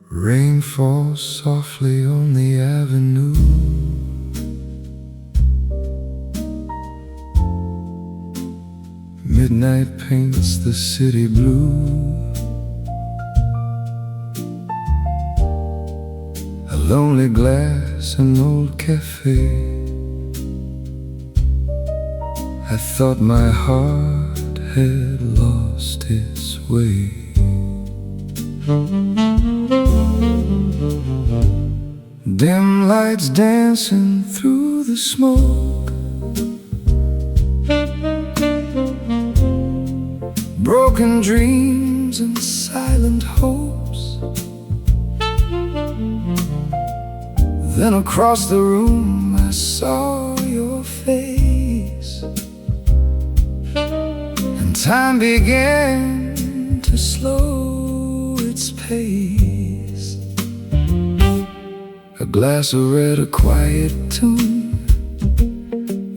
Rain falls softly on the avenue. Midnight paints the city blue. A lonely glass, an old cafe. I thought my heart had lost its way. Dim lights dancing through the smoke, broken dreams and silent hopes. Then across the room I saw your face, and time began to slow its pace. A glass of red, a quiet tune,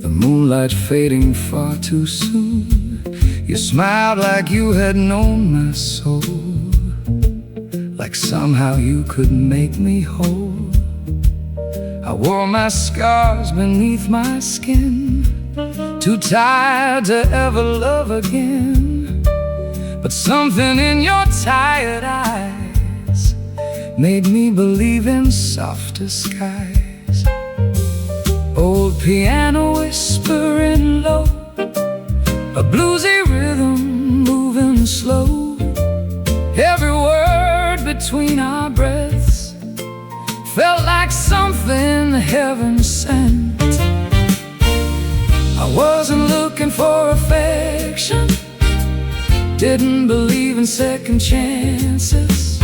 the moonlight fading far too soon. You smiled like you had known my soul, like somehow you could make me whole. I wore my scars beneath my skin, too tired to ever love again. But something in your tired eyes made me believe in softer skies. Old piano whispering low, a bluesy rhythm moving slow. Every word between our breaths felt like something heaven sent. I wasn't looking for affection, didn't believe in second chances,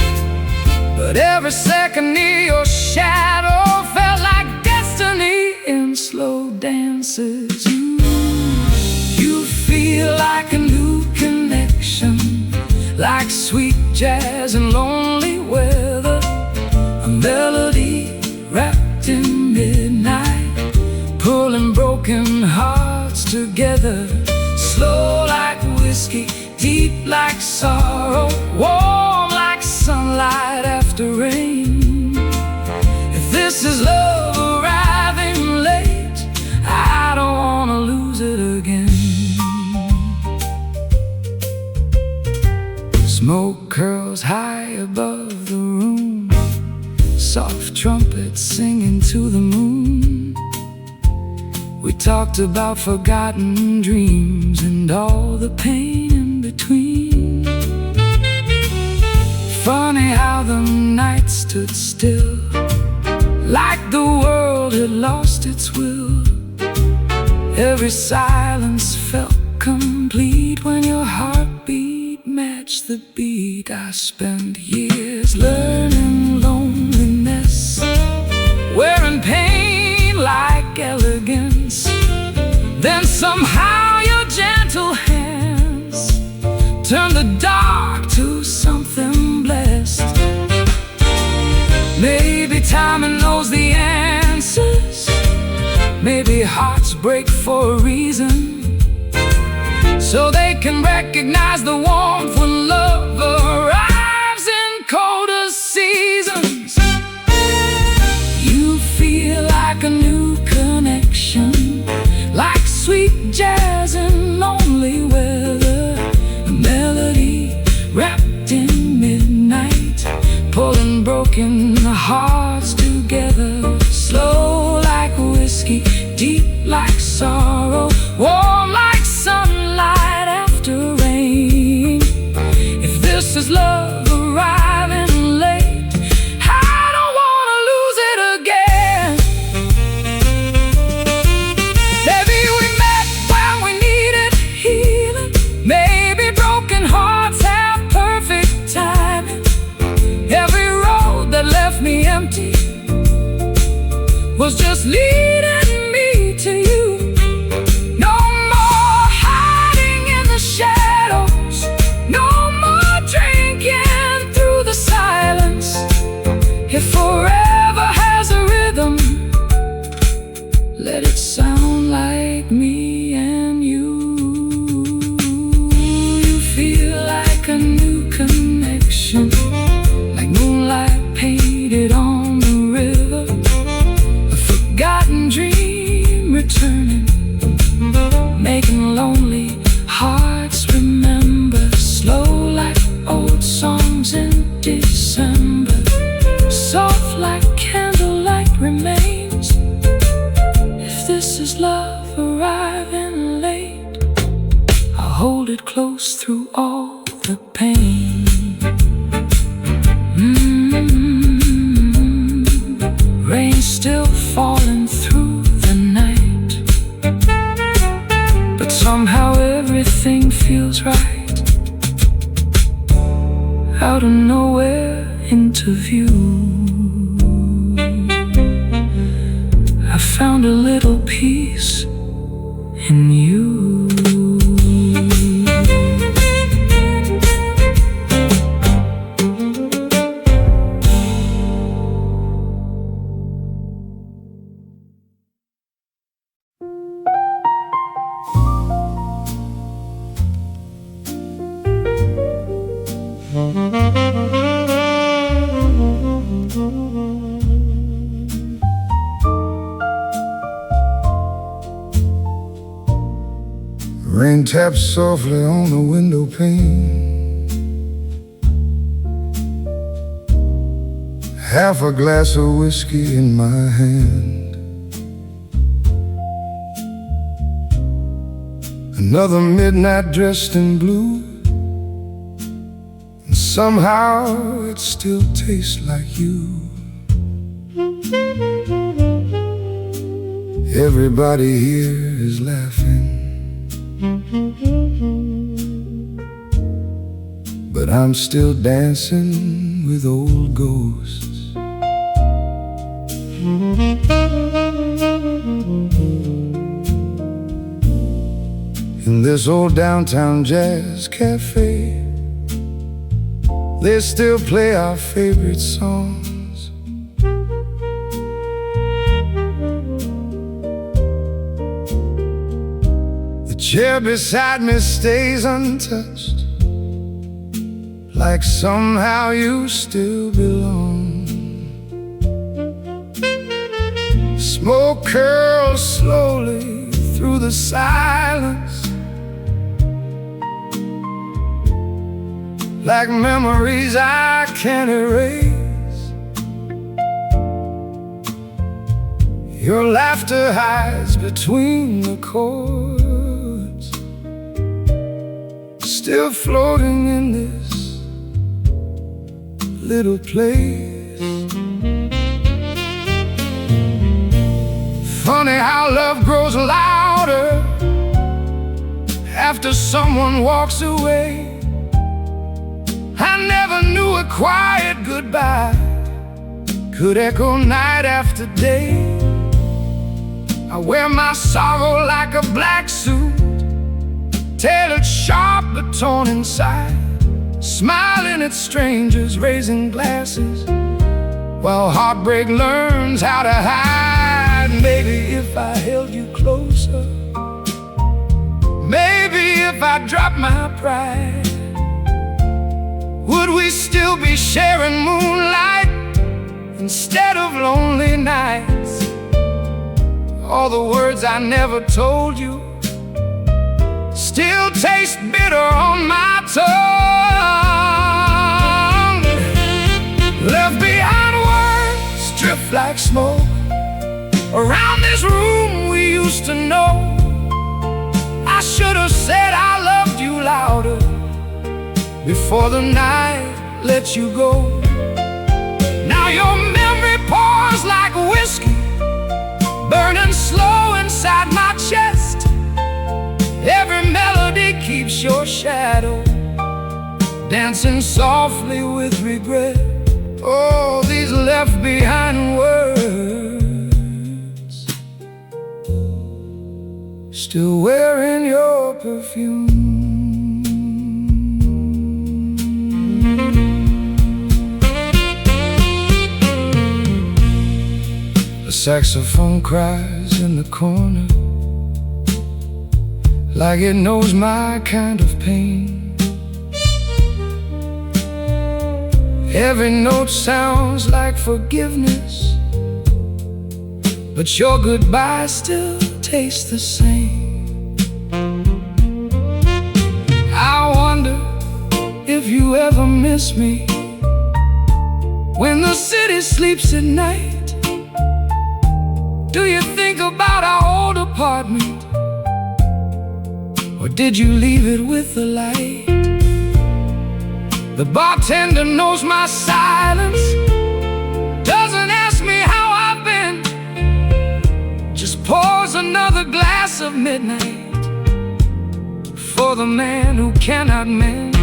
but every second near your shadow felt like destiny in slow dances. You feel like a new connection, like sweet jazz and lonely weather. A melody wrapped in midnight, pulling broken hearts together. Slow like whiskey, deep like sorrow, warm like sunlight after rain. If this is love arriving late, I don't wanna lose it again. Smoke curls high above the room, soft trumpets singing to the moon. We talked about forgotten dreams and all the pain in between. Funny how the night stood still, like the world had lost its will. Every silence felt complete when your heartbeat matched the beat. I spent years learning loneliness, wearing pain like elegance. Then somehow your gentle hands turned the dark to something blessed. Maybe time knows the answers, maybe hearts break for a reason, so they can recognize the warmth when love arrives in colder seasons. You feel like a new connection, like sweet jazz and lonely weather. A melody wrapped in midnight, pulling broken hearts together. Slow like whiskey, deep like sorrow, warm like sunlight after rain. If this is love arriving late, I don't wanna lose it again. Maybe we met when we needed healing, maybe broken hearts have perfect timing. Every road that left me empty was just leading me to you. No more hiding in the shadows, no more drinking through the silence. If for all the pain. Rain still falling through the night, but somehow everything feels right. Out of nowhere into view, I found a little peace in you. Rain taps softly on the window pane. Half a glass of whiskey in my hand. Another midnight dressed in blue, and somehow it still tastes like you. Everybody here is laughing, but I'm still dancing with old ghosts. In this old downtown jazz cafe, they still play our favorite songs. The chair beside me stays untouched, like somehow you still belong. Smoke curls slowly through the silence, like memories I can't erase. Your laughter hides between the chords, still floating in this little place. Funny how love grows louder after someone walks away. I never knew a quiet goodbye could echo night after day. I wear my sorrow like a black suit, tailored sharp but torn inside, smiling at strangers, raising glasses, while heartbreak learns how to hide. Maybe if I held you closer, maybe if I dropped my pride, would we still be sharing moonlight instead of lonely nights? All the words I never told you still taste bitter on my tongue. Left behind words drift like smoke around this room we used to know. I should have said I loved you louder before the night let you go. Now your memory pours like whiskey, burning slow inside my chest. Every melody keeps your shadow dancing softly with regret. Oh, these left behind words still wearing your perfume. The saxophone cries in the corner, like it knows my kind of pain. Every note sounds like forgiveness, but your goodbye still tastes the same. I wonder if you ever miss me when the city sleeps at night. Do you think about our old apartment, or did you leave it with the light? The bartender knows my silence, doesn't ask me how I've been, just pours another glass of midnight for the man who cannot mend.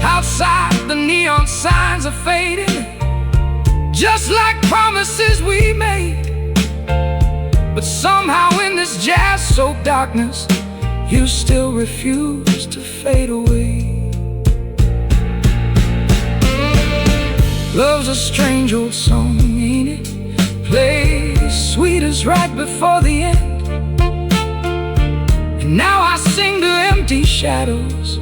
Outside the neon signs are fading, just like promises we made. But somehow in this jazz-soaked darkness, you still refuse to fade away. Love's a strange old song, ain't it? Plays sweet as right before the end. And now I sing to empty shadows,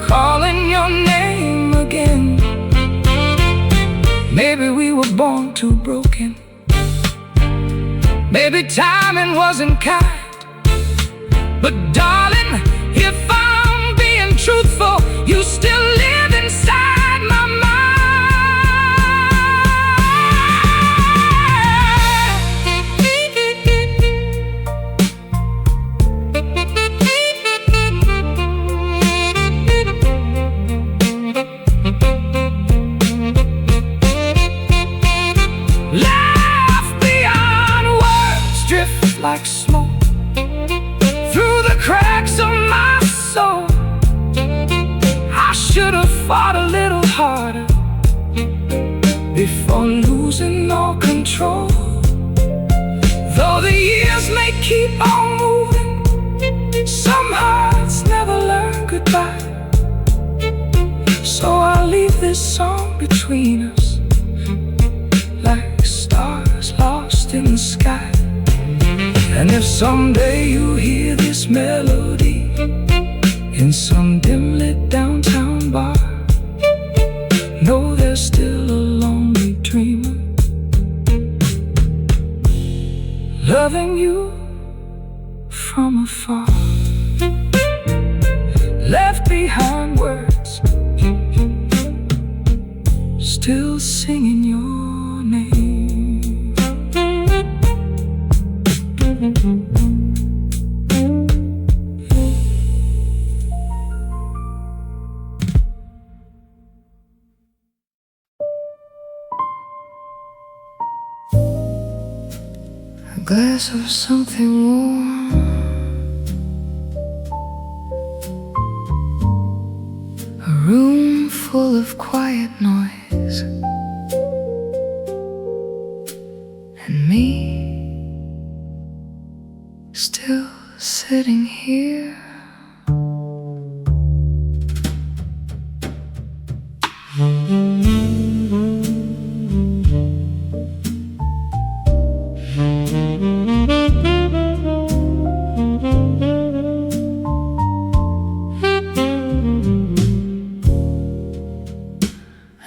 calling your name again. Maybe we were born too broken, maybe timing wasn't kind. But darling, if I'm being truthful, you still live inside my mind. Left beyond words, drift like smoke through the cracks of my soul. I should have fought a little harder before losing all control. Though the years may keep on moving, some hearts never learn goodbye. So I'll leave this song between us, like stars lost in the sky. And if someday you hear this melody in some dim-lit downtown bar, know there's still a lonely dreamer loving you from afar. Left behind words, still singing your name. A glass of something warm, a room full of quiet noise, and me still sitting here.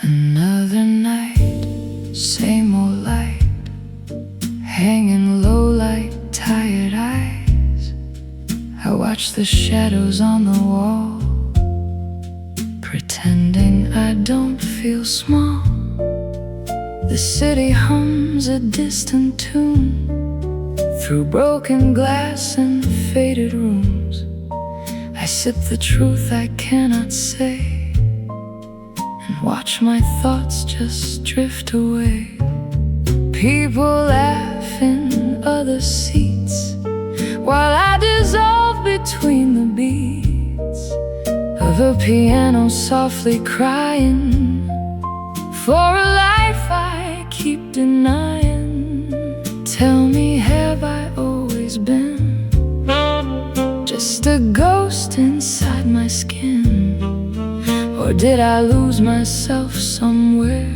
Another night, same old light, hanging low like tired eyes. I watch the shadows on the wall, pretending I don't feel small. The city hums a distant tune through broken glass and faded rooms. I sip the truth I cannot say, watch my thoughts just drift away. People laugh in other seats while I dissolve between the beats of a piano softly crying for a life I keep denying. Tell me, have I always been just a ghost inside my skin? Or did I lose myself somewhere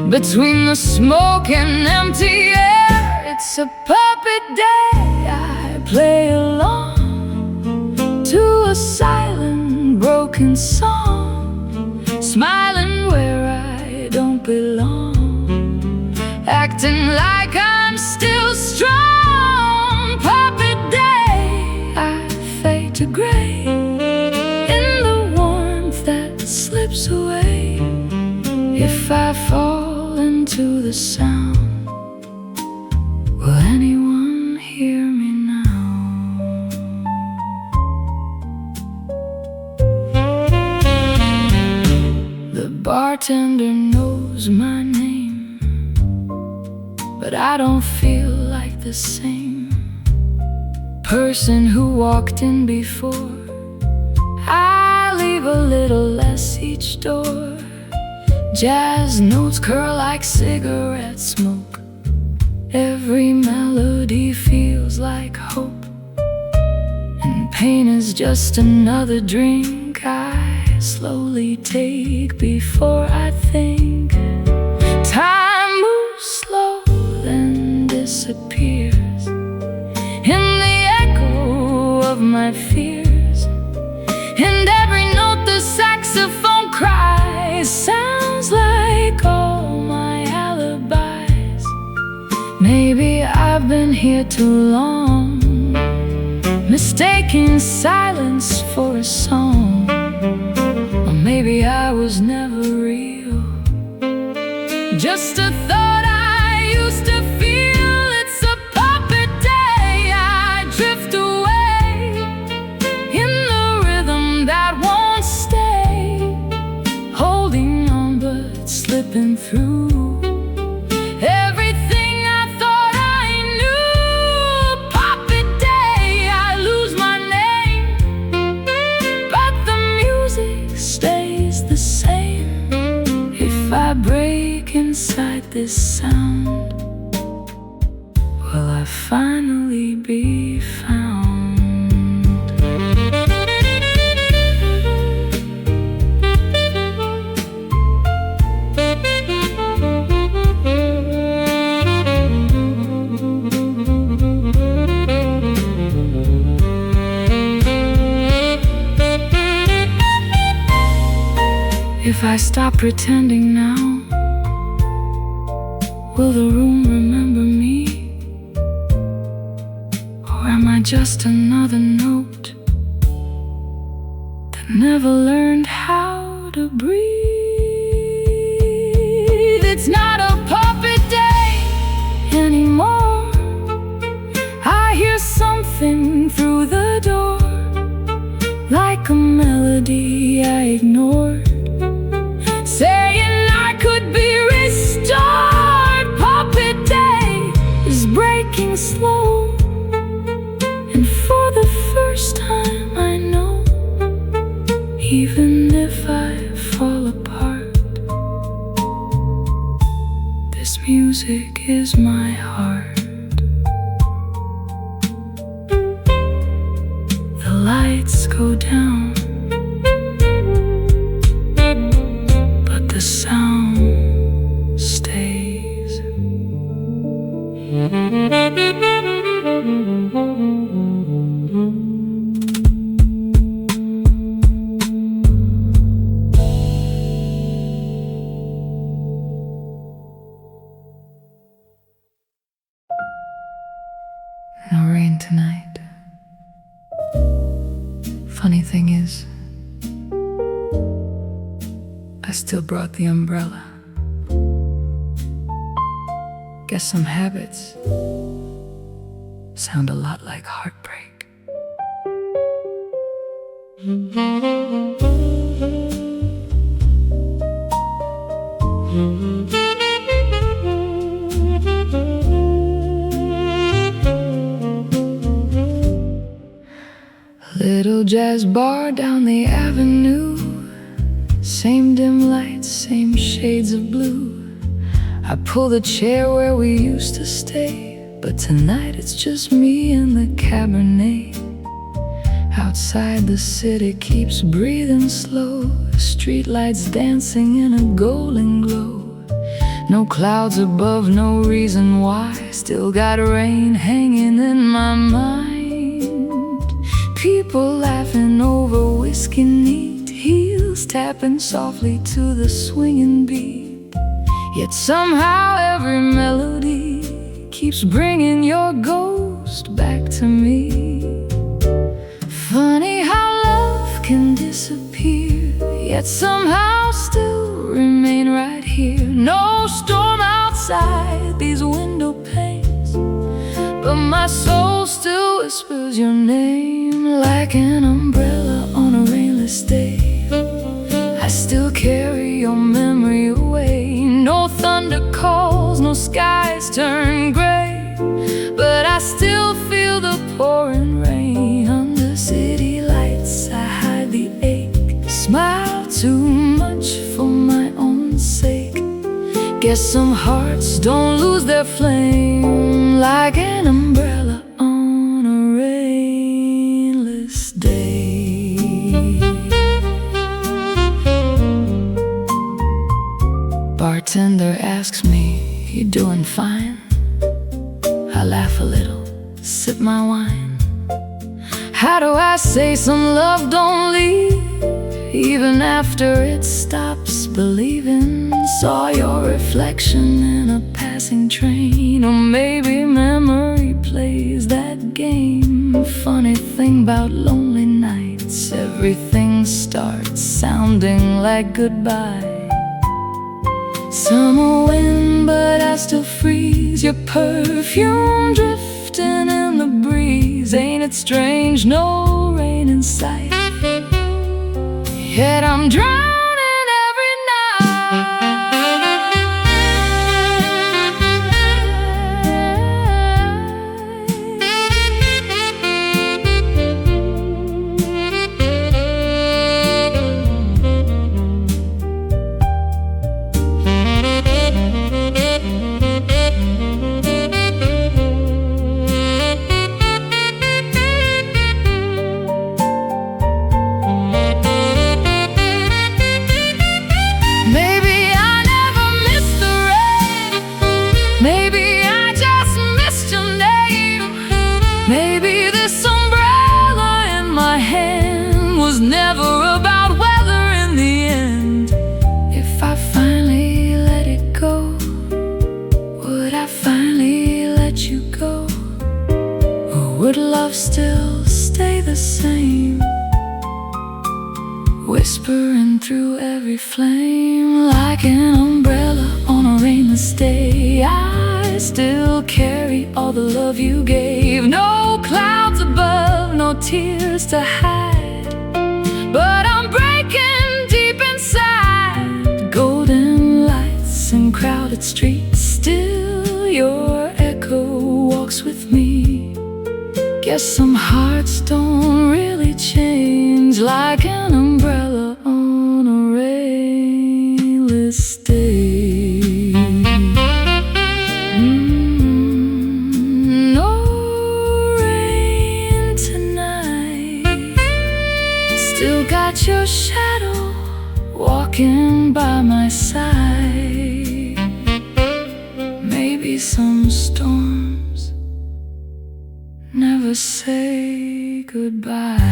between the smoke and empty air? It's a puppet day, I play along to a silent, broken song, smiling where I don't belong, acting like I'm still strong. Puppet day, I fade to gray in the warmth that slips away. If I fall into the sound, will anyone hear me now? bartender knows my name, but I don't feel like the same person who walked in before. I leave a little less each door. Jazz notes curl like cigarette smoke. Every melody feels like hope, and pain is just another drink I slowly take before I think. Time moves slow, then disappears in the echo of my fears, and every note the saxophone cries sounds like all my alibis. Maybe I've been here too long, mistaking silence for a song. Or maybe I was never real, just a thought I used to feel. It's a puppet day, I drift away in the rhythm that won't stay, holding on but slipping through. Everything I thought I knew, puppet day, I lose my name, but the music stays the same. If I break inside this sound, will I finally be found? If I stop pretending now, will the room remember me? Or am I just another note that never learned how to breathe? It's not a puppet day anymore. I hear something through the door, like a melody I ignored, saying I could be restored. Puppet day is breaking slow, and for the first time I know, even if I fall apart, this music is my heart. The lights go down, the sound stays. No rain tonight. Funny thing is, I still brought the umbrella. Guess some habits sound a lot like heartbreak. Little jazz bar down the avenue, same dim lights, same shades of blue. I pull the chair where we used to stay, but tonight it's just me and the Cabernet. Outside the city keeps breathing slow, streetlights dancing in a golden glow. No clouds above, no reason why, still got rain hanging in my mind. People laughing over whiskey neat, heels tapping softly to the swinging beat. Yet somehow every melody keeps bringing your ghost back to me. Funny how love can disappear, yet somehow still remain right here. No storm outside these window panes, but my soul still whispers your name. Like an umbrella on a rainless day, I still carry your memory pouring rain. Under city lights I hide the ache, smile too much for my own sake. Guess some hearts don't lose their flame, like an umbrella on a rainless day. Bartender asks me, "You doing fine?" I laugh a little, sip my wine. How do I say some love don't leave, even after it stops believing? Saw your reflection in a passing train, or maybe memory plays that game. Funny thing about lonely nights, everything starts sounding like goodbye. Summer wind, but I still freeze. Your perfume drifting in the breeze. Ain't it strange, no rain in sight, yet I'm drowning every night. Maybe this umbrella in my hand was never about weather in the end. If I finally let it go, would I finally let you go? Or would love still stay the same, whispering through every flame, like an umbrella on a rainless day? I still carry all the love you gave. No clouds above, no tears to hide, but I'm breaking deep inside. Golden lights and crowded streets, still your echo walks with me. Guess some hearts don't really change, like an umbrella on a rainless day. Still got your shadow walking by my side. Maybe some storms never say goodbye.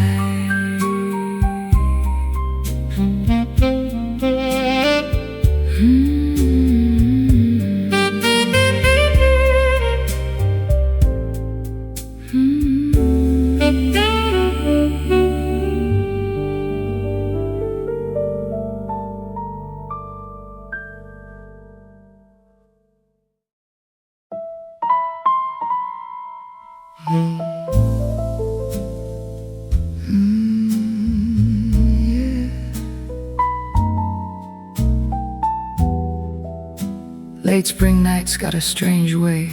Late spring nights got a strange way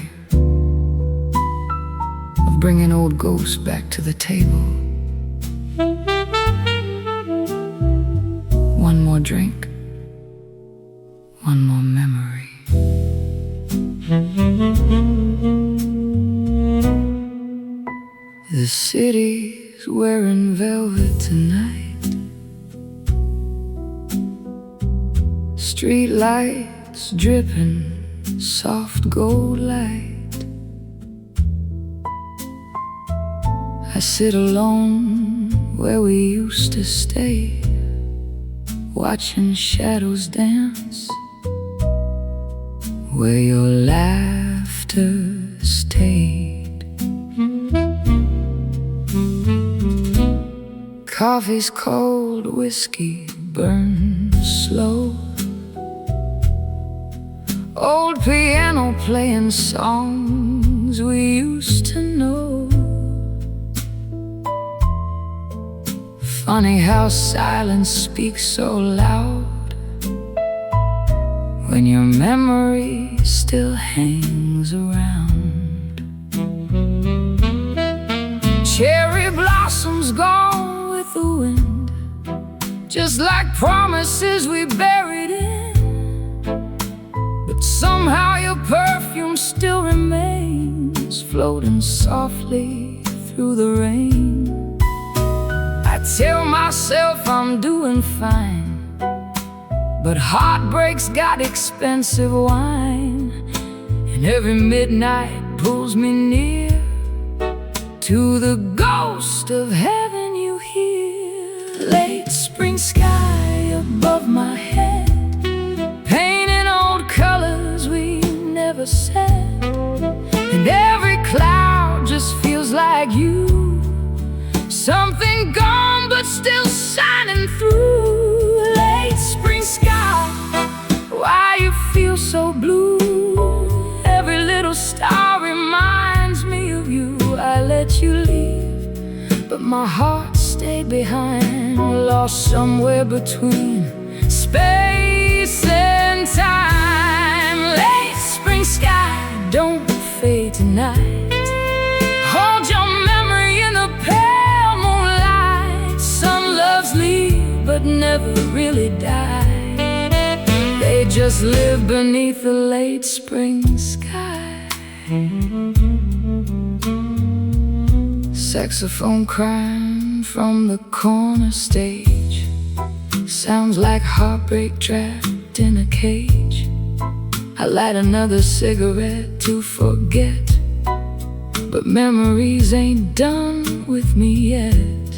of bringing old ghosts back to the table. One more drink, one more memory. The city's wearing velvet tonight. Street lights dripping soft gold light. I sit alone where we used to stay, watching shadows dance where your laughter stayed. Coffee's cold, whiskey burns slow. Old piano playing songs we used to know. Funny how silence speaks so loud when your memory still hangs around. cherry blossoms gone with the wind, just like promises we buried in. But somehow your perfume still remains, floating softly through the rain. I tell myself I'm doing fine, but heartbreak's got expensive wine, and every midnight pulls me near to the ghost of heaven you hear. Late spring sky above my head, painting old colors we never said, and every cloud just feels like you, something gone but still shining through. Late spring sky, why you feel so blue? Every little star reminds me of you. I let you leave, but my heart stayed behind, lost somewhere between space and time. Late spring sky, don't fade tonight. Hold your memory in the pale moonlight. Some loves leave but never really die. They just live beneath the late spring sky. Saxophone crying from the corner stage, sounds like heartbreak trapped in a cage. I light another cigarette to forget, but memories ain't done with me yet.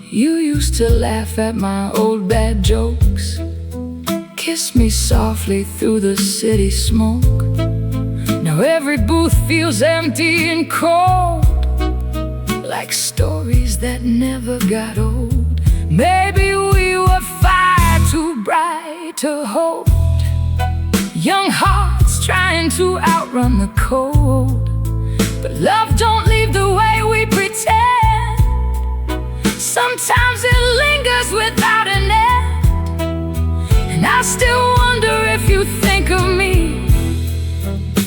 You used to laugh at my old bad jokes, kiss me softly through the city smoke. Now every booth feels empty and cold, like stories that never got old. Maybe we were fire too bright to hold, young hearts trying to outrun the cold. But love don't leave the way we pretend, sometimes it lingers without an end. And I still wonder if you think of me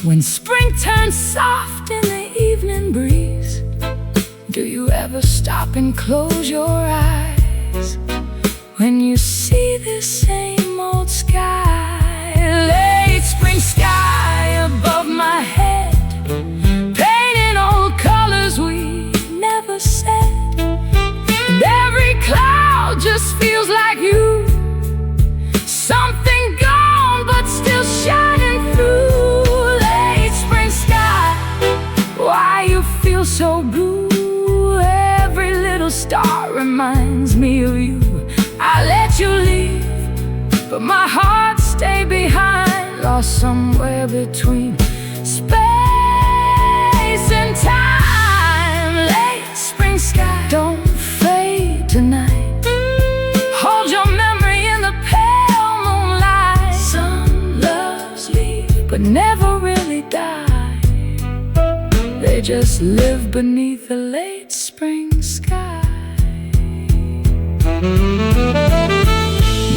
when spring turns soft in the evening breeze. Do you ever stop and close your eyes when you see the same old sky? Late spring sky above my head, painting old colors we never said, and every cloud just feels like you, something gone but still shining through. Late spring sky, why you feel so blue? Every little star reminds me of you. I let you leave, but my heart stayed behind, lost somewhere between space and time. Late spring sky, don't fade tonight. Hold your memory in the pale moonlight. Some loves leave but never really die. They just live beneath the late spring sky.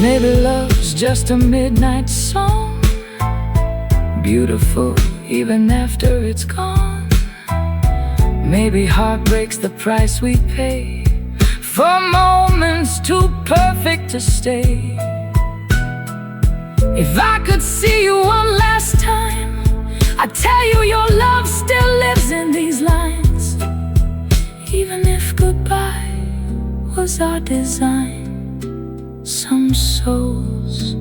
Maybe love's just a midnight song, beautiful even after it's gone. Maybe heartbreak's the price we pay for moments too perfect to stay. If I could see you one last time, I'd tell you your love still lives in these lines. Even if goodbye was our design, some souls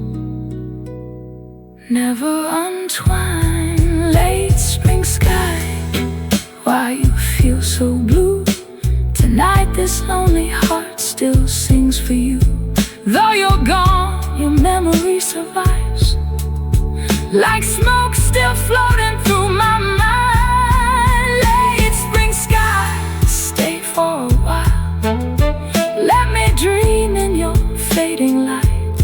never untwine. Late spring sky, why you feel so blue? Tonight this lonely heart still sings for you. Though you're gone, your memory survives, like smoke still floating through my mind. Late spring sky, stay for a while, let me dream in your fading light.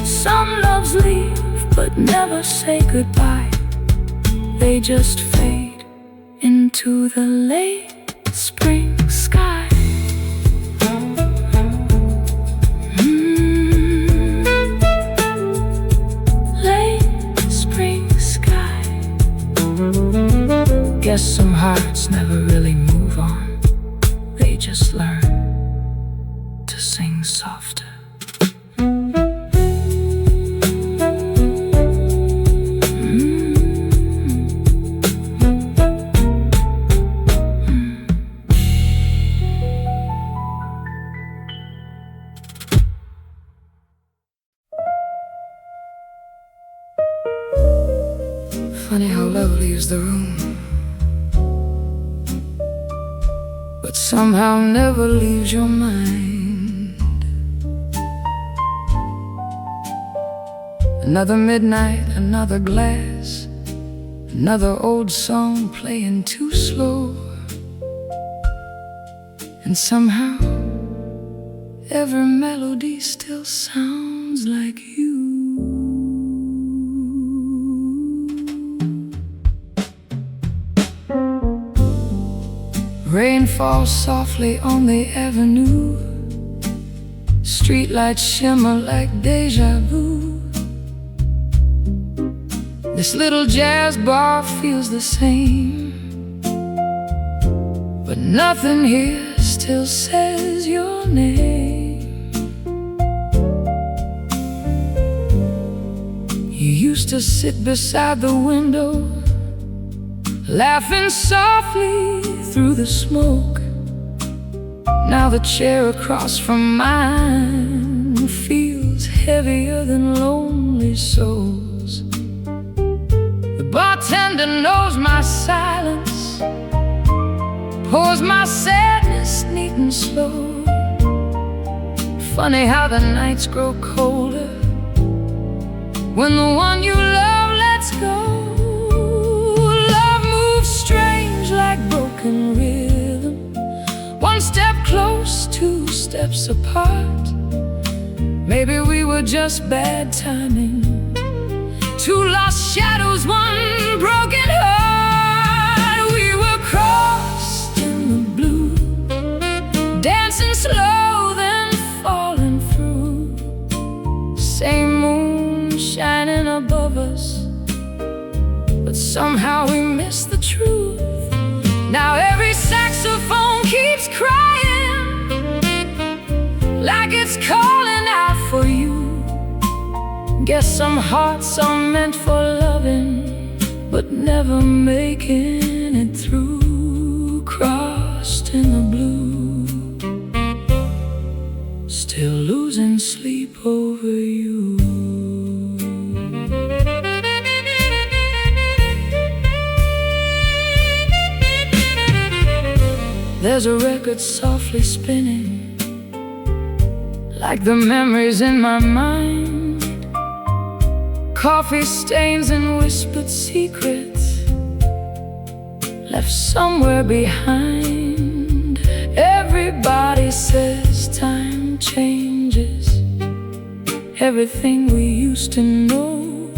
Some loves leave but never say goodbye. They just fade into the late spring sky. Late spring sky. Guess some hearts never really move on. Funny how love leaves the room, but somehow never leaves your mind. Another midnight, another glass, another old song playing too slow. And somehow every melody still sounds like you. Rain falls softly on the avenue, streetlights shimmer like deja vu. This little jazz bar feels the same, but nothing here still says your name. You used to sit beside the window, laughing softly through the smoke. Now the chair across from mine feels heavier than lonely souls. The bartender knows my silence, pours my sadness neat and slow. Funny how the nights grow colder when the one you love lets go. Rhythm, one step close, two steps apart. Maybe we were just bad timing, two lost shadows, one broken heart. We were crossed in the blue, dancing slow then falling through. Same moon shining above us, but somehow we missed the truth. Now every saxophone keeps crying, like it's calling out for you. Guess some hearts are meant for loving, but never making it through. Crossed in the blue, still losing sleep over you. There's a record softly spinning, like the memories in my mind. Coffee stains and whispered secrets left somewhere behind. Everybody says time changes everything we used to know,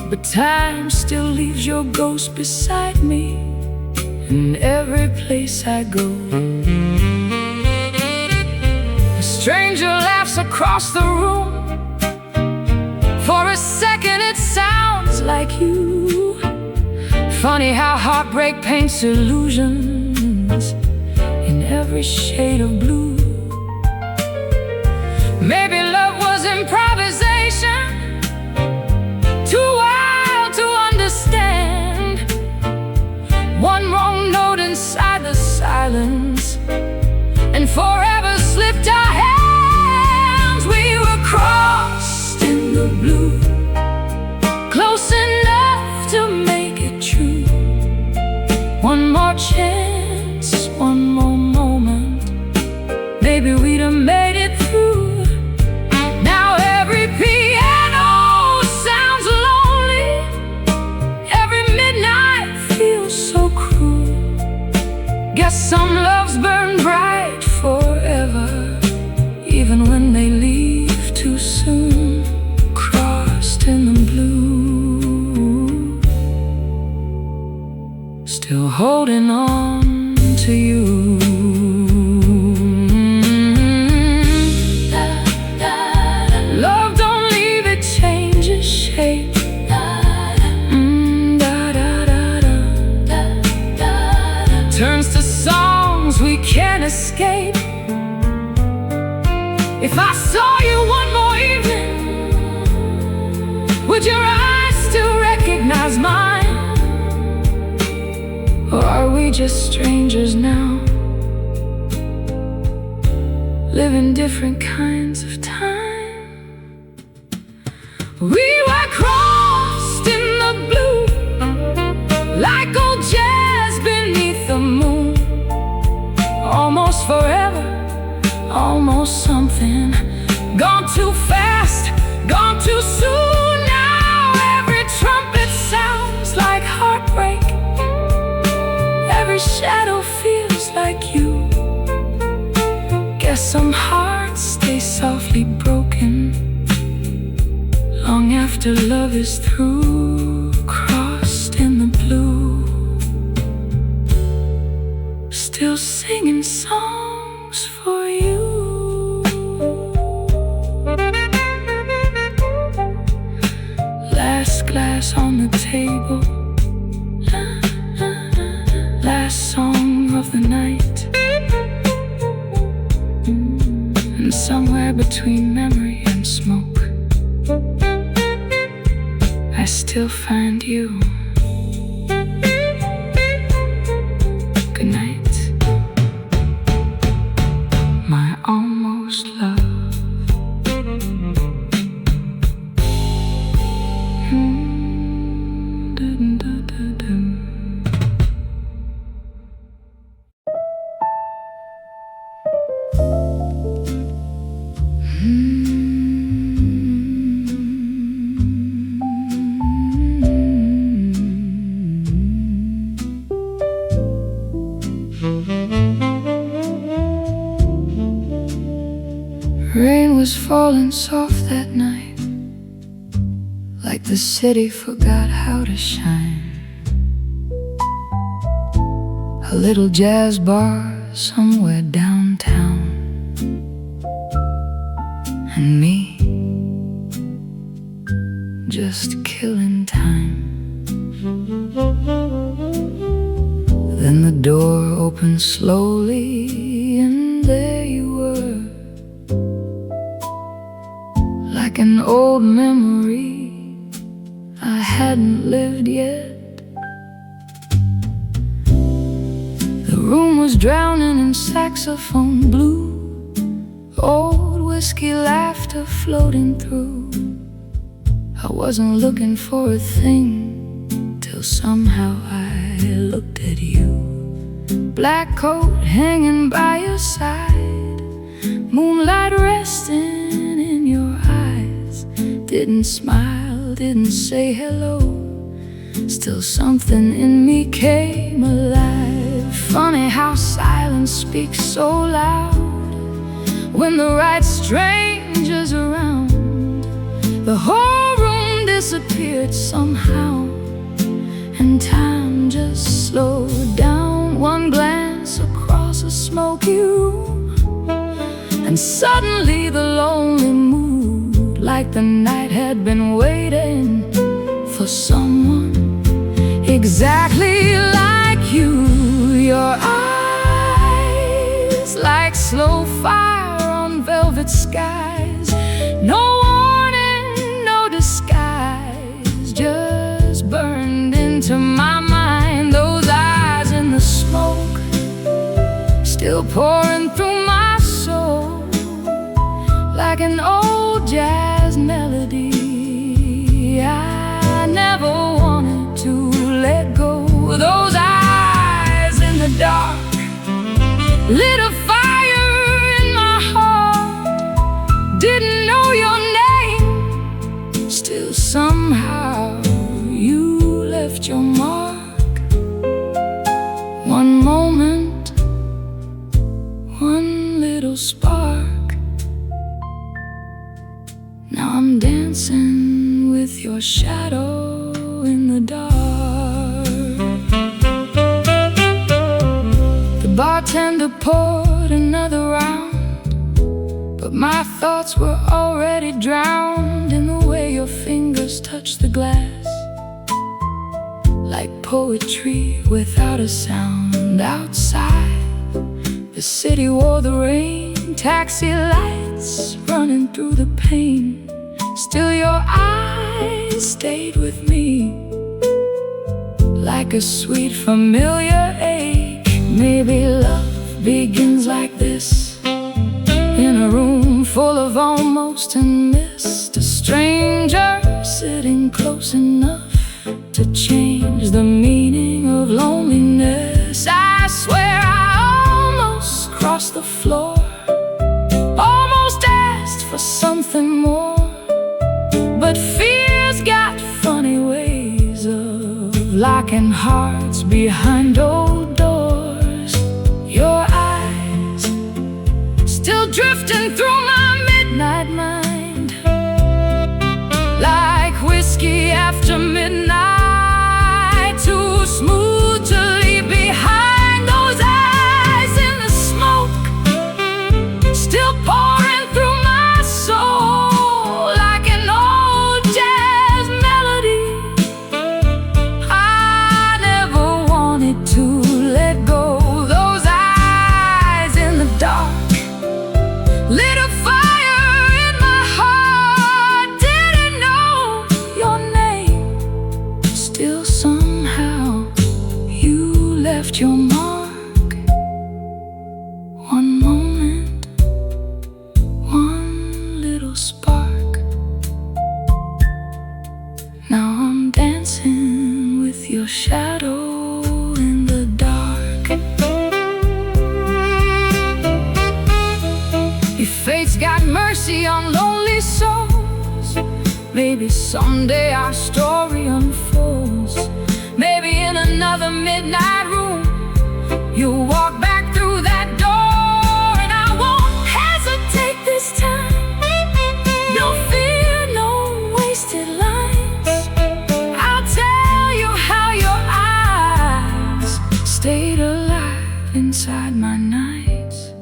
but time still leaves your ghost beside me in every place I go. A stranger laughs across the room. For a second it sounds like you. Funny how heartbreak paints illusions in every shade of blue. Maybe love was improvisation, too wild to understand. One wrong note inside the silence, and forever slipped our hands. We were crossed in the blue, close enough to make it true. One more chance, one more moment, maybe we'd have made it through. Now every piano sounds lonely, every midnight feels so cruel. Guess some loves burn bright forever, even when they leave too soon. Crossed in the blue, still holding on to you. Love don't leave, it changes shape. Turns to songs we can't escape. If I saw you one more evening, would your eyes still recognize mine? Or are we just strangers now, living different kinds of time? We were crossed in the blue, like old jazz beneath the moon. Almost forever, almost something. Gone too fast, gone too soon. Now every trumpet sounds like heartbreak. Every shadow feels like you. Guess some hearts stay softly broken long after love is through, crossed in the blue. Still singing songs for you. Last glass on the table, last song of the night. And somewhere between memory and smoke, I still find you. Good night, my almost love. Rain was falling soft that night, like the city forgot how to shine. A little jazz bar somewhere downtown, and me just killing time. Then the door opened slowly, and there you were, like an old memory I hadn't lived yet. The room was drowning in saxophone blue, old whiskey laughter floating through. I wasn't looking for a thing till somehow I looked at you. Black coat hanging by your side, moonlight resting in your eyes. Didn't smile, didn't say hello, still something in me came alive. Funny how silence speaks so loud when the right stranger's around. The whole room disappeared somehow, and time just slowed down. One glance across a smoky room, and suddenly the lonely mood, like the night had been waiting for someone exactly like you. Your eyes like slow fire on velvet skies. No warning, no disguise, just burned into my mind. Those eyes in the smoke, still pouring through my soul, like an old jazz melody I never wanted to let go. Those eyes in the dark lit a fire in my heart. Didn't know your name, still somehow you left your mark. One moment, one little spark. Now I'm dancing with your shadow in the dark. The bartender poured another round, but my thoughts were already drowned in the way your fingers touched the glass, like poetry without a sound. Outside, the city wore the rain, taxi lights running through the pain. Still your eyes stayed with me, like a sweet familiar ache. Maybe love begins like this, in a room full of almost and mist. A stranger sitting close enough to change the meaning of loneliness. I swear I almost crossed the floor, almost asked for something more, but fear's got funny ways of locking hearts behind old doors. Your eyes still drifting through my midnight mind, like whiskey after midnight, too smooth to leave behind. Those eyes in the smoke, still pouring through my soul like an old jazz melody. I never wanted to let go. Those eyes in the dark lit a fire in my heart. Didn't know your name, still somehow you left your mark. One moment, one little spark. Now I'm dancing with your shadow in the dark. If fate's got mercy on lonely souls, maybe someday our story unfolds. Maybe in another midnight room you'll walk back through that door, and I won't hesitate this time. No fear, no wasted lines. I'll tell you how your eyes stayed alive inside my nights.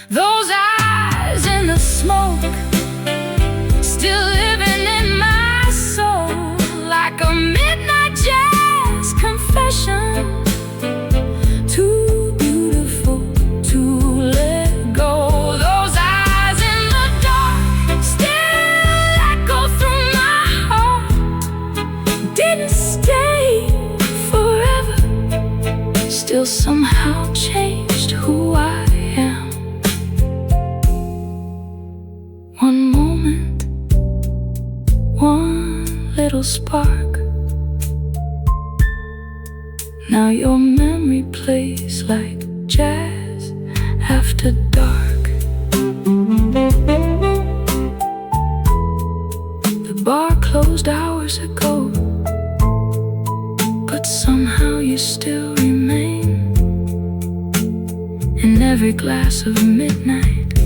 Those eyes in the smoke, still living in my soul like a midnight jazz confession. Too beautiful to let go. Those eyes in the dark still echo through my heart. Didn't stay forever, still somehow changed who I am. One moment, one little spark. Now your memory plays like jazz after dark. The bar closed hours ago, but somehow you still remain in every glass of midnight,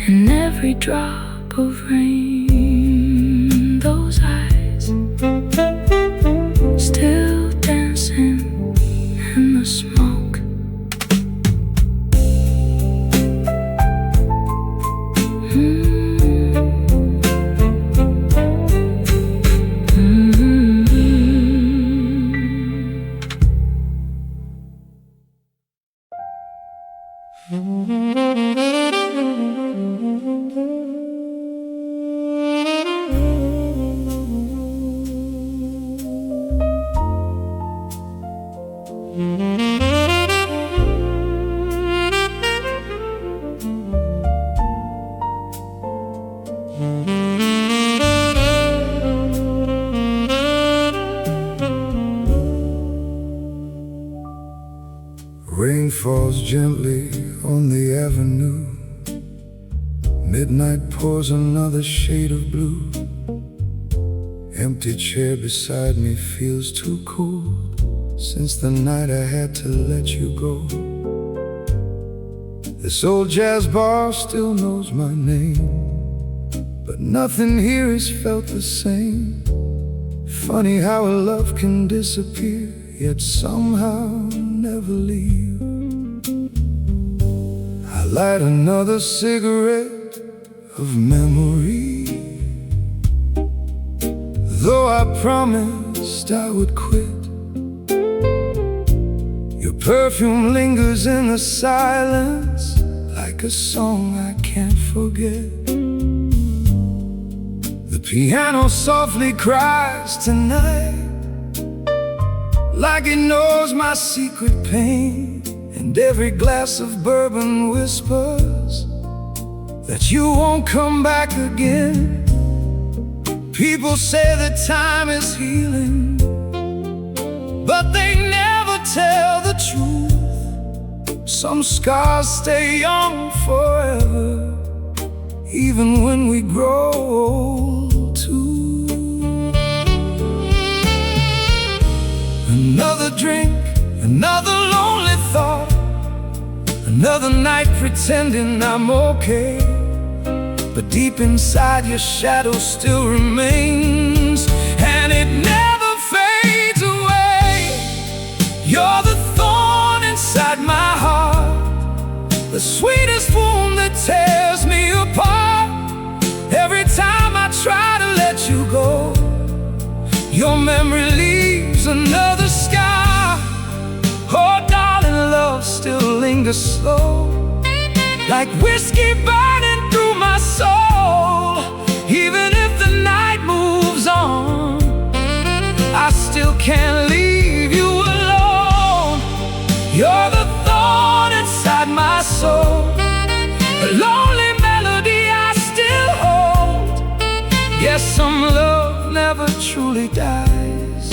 in every drop of rain. Those eyes still dancing in the smoke. Rain falls gently on the avenue. Midnight pours another shade of blue. Empty chair beside me feels too cold since the night I had to let you go. This old jazz bar still knows my name, but nothing here is felt the same. Funny how a love can disappear, yet somehow never leave. I light another cigarette of memory, though I promised I would quit. Your perfume lingers in the silence like a song I can't forget. The piano softly cries tonight, like it knows my secret pain. And every glass of bourbon whispers that you won't come back again. People say that time is healing, but they never tell the truth. Some scars stay young forever, even when we grow old too. Another drink, another lonely thought, another night pretending I'm okay. But deep inside your shadow still remains, and it never fades away. You're the thorn inside my heart, the sweetest wound that tears me apart. Every time I try to let you go, your memory leaves another scar. Oh darling, love still lingers slow, like whiskey burning through my soul. Even if the night moves on, I still can't leave you alone. You're the thorn inside my soul, a lonely melody I still hold. Yes, some love never truly dies,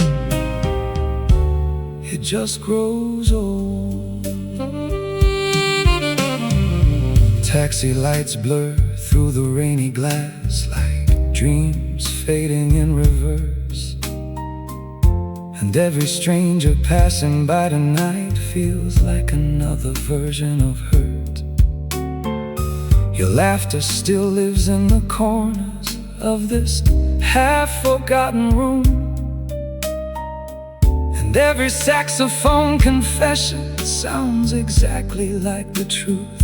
it just grows old. Taxi lights blur through the rainy glass, like dreams fading in reverse. And every stranger passing by tonight feels like another version of hurt. Your laughter still lives in the corners of this half-forgotten room, and every saxophone confession sounds exactly like the truth.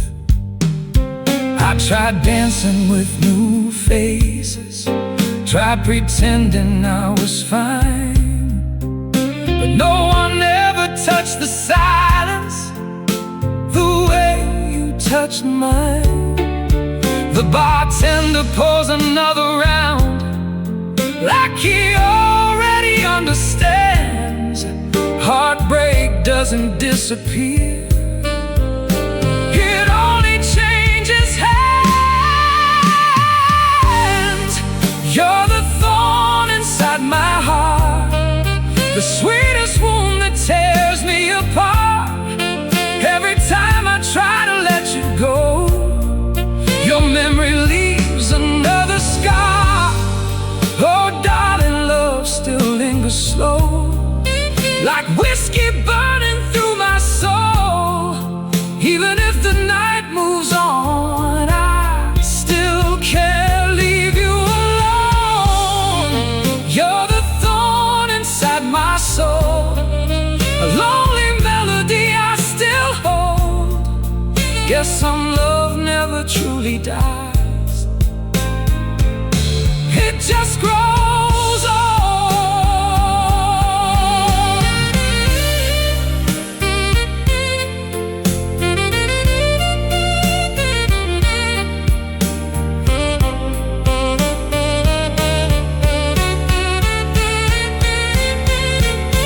I tried dancing with new faces, tried pretending I was fine, but no one ever touched the silence the way you touched mine. The bartender pours another round, like he already understands. Heartbreak doesn't disappear, it only changes hands. You're the thorn inside my heart, the sweetest wound that tears me apart. Every time I try to let you go, your memory leaves another scar. Oh darling, love still lingers slow, like whiskey burning through my soul. Even if the night moves on, I still can't leave you alone. You're the thorn inside my soul, a lonely melody I still hold. Guess some love never truly dies, it just grows old.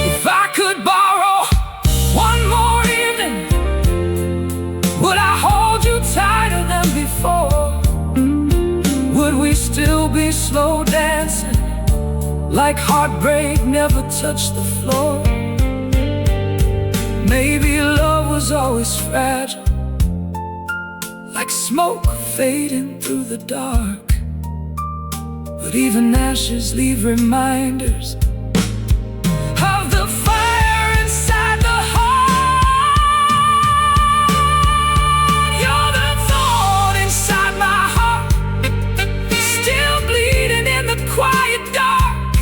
If I could borrow one more evening, would I hold you tighter than before? Would we still be slow dancing, like heartbreak never touched the floor? Maybe love was always fragile, like smoke fading through the dark. But even ashes leave reminders of the fire inside the heart. You're the thorn inside my heart, still bleeding in the quiet dark.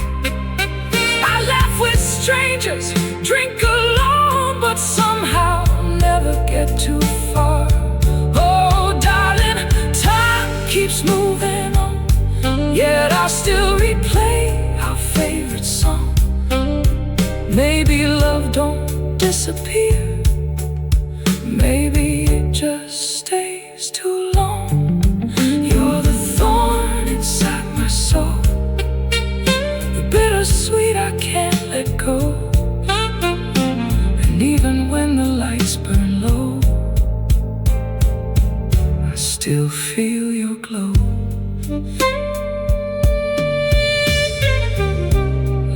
I laugh with strangers, drink alone, but somehow never get too far. Oh darling, time keeps moving on, yet I still replay our favorite song. Maybe love don't disappear, maybe it just stays too long. You're the thorn inside my soul, the bittersweet I can't let go. And even when the lights burn low, I still feel your glow.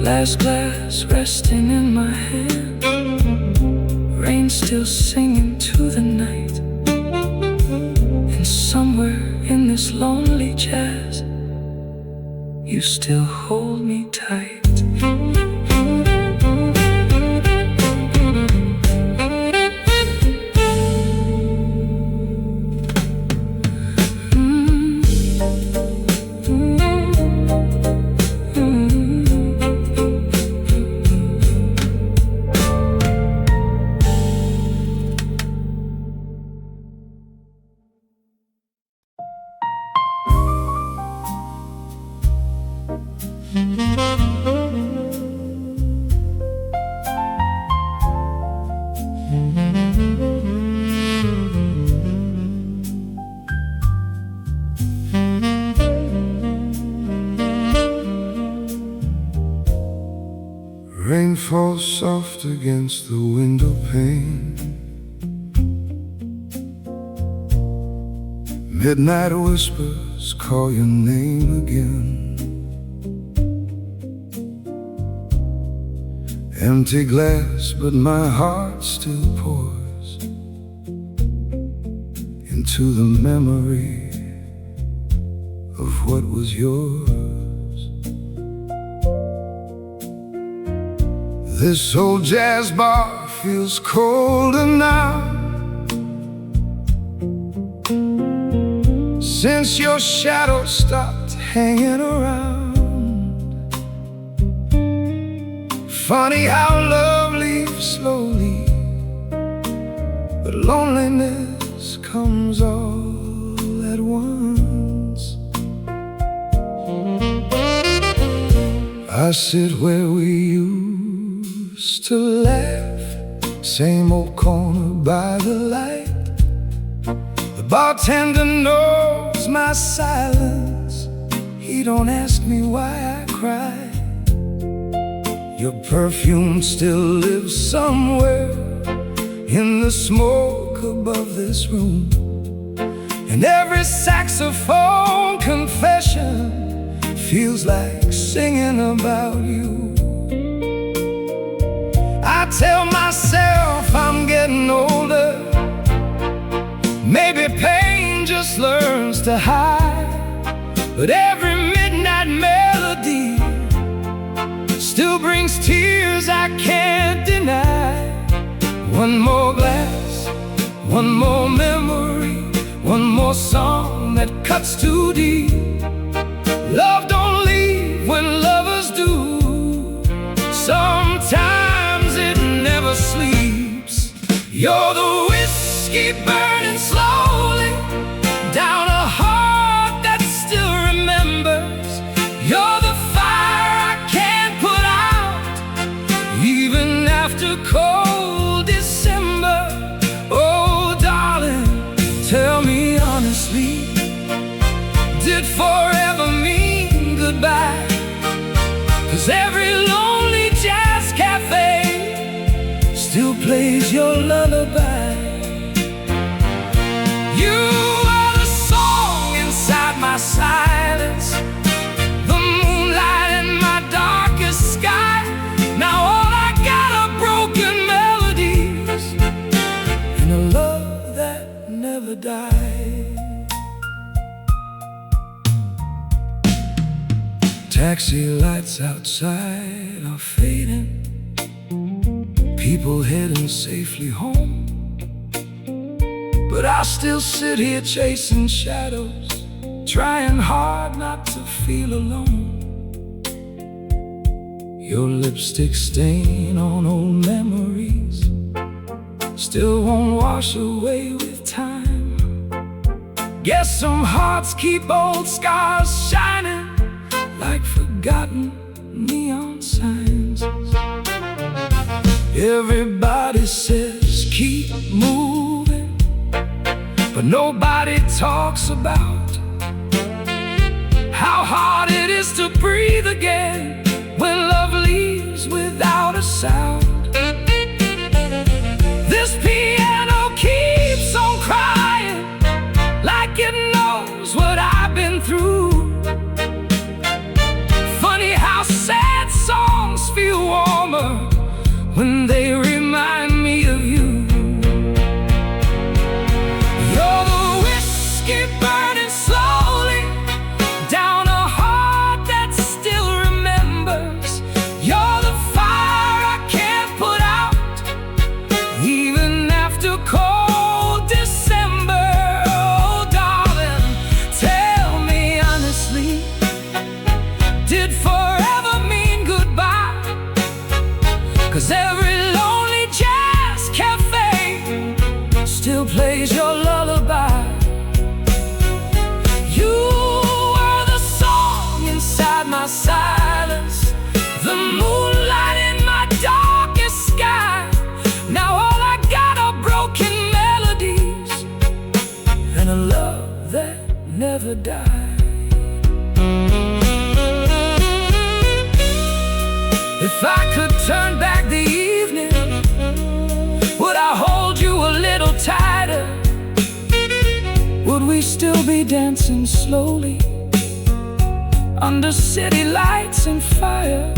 Last glass resting in my hand, rain still singing to the night. And somewhere in this lonely jazz, you still hold me tight. Rain falls soft against the window pane. Midnight whispers call your name again. Empty glass, but my heart still pours into the memory of what was yours. This old jazz bar feels colder now, since your shadow stopped hanging around. Funny how love leaves slowly, but loneliness comes all at once. I sit where we used to laugh, same old corner by the light. The bartender knows my silence, he don't ask me why I cry. Your perfume still lives somewhere in the smoke above this room, and every saxophone confession feels like singing about you. I tell myself I'm getting older, maybe pain just learns to hide, but every midnight melody still brings tears I can't deny. One more glass, one more memory, one more song that cuts too deep. Love don't leave when lovers do. Sometimes it never sleeps. You're the whiskey burning slowly down a heart that still remembers. You're the fire I can't put out, even after cold December. Oh darling, tell me honestly, did forever mean goodbye? 'Cause every lonely jazz cafe still plays your lullaby. You are the song inside my silence, the moonlight in my darkest sky. Now all I got are broken melodies and a love that never died. Taxi lights outside are fading, people heading safely home, but I still sit here chasing shadows, trying hard not to feel alone. Your lipstick stain on old memories still won't wash away with time. Guess some hearts keep old scars shining like forgotten neon signs. Everybody says keep moving, but nobody talks about how hard it is to breathe again when love leaves without a sound. This piano keeps on crying like it knows what I've been through. Funny how sad songs never die. If I could turn back the evening, would I hold you a little tighter? Would we still be dancing slowly under city lights and fire?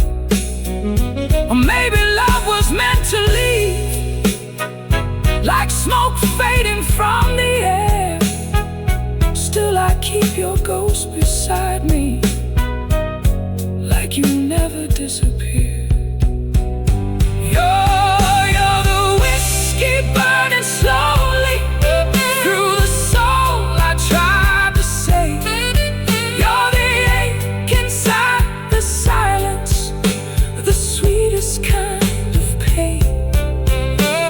Or maybe love was meant to leave, like smoke fading from the air. Still I keep your ghost beside me, like you never disappeared. You're the whiskey burning slowly through the soul I tried to save. You're the ache inside the silence, the sweetest kind of pain.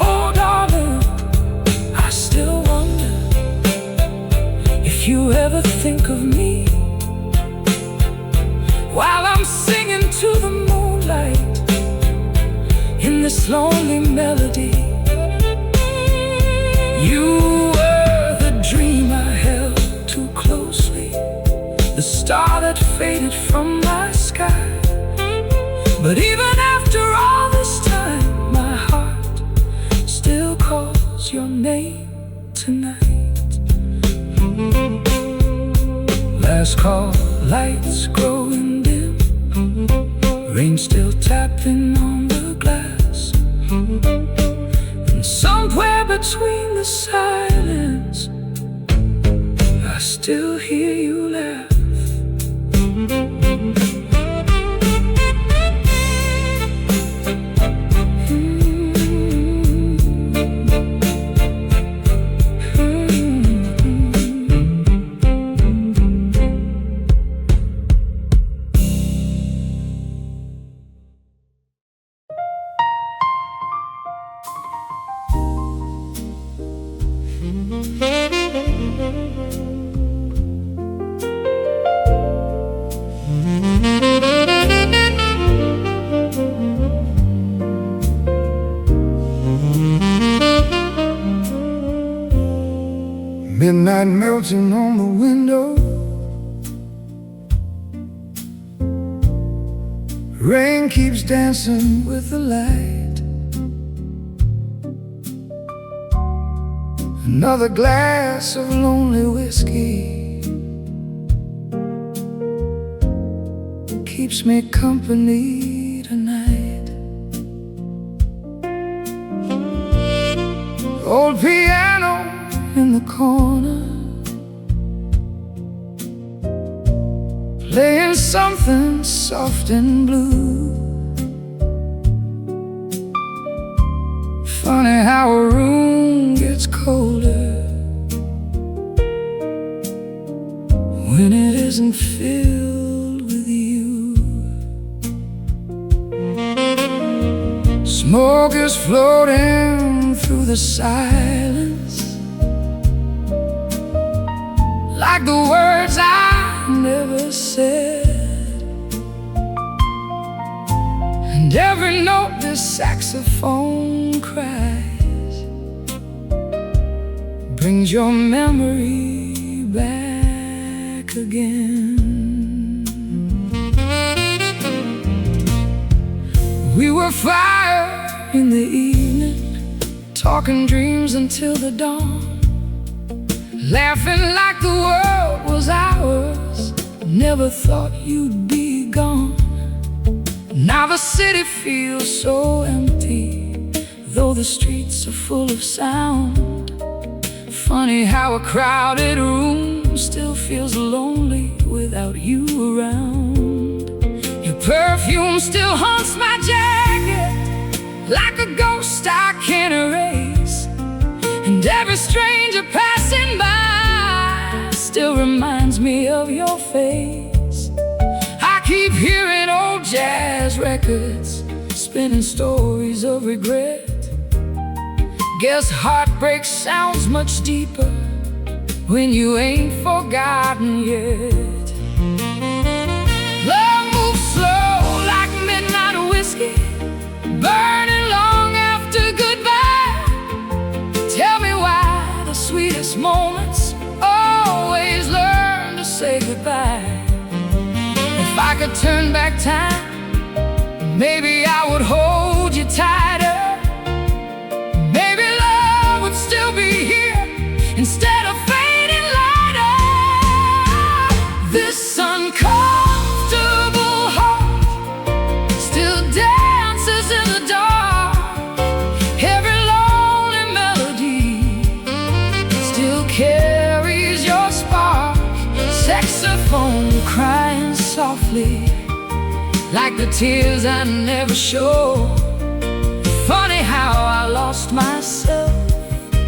Oh darling, I still wonder if you ever think of me while I'm singing to the moonlight in this lonely melody. You were the dream I held too closely, the star that faded from my sky. But even after all this time, my heart still calls your name tonight. Last call, lights growing dim, rain still tapping on the glass, and somewhere between the silence I still hear you laugh. Midnight melting on the window, rain keeps dancing with the light. Another glass of lonely whiskey keeps me company tonight. Old piano in the corner, playing something soft and blue. Funny how a room gets colder when it isn't filled with you. Smoke is floating through the silence, like the words I never said. And every note this saxophone cries brings your memory back again. We were fire in the evening, talking dreams until the dawn, laughing like the world was ours. Never thought you'd be gone. Now the city feels so empty, though the streets are full of sound. Funny how a crowded room still feels lonely without you around. Your perfume still haunts my jacket, like a ghost I can't erase. And every stranger passing by still reminds me of your face. I keep hearing old jazz records, spinning stories of regret. Guess heartbreak sounds much deeper when you ain't forgotten yet. Love moves slow like midnight whiskey, burning long after goodbye. Tell me why the sweetest moments always learn could turn back time, maybe I would hold you tighter. Maybe love would still be here instead of fading lighter. This uncomfortable heart still dances in the dark. Every lonely melody still carries your spark. Saxophone crying softly like the tears I never show. Funny how I lost myself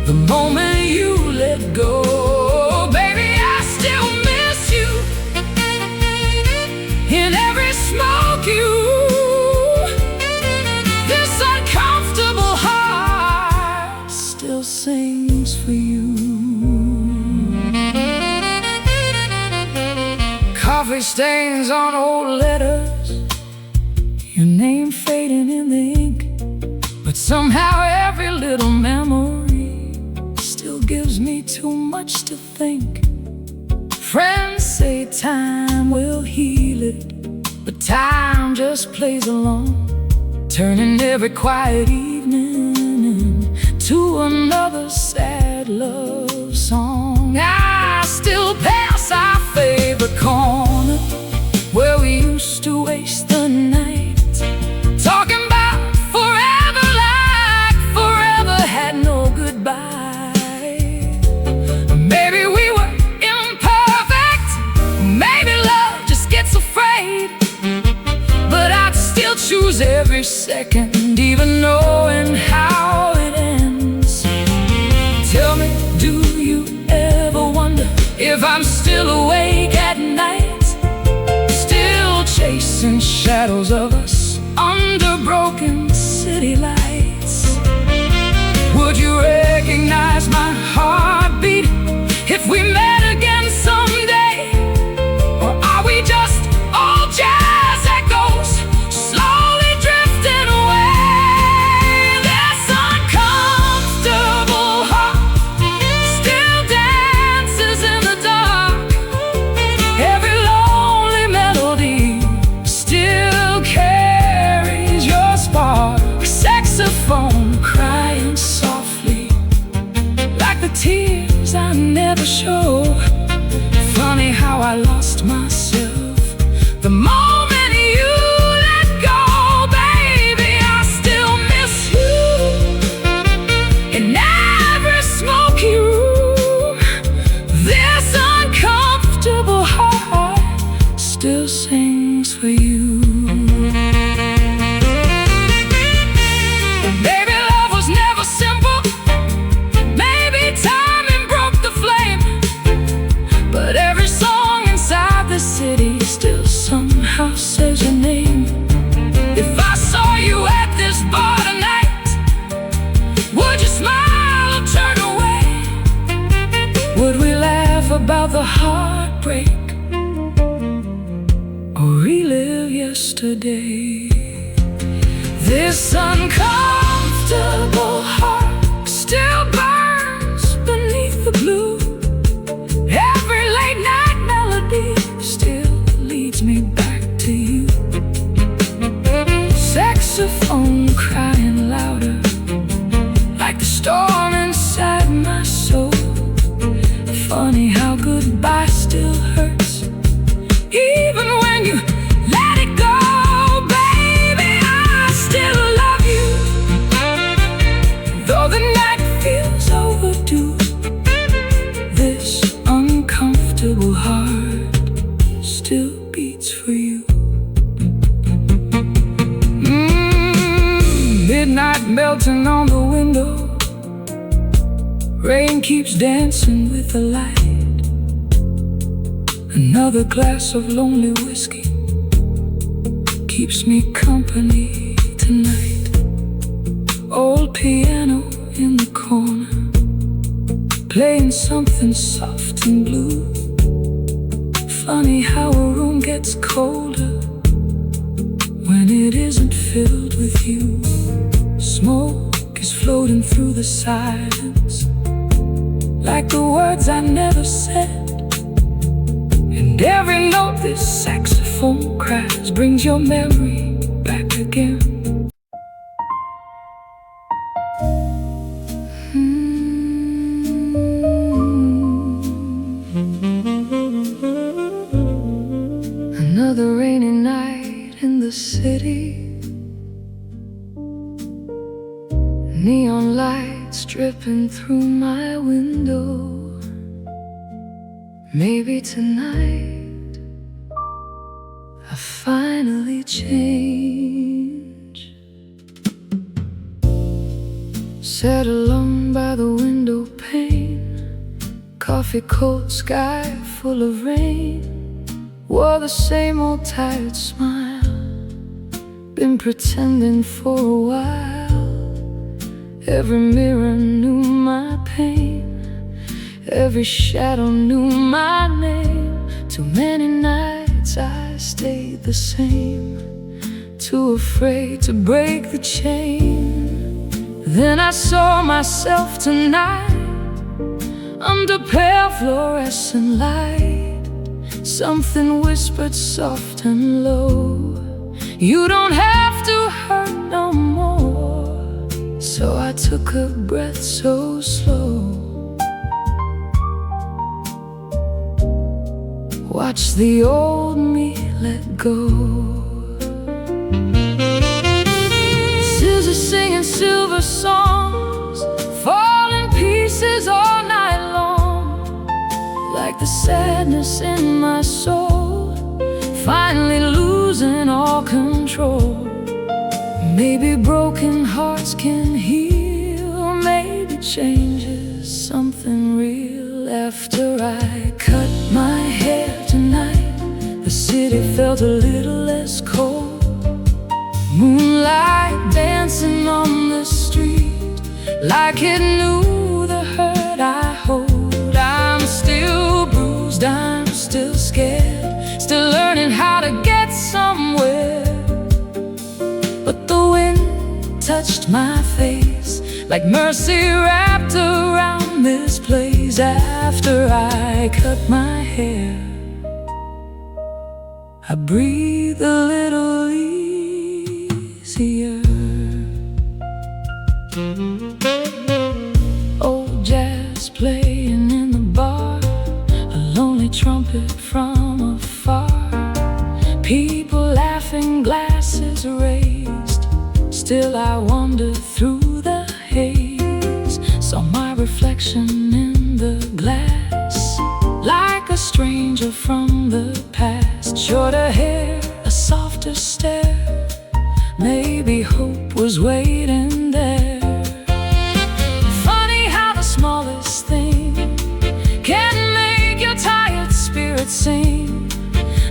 the moment you let go. Baby, I still miss you in every smoke you. This uncomfortable heart still sings for you. Coffee stains on old letters, your name fading in the ink, but somehow every little memory still gives me too much to think. Friends say time will heal it, but time just plays along, turning every quiet evening into another sad love song. I still pass our favorite corner where we used to waste the night, talking about forever like forever had no goodbye. Maybe we were imperfect, maybe love just gets afraid, but I'd still choose every second, even knowing how it ends. Tell me, do you ever wonder if I'm still awake at night, still chasing shadows of us under broken city lights? Would you recognize my heartbeat if we met again someday? Or are we just old jazz echoes slowly drifting away? This uncomfortable heart still dances in the dark. Every lonely melody still carries your spark. Saxophone crying softly like the tears I never show. Funny how I lost myself the moment you let go. Baby, I still miss you in every smoky room. This uncomfortable heart still sings for you. Maybe love was never simple, maybe timing broke the flame, but every song inside the city still somehow says your name. If I saw you at this bar tonight, would you smile or turn away? Would we laugh about the heartbreak or relive yesterday? This uncomfortable heart still burns beneath the blue. Every late night melody still leads me back to you. Saxophone crying louder like the storm inside my soul. Funny how goodbye still hurts, even when you let it go. Baby, I still love you, though the night feels overdue. This uncomfortable heart still beats for you. Midnight melting on the window, rain keeps dancing with the light. Another glass of lonely whiskey keeps me company tonight. Old piano in the corner, playing something soft and blue. Funny how a room gets colder when it isn't filled with you. Smoke is floating through the silence like the words I never said, and And every note this saxophone cracks brings your memory back again. Another rainy night in the city, neon lights dripping through my window. Maybe tonight I finally change. Sat alone by the window pane, coffee cold, sky full of rain. Wore the same old tired smile, been pretending for a while. Every mirror knew my pain, every shadow knew my name. Too many nights I stayed the same, too afraid to break the chain. Then I saw myself tonight, under pale fluorescent light. Something whispered soft and low, you don't have to hurt no more. So I took a breath so slow, watch the old me let go. Scissors singing silver songs, fall in pieces all night long. Like the sadness in my soul, finally losing all control. Maybe broken hearts can heal, maybe change is something real. After I cut my hair tonight, the city felt a little less cold. Moonlight dancing on the street, like it knew the hurt I hold. I'm still bruised, I'm still scared, still learning how to get somewhere. But the wind touched my face, like mercy wrapped around this place. After I cut my hair, I breathe a little easier. Old jazz playing in the bar, a lonely trumpet from afar. People laughing, glasses raised, still I wander through the haze. Saw my reflection in the glass, like a stranger from the past. Shorter hair, a softer stare, maybe hope was waiting there. Funny how the smallest thing can make your tired spirit sing.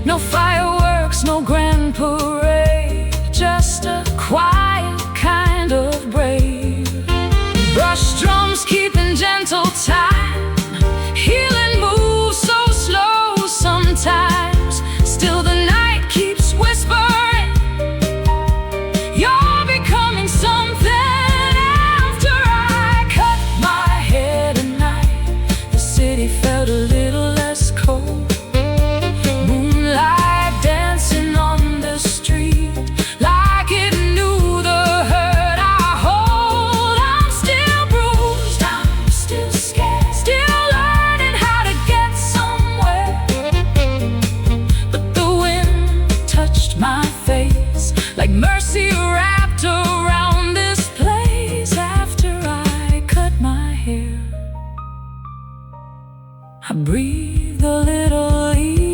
No fireworks, no grand parade, just a quiet kind of brave. Brush drums keeping gentle time, healing moves so slow sometimes. Still the night keeps whispering, you're becoming something. After I cut my hair tonight, the city felt a little less cold. Moonlight dancing on the street, like it knew the hurt I hold. I'm still bruised, I'm still scared, still learning how to get somewhere. But the wind touched my face, like mercy wrapped around this place. After I cut my hair, I breathe a little easier.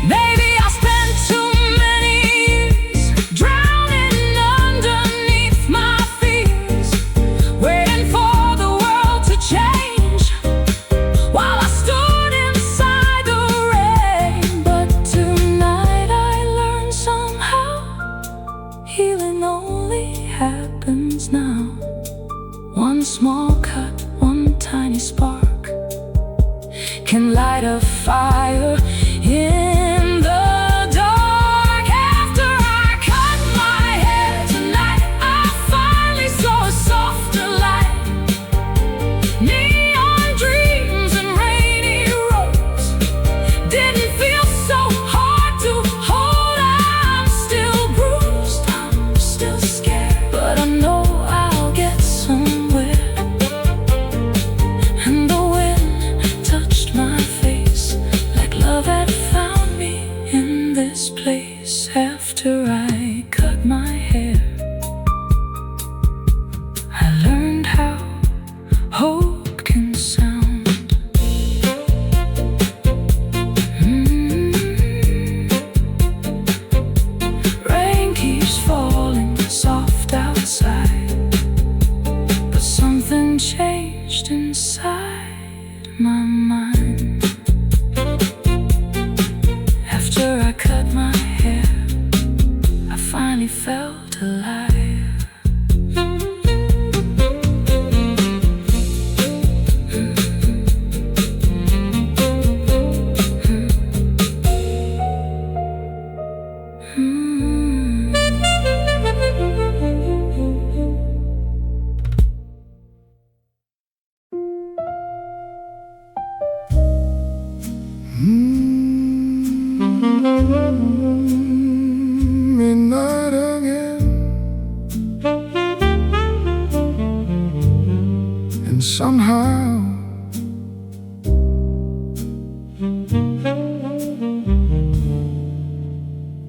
Maybe I spent too many years drowning underneath my fears, waiting for the world to change, while I stood inside the rain. But tonight I learned somehow, healing only happens now. One small cut, one tiny spark can light a fire this place after I cut my hair. I learned how hope can sound. Rain keeps falling soft outside, but something changed inside my mind. After I cut my hair, I finally felt alive. Midnight again, and somehow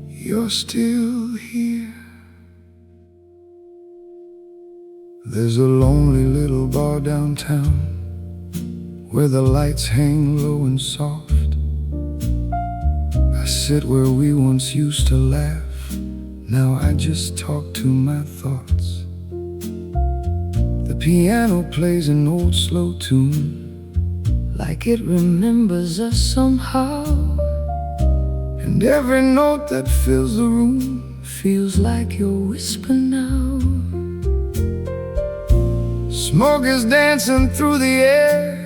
you're still here. There's a lonely little bar downtown where the lights hang low and soft. I sit where we once used to laugh. Now I just talk to my thoughts. The piano plays an old slow tune, like it remembers us somehow. And every note that fills the room feels like your whisper now. Smoke is dancing through the air,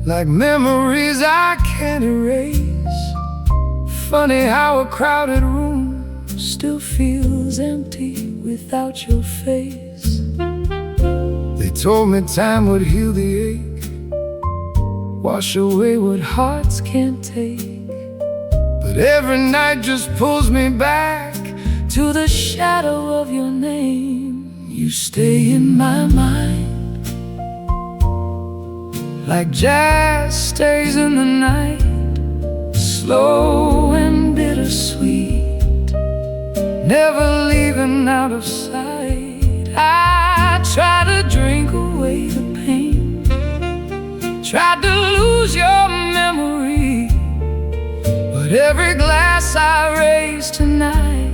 like memories I can't erase. Funny how a crowded room still feels empty without your face. They told me time would heal the ache, wash away what hearts can't take. But every night just pulls me back to the shadow of your name. You stay in my mind, like jazz stays in the night, slow and bittersweet, never leaving out of sight. I try to drink away the pain, tried to lose your memory, but every glass I raise tonight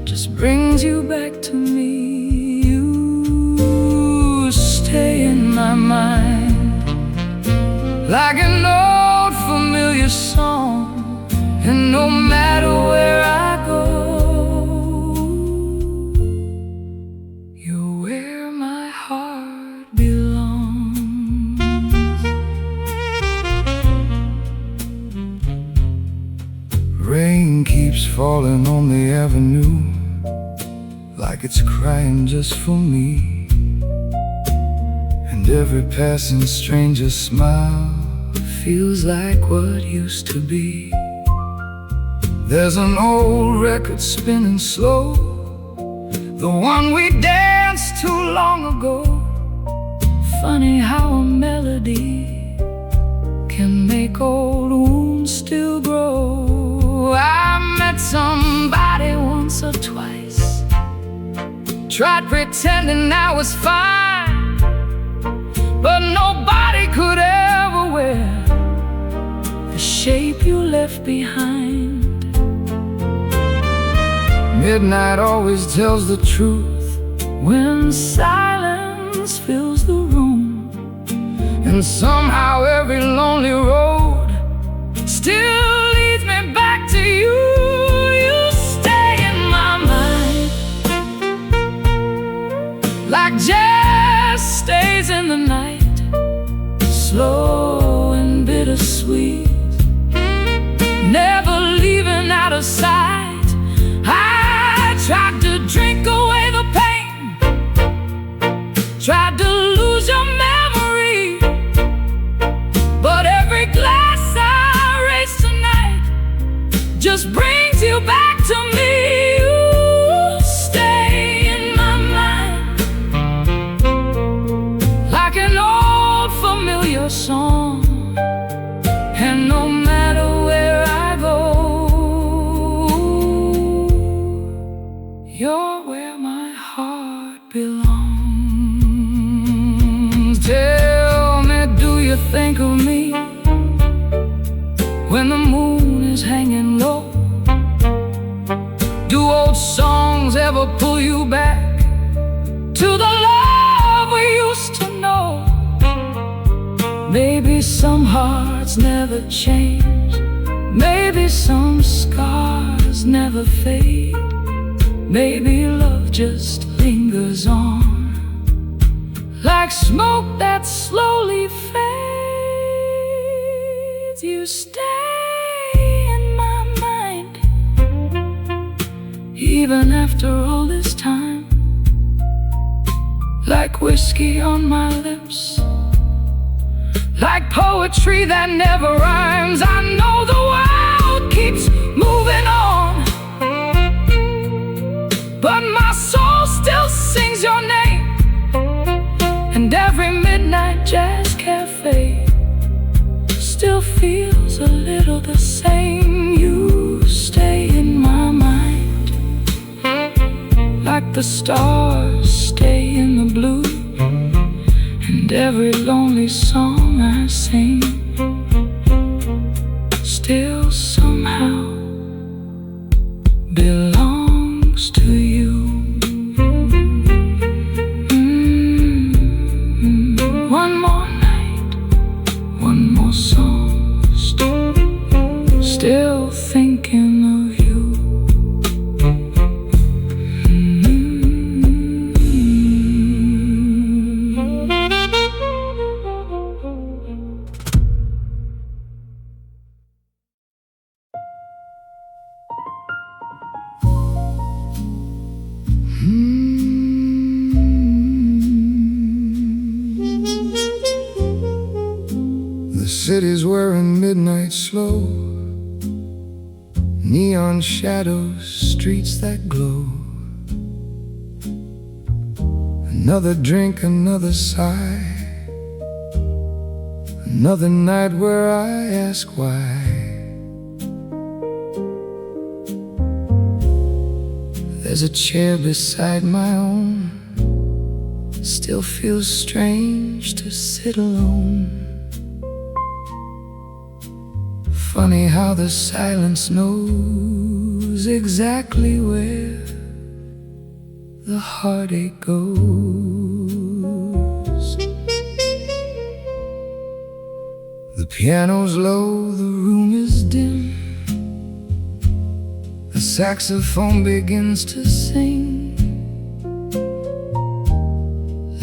just brings you back to me. You stay in my mind, like an old familiar song, and no matter where I go, you're where my heart belongs. Rain keeps falling on the avenue, like it's crying just for me. And every passing stranger's smile feels like what used to be. There's an old record spinning slow, the one we danced too long ago. Funny how a melody can make old wounds still grow. I met somebody once or twice, tried pretending I was fine, but nobody could ever wear the shape you left behind. Midnight always tells the truth when silence fills the room, and somehow every lonely road still leads me back to you. You stay in my mind, like jazz stays in the night, slow and bittersweet, never leaving out of sight. I tried to drink away the pain, tried to lose your memory, but every glass I raise tonight just brings you back to me. You stay in my mind, like an old familiar song, and no matter where I go, never pull you back to the love we used to know. Maybe some hearts never change, maybe some scars never fade, maybe love just lingers on like smoke that slowly fades. You stay in my mind even after all this time, like whiskey on my lips, like poetry that never rhymes. I know the world keeps moving on, but my soul still sings your name. And every midnight jazz cafe still feels a little the same. You stay in my mind like the stars stay in the blue, and every lonely song I sing still somehow belongs to you. One more night, one more song, still thinking of you. The city's wearing midnight slow, neon shadows, streets that glow. Another drink, another sigh, another night where I ask why. There's a chair beside my own, still feels strange to sit alone. Funny how the silence knows exactly where the heartache goes. The piano's low, the room is dim, the saxophone begins to sing,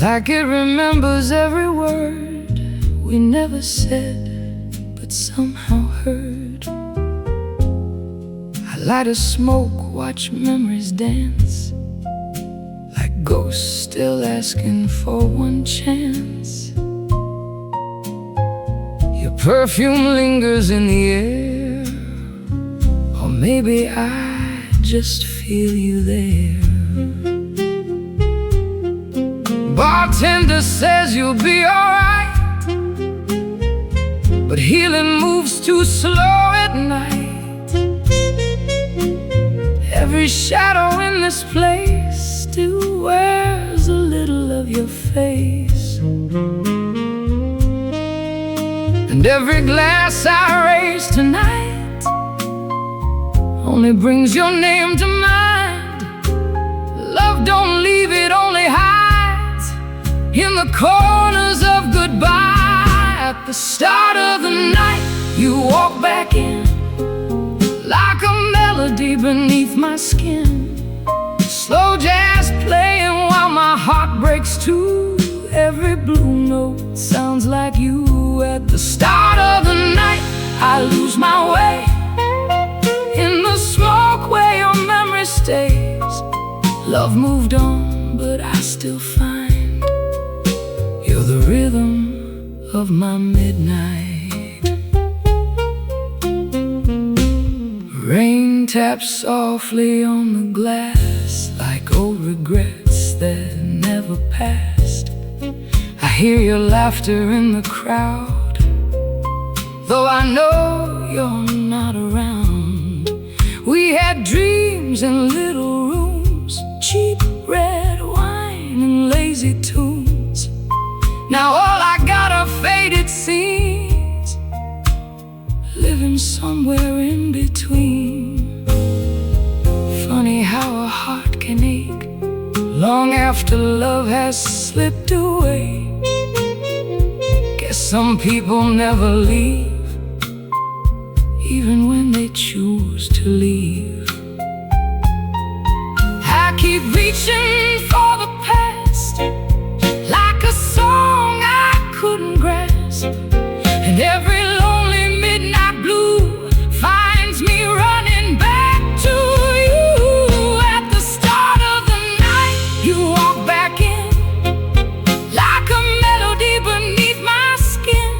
like it remembers every word we never said but somehow heard. I light a smoke, watch memories dance, like ghosts still asking for one chance. Your perfume lingers in the air, or maybe I just feel you there. Bartender says you'll be alright, but healing moves too slow at night. Every shadow in this place still wears a little of your face, and every glass I raise tonight only brings your name to mind. Love don't leave, it only hides in the corners of goodbye. At the start of the night, you walk back in like a melody beneath my skin. Slow jazz playing while my heart breaks too. Every blue note sounds like you. At the start of the night, I lose my way in the smoke where your memory stays. Love moved on, but I still find you're the rhythm of my midnight. Rain taps softly on the glass like old regrets that never passed. I hear your laughter in the crowd, though I know you're not around. We had dreams in little rooms, cheap red wine and lazy tunes. Now all I got are faded scenes, living somewhere in between. Funny how a heart can ache long after love has slipped away. Guess some people never leave, even when they choose to leave. I keep reaching for the past, like a song I couldn't grasp. And every lonely midnight blue finds me running back to you. At the start of the night, you walk back in, like a melody beneath my skin.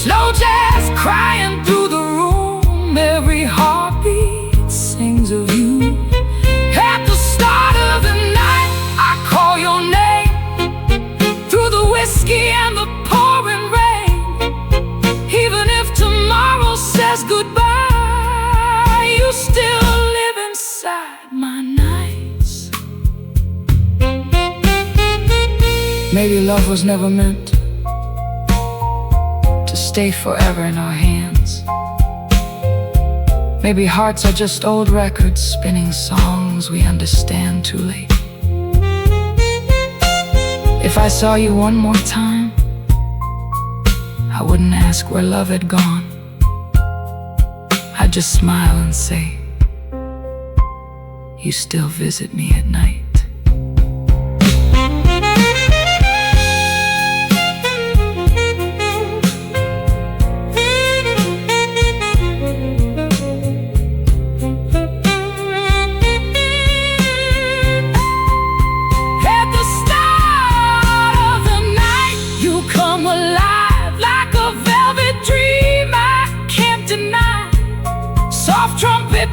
Slow jazz crying through the room, every heartbeat sings of you. At the start of the night, I call your name, through the whiskey and the pouring rain. Even if tomorrow says goodbye, you still live inside my nights. Maybe love was never meant to stay forever in our hands. Maybe hearts are just old records spinning songs we understand too late. If I saw you one more time, I wouldn't ask where love had gone. I'd just smile and say, you still visit me at night.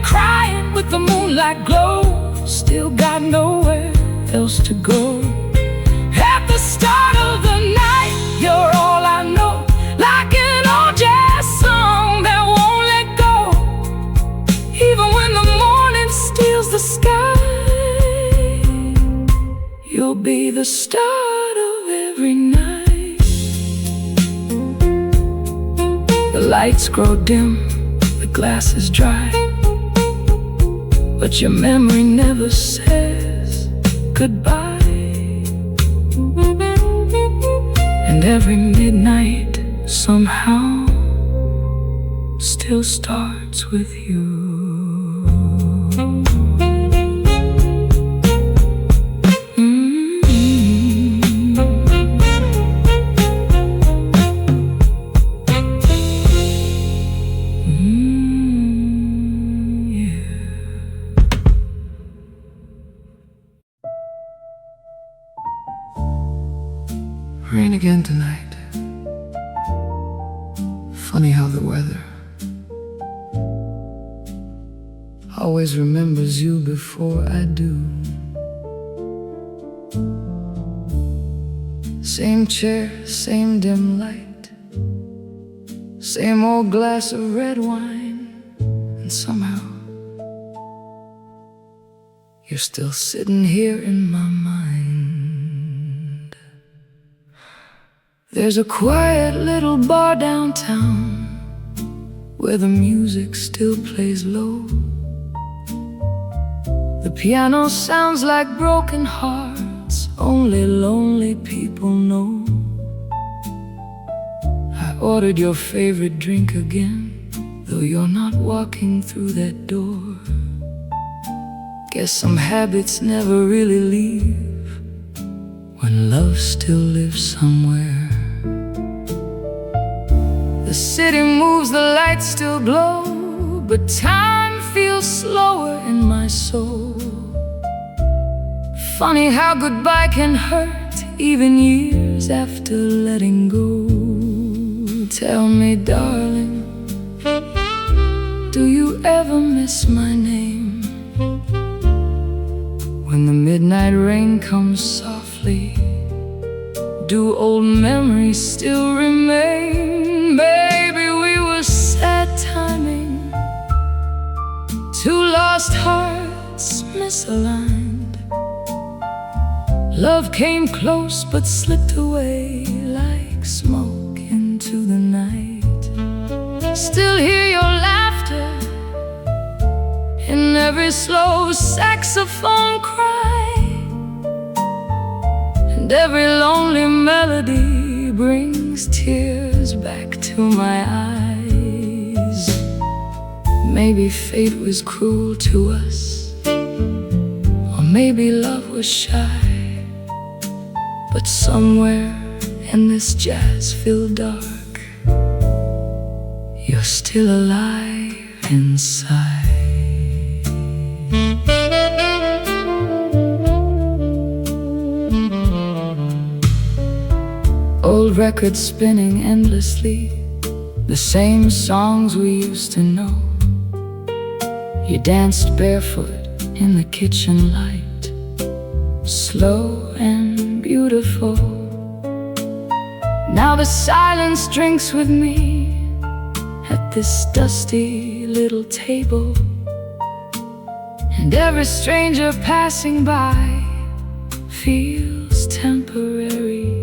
Crying with the moonlight glow, still got nowhere else to go. At the start of the night, you're all I know, like an old jazz song that won't let go. Even when the morning steals the sky, you'll be the start of every night. The lights grow dim, the glass is dry, but your memory never says goodbye. And every midnight somehow still starts with you. Rain again tonight. Funny how the weather always remembers you before I do. Same chair, same dim light, same old glass of red wine, and somehow you're still sitting here in my mind. There's a quiet little bar downtown where the music still plays low. The piano sounds like broken hearts only lonely people know. I ordered your favorite drink again, though you're not walking through that door. Guess some habits never really leave when love still lives somewhere. The city moves, the lights still glow, but time feels slower in my soul. Funny how goodbye can hurt even years after letting go. Tell me, darling, do you ever miss my name? When the midnight rain comes softly, do old memories still remain? Baby, we were sad timing, two lost hearts misaligned. Love came close but slipped away like smoke into the night. Still hear your laughter in every slow saxophone cry. and every lonely melody brings tears back to my eyes. Maybe fate was cruel to us, or maybe love was shy, but somewhere in this jazz-filled dark, you're still alive inside. Old records spinning endlessly, the same songs we used to know. You danced barefoot in the kitchen light, slow and beautiful. Now the silence drinks with me at this dusty little table, and every stranger passing by feels temporary.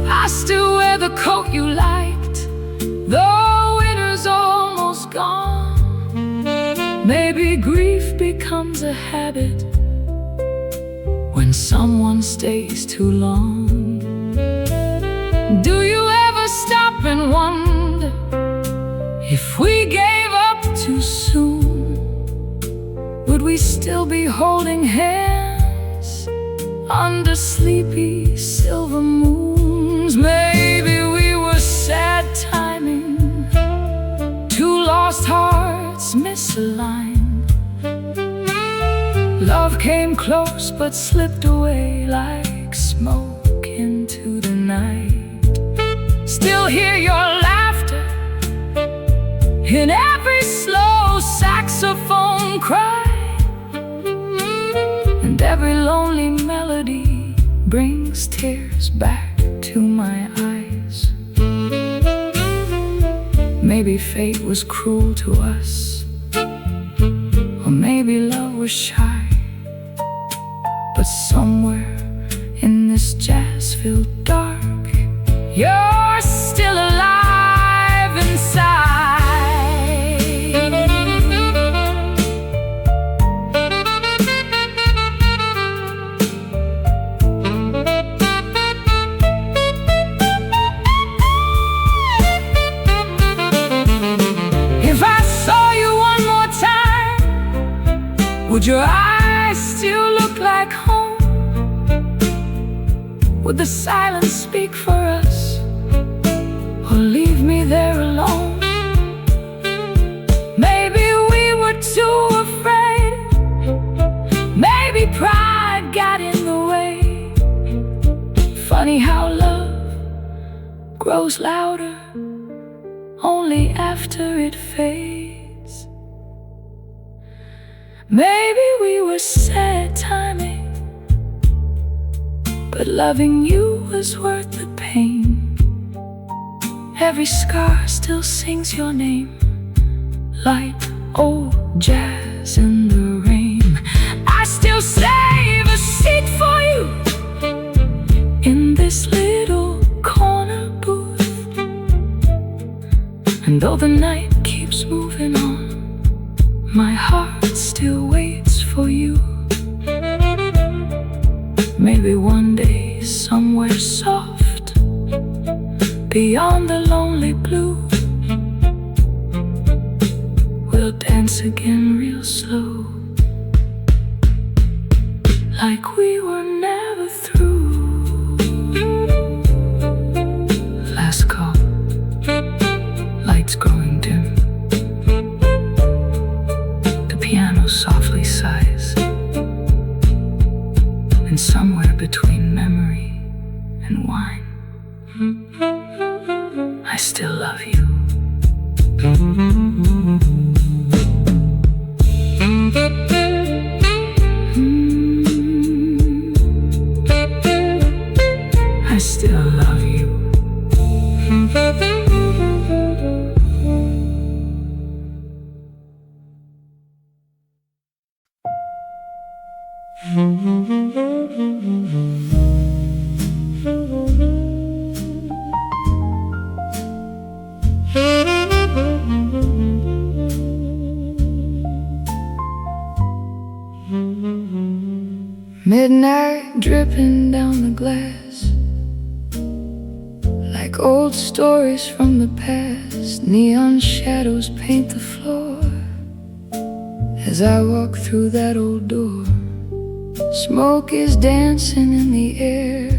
I still wear the coat you liked, though winter's almost gone. Maybe grief becomes a habit when someone stays too long. Do you ever stop and wonder if we gave up too soon, would we still be holding hands under sleepy silver moons? Maybe we were sad timing, two lost hearts misaligned. Love came close but slipped away like smoke into the night. Still hear your laughter in every slow saxophone cry, and every lonely melody brings tears back to my eyes. Maybe fate was cruel to us, or maybe love was shy, but somewhere in this jazz-filled dark, you're still alive inside. If I saw you one more time, would your eyes still look like home? Would the silence speak for us, or leave me there alone? Maybe we were too afraid, maybe pride got in the way. Funny how love grows louder only after it fades. Maybe we were sad timing, but loving you was worth the pain. Every scar still sings your name, like old jazz in the rain. I still save a seat for you in this little corner booth, and though the night keeps moving on, my heart still waits for you. Maybe one day, somewhere soft, beyond the lonely blue, we'll dance again real slow, like we were never through. Last call, lights growing dim, the piano softly sighs, and somewhere between memory and wine, I still love you. I still love you. Midnight dripping down the glass, like old stories from the past. Neon shadows paint the floor as I walk through that old door. Smoke is dancing in the air,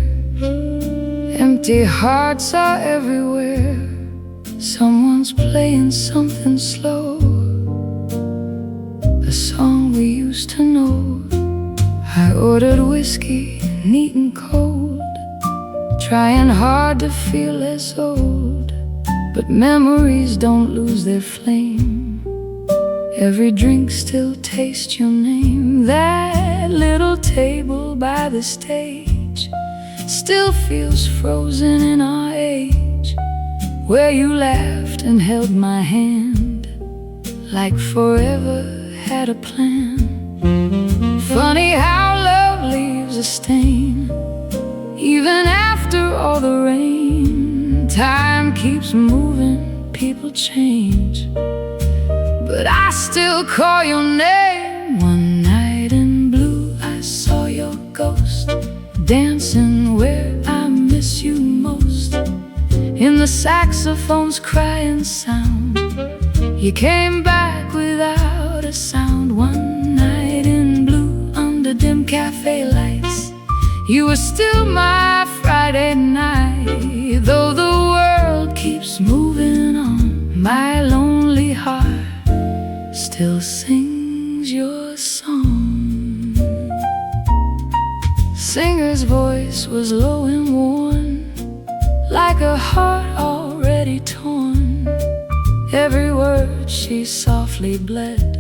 empty hearts are everywhere. Someone's playing something slow, a song we used to know. I ordered whiskey, neat and cold, trying hard to feel less old. But memories don't lose their flame, every drink still tastes your name. That little table by the stage still feels frozen in our age, where you laughed and held my hand like forever had a plan. Funny how love leaves a stain, even after all the rain. Time keeps moving, people change, but I still call your name. One night in blue, I saw your ghost dancing where I miss you most. In the saxophone's crying sound, you came back without a sound. One night in blue, under dim cafe lights, you were still my Friday night. Though the world keeps moving on, my lonely heart still sings your song. Singer's voice was low and worn, like a heart already torn. Every word she softly bled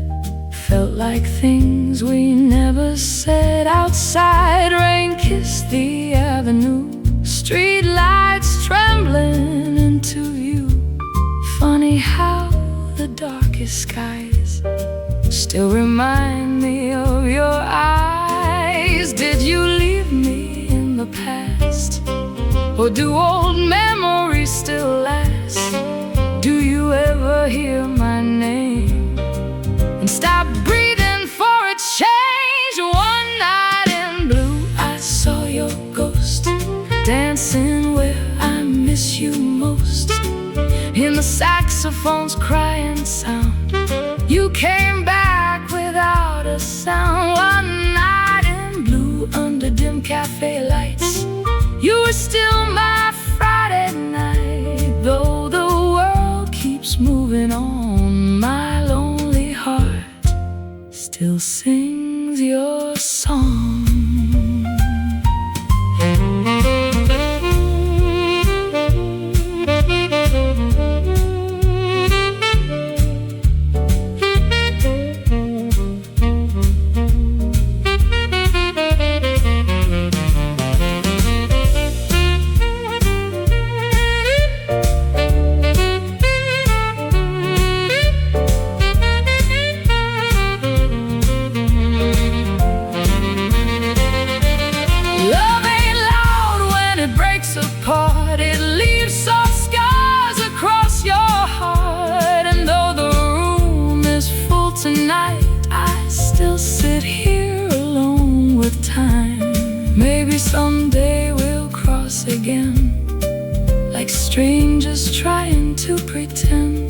felt like things we never said. Outside, rain kissed the avenue, street lights trembling into view. Funny how the darkest skies still remind me of your eyes. Did you leave me in the past, or do old memories still last? Do you ever hear my name and stop breathing for a change? One night in blue, I saw your ghost dancing where I miss you most. In the saxophone's crying sound, you came back without a sound. One night in blue, under dim cafe lights, you were still my Friday night. Though the world keeps moving on, my lonely heart still sings your song. Apart, it leaves soft scars across your heart. And though the room is full tonight, I still sit here alone with time. Maybe someday we'll cross again, like strangers trying to pretend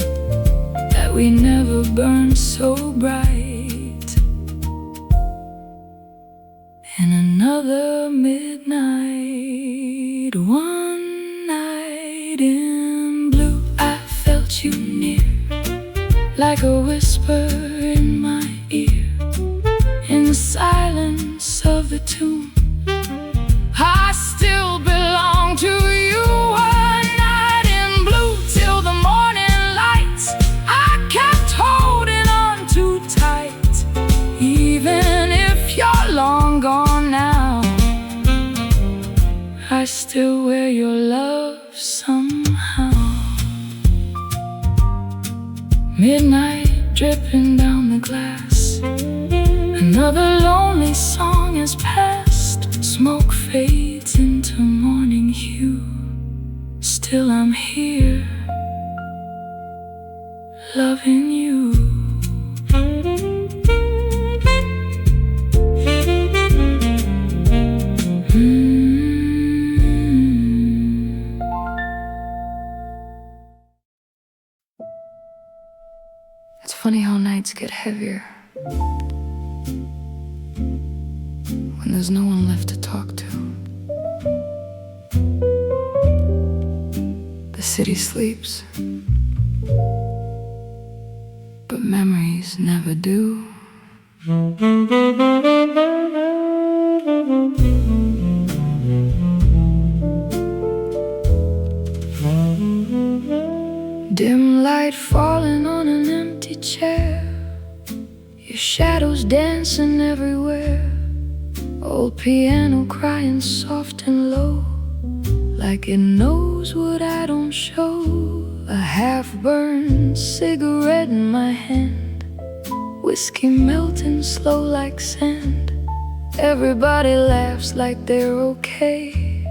that we never burned so bright. And another midnight, one night in blue, I felt you near, like a whisper in my ear. In the silence of the tomb, I still belong to you. One night in blue, till the morning light, I kept holding on too tight. Even if you're long gone now, I still wear your love somehow. Midnight dripping down the glass, another lonely song has passed. Smoke fades into morning hue, still I'm here, loving you. Funny how nights get heavier when there's no one left to talk to. The city sleeps, but memories never do. Dim light falling on an empty chair, your shadows dancing everywhere. Old piano crying soft and low, like it knows what I don't show. A half-burned cigarette in my hand, whiskey melting slow like sand. Everybody laughs like they're okay,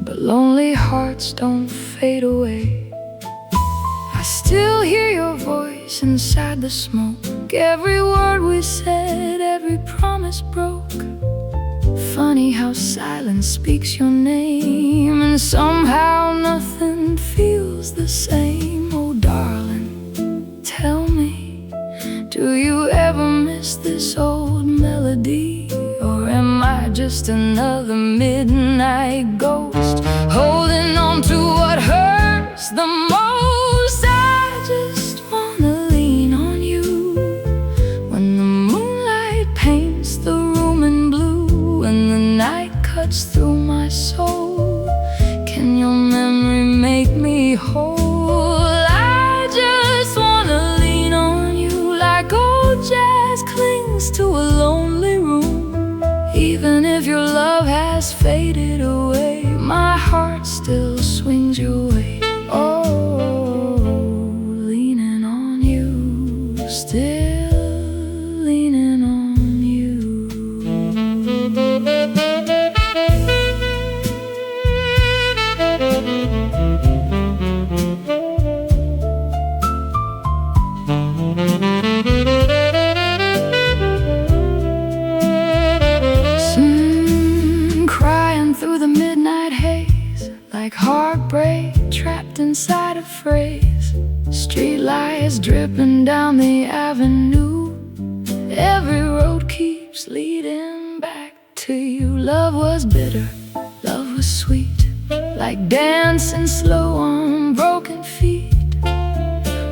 but lonely hearts don't fade away. I still hear your voice inside the smoke, every word we said, every promise broke. Funny how silence speaks your name, and somehow nothing feels the same. Oh darling, tell me, do you ever miss this old melody? Or am I just another midnight ghost, holding on to what hurts the most? I just wanna lean on you when the moonlight paints the room in blue, when the night cuts through my soul. Can your memory make me whole? I just wanna lean on you like old jazz clings to a lonely room. Even if your love has faded away, my heart still swings your way. Oh, leaning on you, still leaning on you. Crying through the midnight haze, like heartbreak trapped inside a phrase. Street lights dripping down the avenue, every road keeps leading back to you. Love was bitter, love was sweet, like dancing slow on broken feet.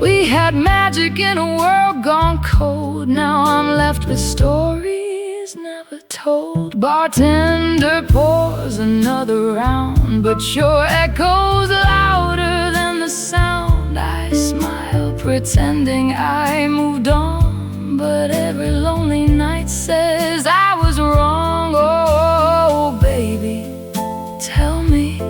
We had magic in a world gone cold. Now I'm left with stories never told. Bartender pours another round, but your echo's louder than the sound. I smile, pretending I moved on, but every lonely night says I was wrong. Oh, baby, tell me,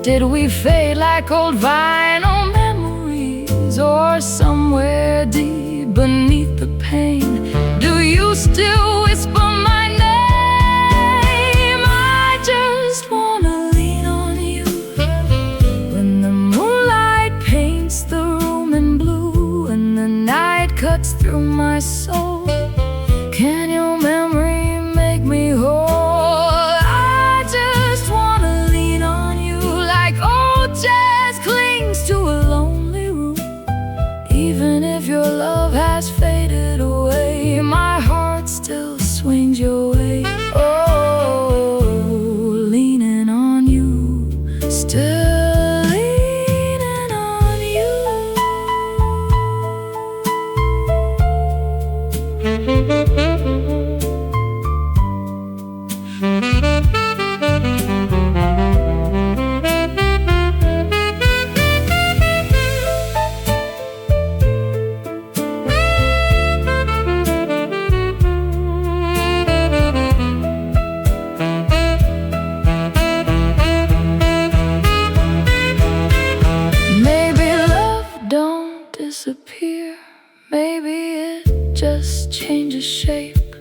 did we fade like old vinyl memories, or somewhere deep beneath the pain, do you still whisper my name? I just wanna lean on you when the moonlight paints the room in blue, and the night cuts through my soul. Can your memory make me whole? I just wanna lean on you like old jazz clings to a lonely room. Even if your love has faded away, my heart still swings your way. Oh, leaning on you, still leaning on you. Disappear, maybe it just changes shape,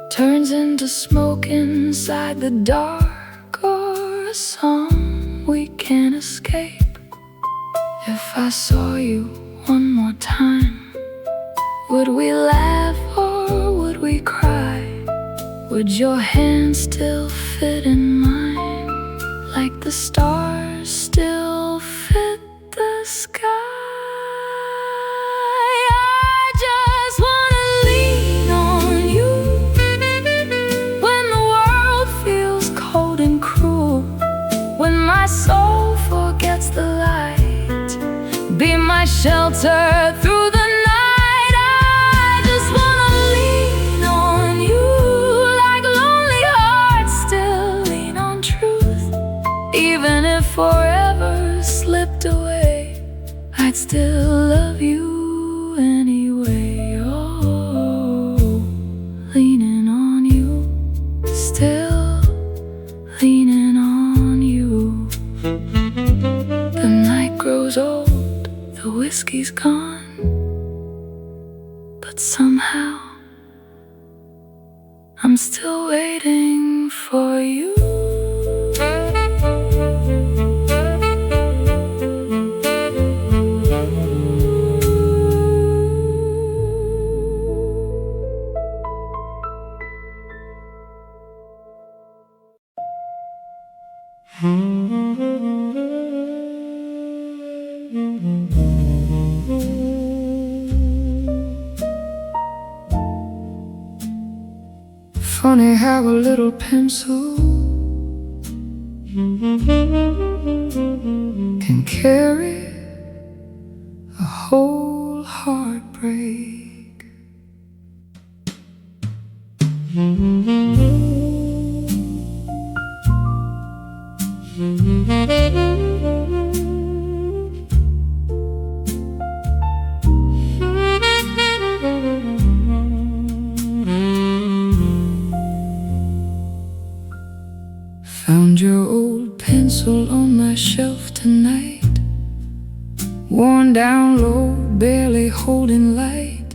turns into smoke inside the dark, or a song we can't escape. If I saw you one more time, would we laugh or would we cry? Would your hand still fit in mine, like the stars still fit the sky? I he's gone, but somehow I'm still waiting for you. Funny how a little pencil can carry a whole heartbreak. Found your old pencil on my shelf tonight, worn down low, barely holding light.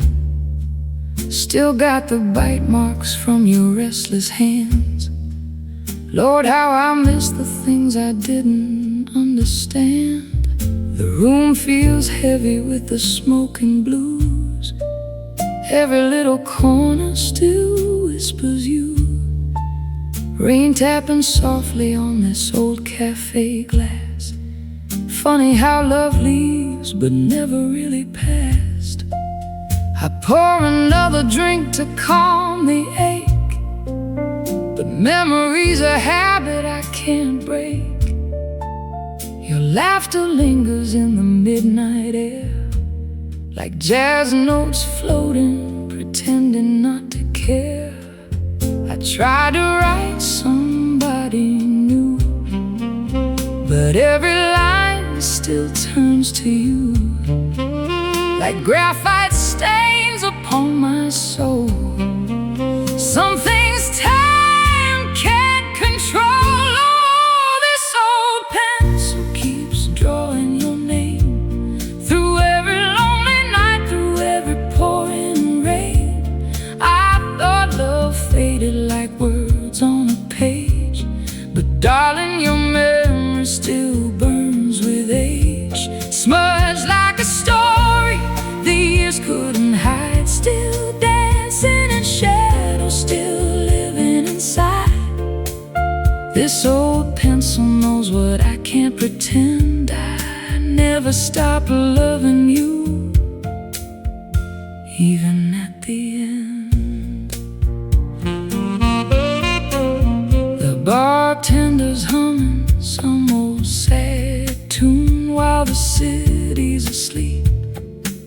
Still got the bite marks from your restless hands. Lord, how I miss the things I didn't understand. The room feels heavy with the smoke and blues. Every little corner still whispers you. Rain tapping softly on this old cafe glass. Funny how love leaves but never really passed. I pour another drink to calm the ache, but memory's a habit I can't break. Your laughter lingers in the midnight air, like jazz notes floating, pretending not to care. I try to write somebody new, but every line still turns to you, like graphite stains upon my soul. Some things time can't control. Oh, this old pencil keeps drawing your name through every lonely night, through every pouring rain. I thought love faded like words on a page, but darling, your memory still burns with age. Smudged like a story the years couldn't hide, still dancing in shadows, still living inside. This old pencil knows what I can't pretend. I never stop loving you, even at the end. The bartender's humming some old sad tune while the city's asleep.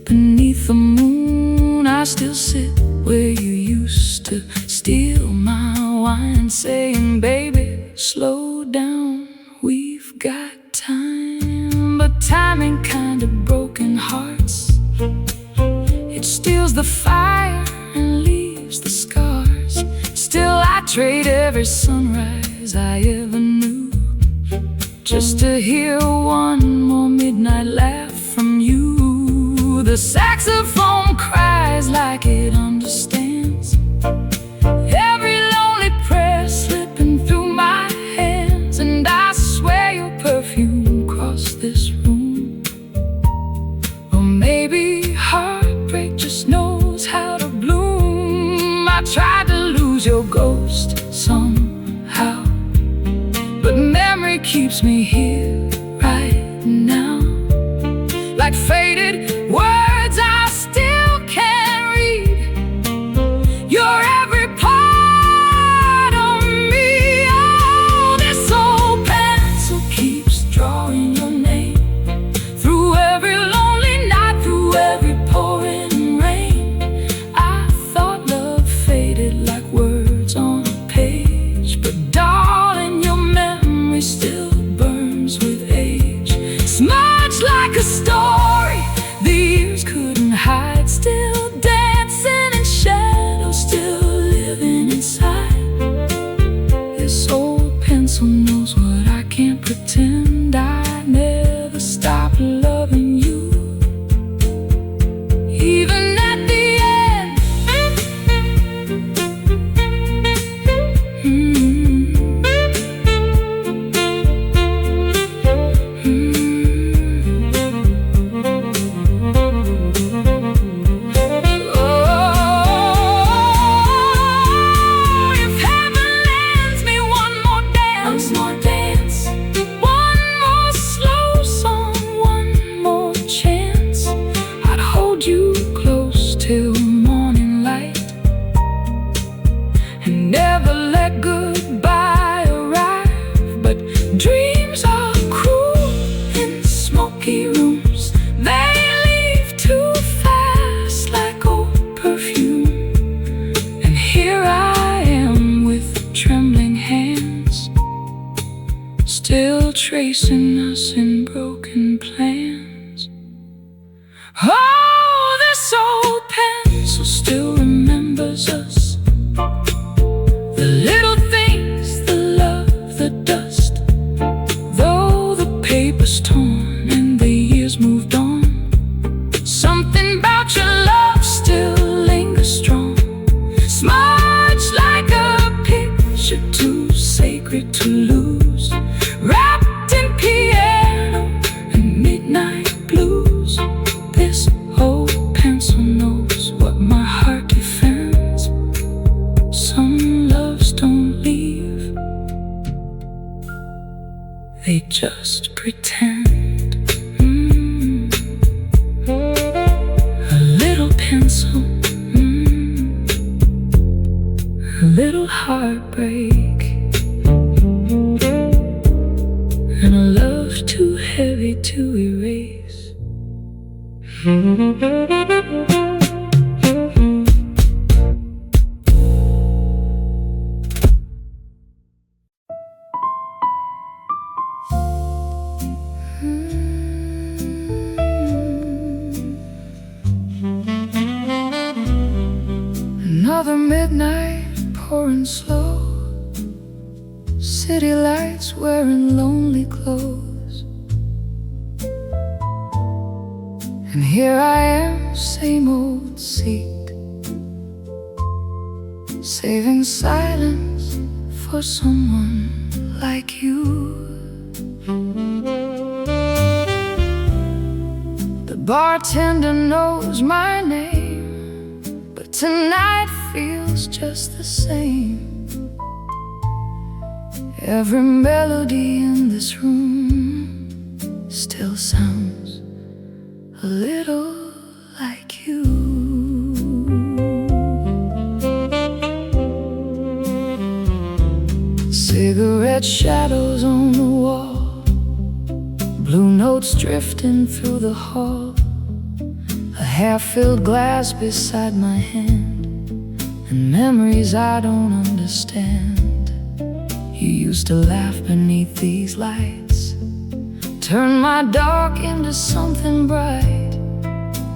Beneath the moon, I still sit where you used to steal my wine, saying, baby, slow down, we've got time. But time ain't kind of broken hearts. It steals the fire and leaves the scars. Still I trade every sunrise I ever knew, just to hear one more midnight laugh from you. The saxophone cries like it understands every lonely prayer slipping through my hands. And I swear your perfume crossed this room. Or maybe heartbreak just knows how to bloom. I tried to lose your ghost somehow, but memory keeps me here right now, like faded words I still can't read. You're every part of me. Oh, this old pencil keeps drawing your name through every lonely night, through every pouring rain. I thought love faded like words on a page, but darling, your memory still burns till morning light, and never let goodbye arrive. But dreams are cruel in smoky rooms. They leave too fast like old perfume. And here I am with trembling hands, still tracing us in broken plans. Oh, this old pencil still remembers us. The little things, the love, the dust. Though the paper's torn and the years moved on, something about your love still lingers strong. Smudged like a picture too sacred to lose, wrapped in piano and midnight blues. This old pencil knows what my heart defends. Some loves don't leave, they just pretend. A little pencil, a little heartbreak, and a love too heavy to erase. Another midnight pouring slow, city lights wearing lonely clothes. And here I am, same old seat, saving silence for someone like you. The bartender knows my name, but tonight feels just the same. Every melody in this room still sounds a little like you. Cigarette shadows on the wall, blue notes drifting through the hall, a half-filled glass beside my hand, and memories I don't understand. You used to laugh beneath these lights, turn my dark into something bright.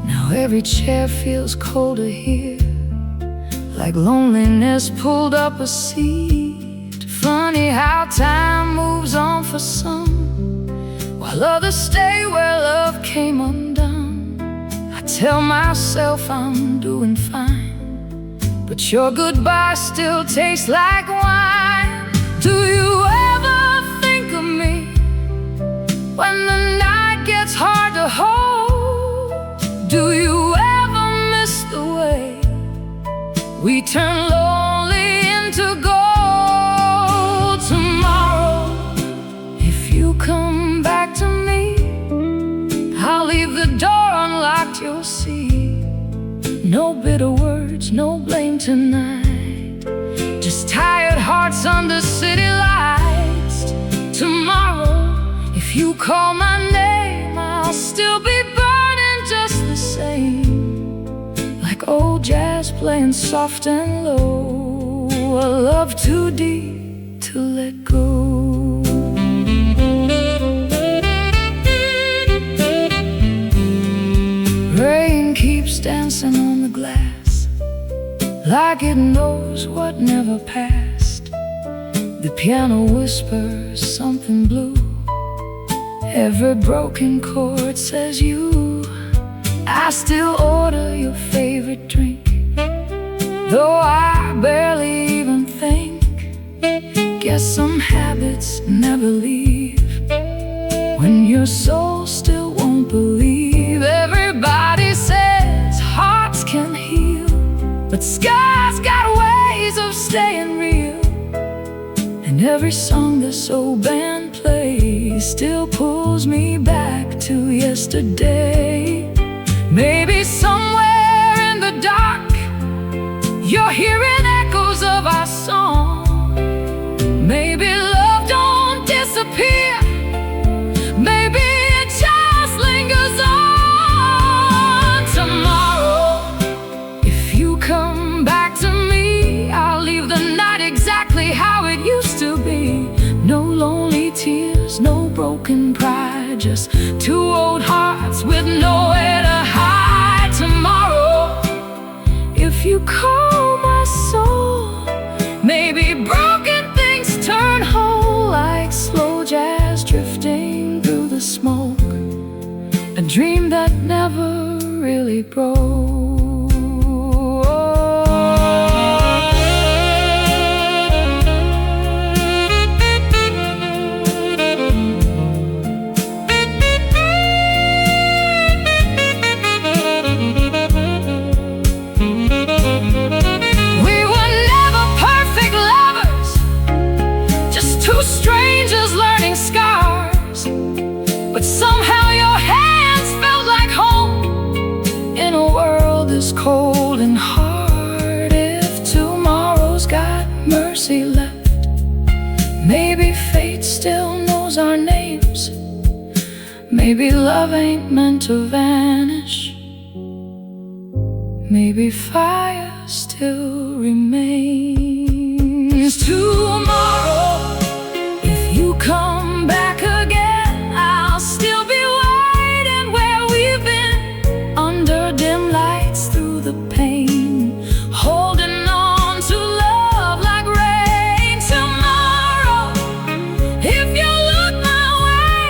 Now every chair feels colder here, like loneliness pulled up a seat. Funny how time moves on for some, while others stay where love came undone. I tell myself I'm doing fine, but your goodbye still tastes like wine. Do you ever think of me when the night gets hard to hold? Do you ever miss the way we turn lonely into gold? Tomorrow, if you come back to me, I'll leave the door unlocked, you'll see. No bitter words, no blame tonight, just tired hearts under city lights. Tomorrow, if you call my name, I'll still be burning just the same, like old jazz playing soft and low, a love too deep to let go. Rain keeps dancing on the glass, like it knows what never passed. The piano whispers something blue, every broken chord says you. I still order your favorite drink, though I barely even think. Guess some habits never leave, when your soul still won't believe. Everybody says hearts can heal, but skies got ways of staying real. And every song this old band plays still pulls me back to yesterday. Maybe somewhere in the dark you're hearing echoes of our song. Maybe love don't disappear, maybe it just lingers on. Tomorrow, if you come back to me, I'll leave the night exactly how it used to be. No lonely tears, no broken pride, just two old hearts with nowhere to hide. Tomorrow, if you call my soul, maybe broken things turn whole like slow jazz drifting through the smoke, a dream that never really broke. Strangers learning scars, but somehow your hands felt like home in a world this cold and hard. If tomorrow's got mercy left, maybe fate still knows our names. Maybe love ain't meant to vanish, maybe fire still remains. Tomorrow, come back again, I'll still be waiting where we've been, under dim lights through the pain, holding on to love like rain. Tomorrow, if you look my way,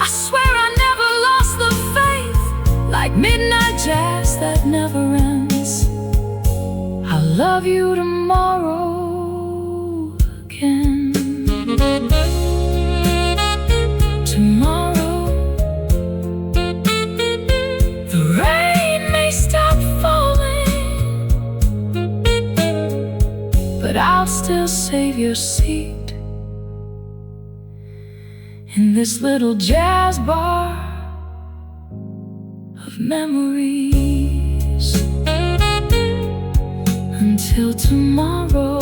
I swear I never lost the faith, like midnight jazz that never ends. I'll love you tomorrow again. Tomorrow, the rain may stop falling, but I'll still save your seat in this little jazz bar of memories. Until tomorrow,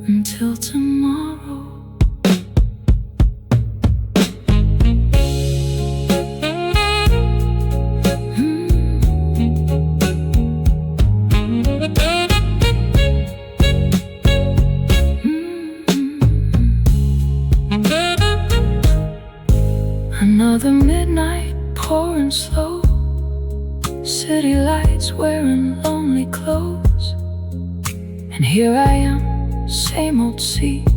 until tomorrow. Another midnight pouring slow, city lights wearing lonely clothes, and here I am, same old seat,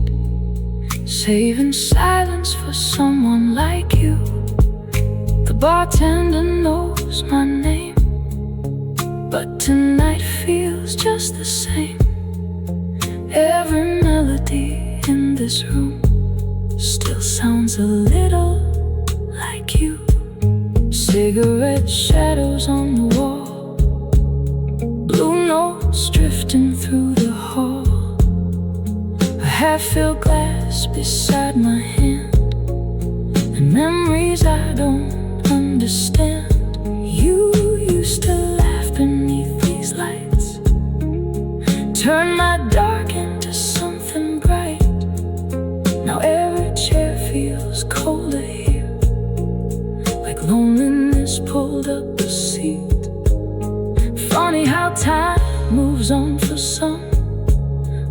saving silence for someone like you. The bartender knows my name, but tonight feels just the same. Every melody in this room still sounds a little like you. Cigarette shadows on the wall, blue notes drifting through the hall, a half-filled glass beside my hand, and memories I don't understand. You used to laugh beneath these lights, turn my dark into something bright. Now every chair feels colder here, like loneliness pulled up the seat. Funny how time moves on for some,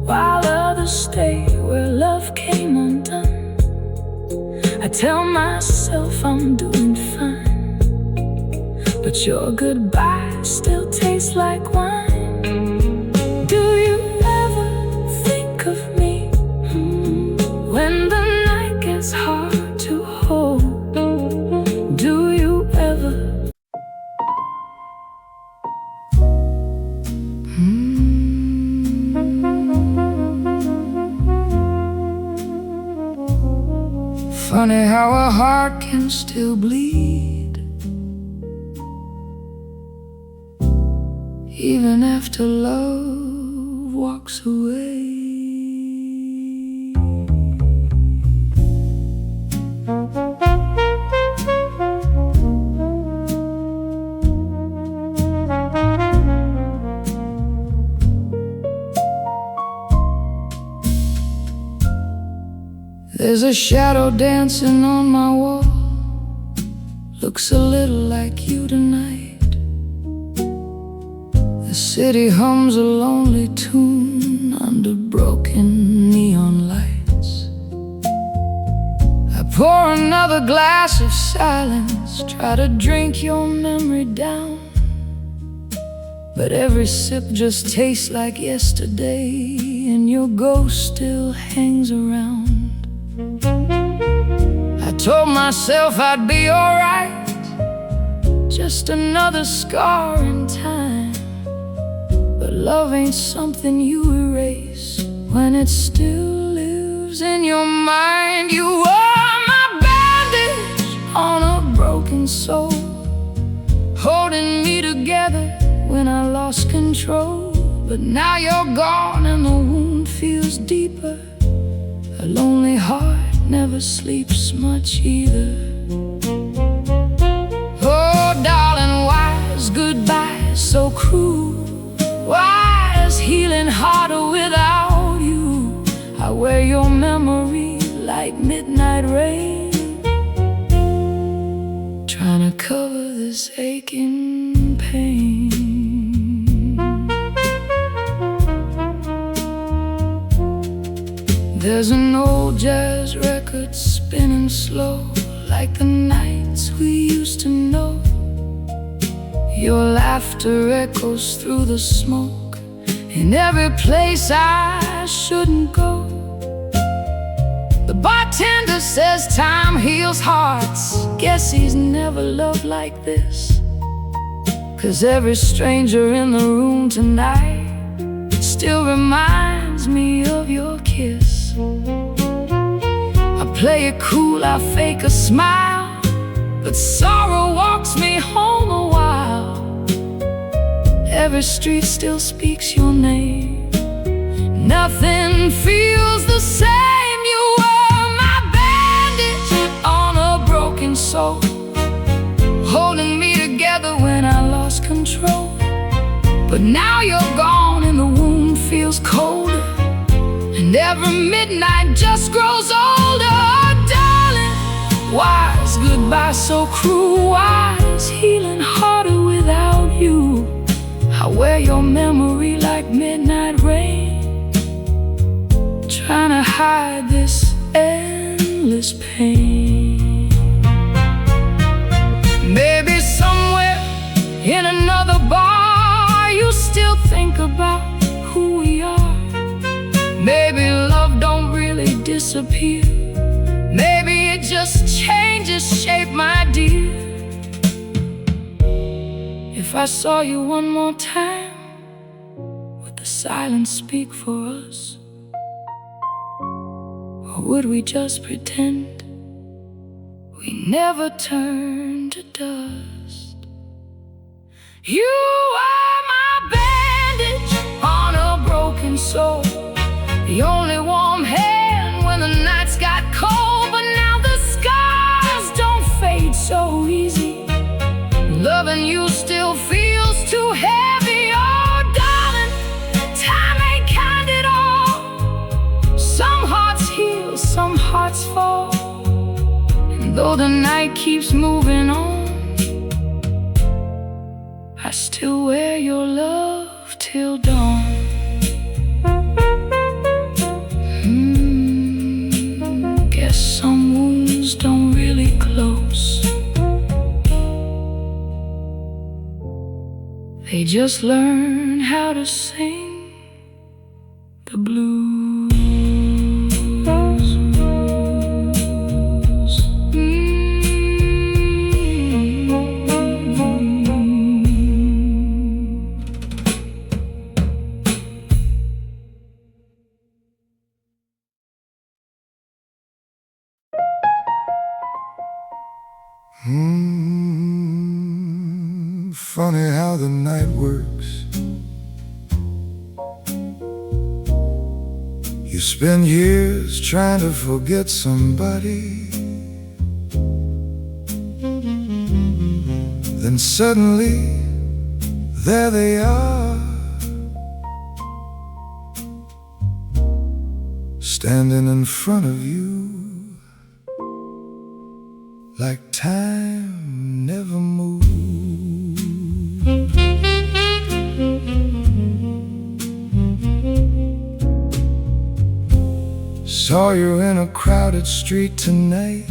while others stay where love came undone. I tell myself I'm doing fine, but your goodbye still tastes like wine. Do you ever think of me when the night gets hard to hold? Do you ever? Funny how a heart can still bleed, even after love walks away. There's a shadow dancing on my wall, looks a little like you tonight. The city hums a lonely tune under broken neon lights. I pour another glass of silence, try to drink your memory down, but every sip just tastes like yesterday, and your ghost still hangs around. I told myself I'd be alright, just another scar in time. But love ain't something you erase when it still lives in your mind. You were my bandage on a broken soul, holding me together when I lost control. But now you're gone and the wound feels deeper. A lonely heart never sleeps much either. Oh darling, why is goodbye so cruel? Why is healing harder without you? I wear your memory like midnight rain, trying to cover this aching pain. There's an old jazz record spinning slow, like the nights we used to know. Your laughter echoes through the smoke in every place I shouldn't go. The bartender says time heals hearts. Guess he's never loved like this, 'cause every stranger in the room tonight still reminds me of your kiss. I play it cool, I fake a smile, but sorrow walks me home a while. Every street still speaks your name, nothing feels the same. You were my bandage on a broken soul, holding me together when I lost control. But now you're gone and the wound feels colder, and every midnight just grows older. Oh, darling, why is goodbye so cruel? Why is healing harder without you? I wear your memory like midnight rain, trying to hide this endless pain. Maybe somewhere in another bar you still think about who we are. Maybe love don't really disappear, maybe it just changes shape, my dear. If I saw you one more time, would the silence speak for us? Or would we just pretend we never turned to dust? You are my bandage on a broken soul, the only warm hand when the nights got cold. But now the scars don't fade so easy, loving you still feels too heavy. Oh darling, time ain't kind at all. Some hearts heal, some hearts fall, and though the night keeps moving on, I still wear your love till dawn. Guess some wounds don't really close, they just learn how to sing the blues. Funny how the night works. You spend years trying to forget somebody, then suddenly there they are, standing in front of you. like time never moved. Saw you in a crowded street tonight,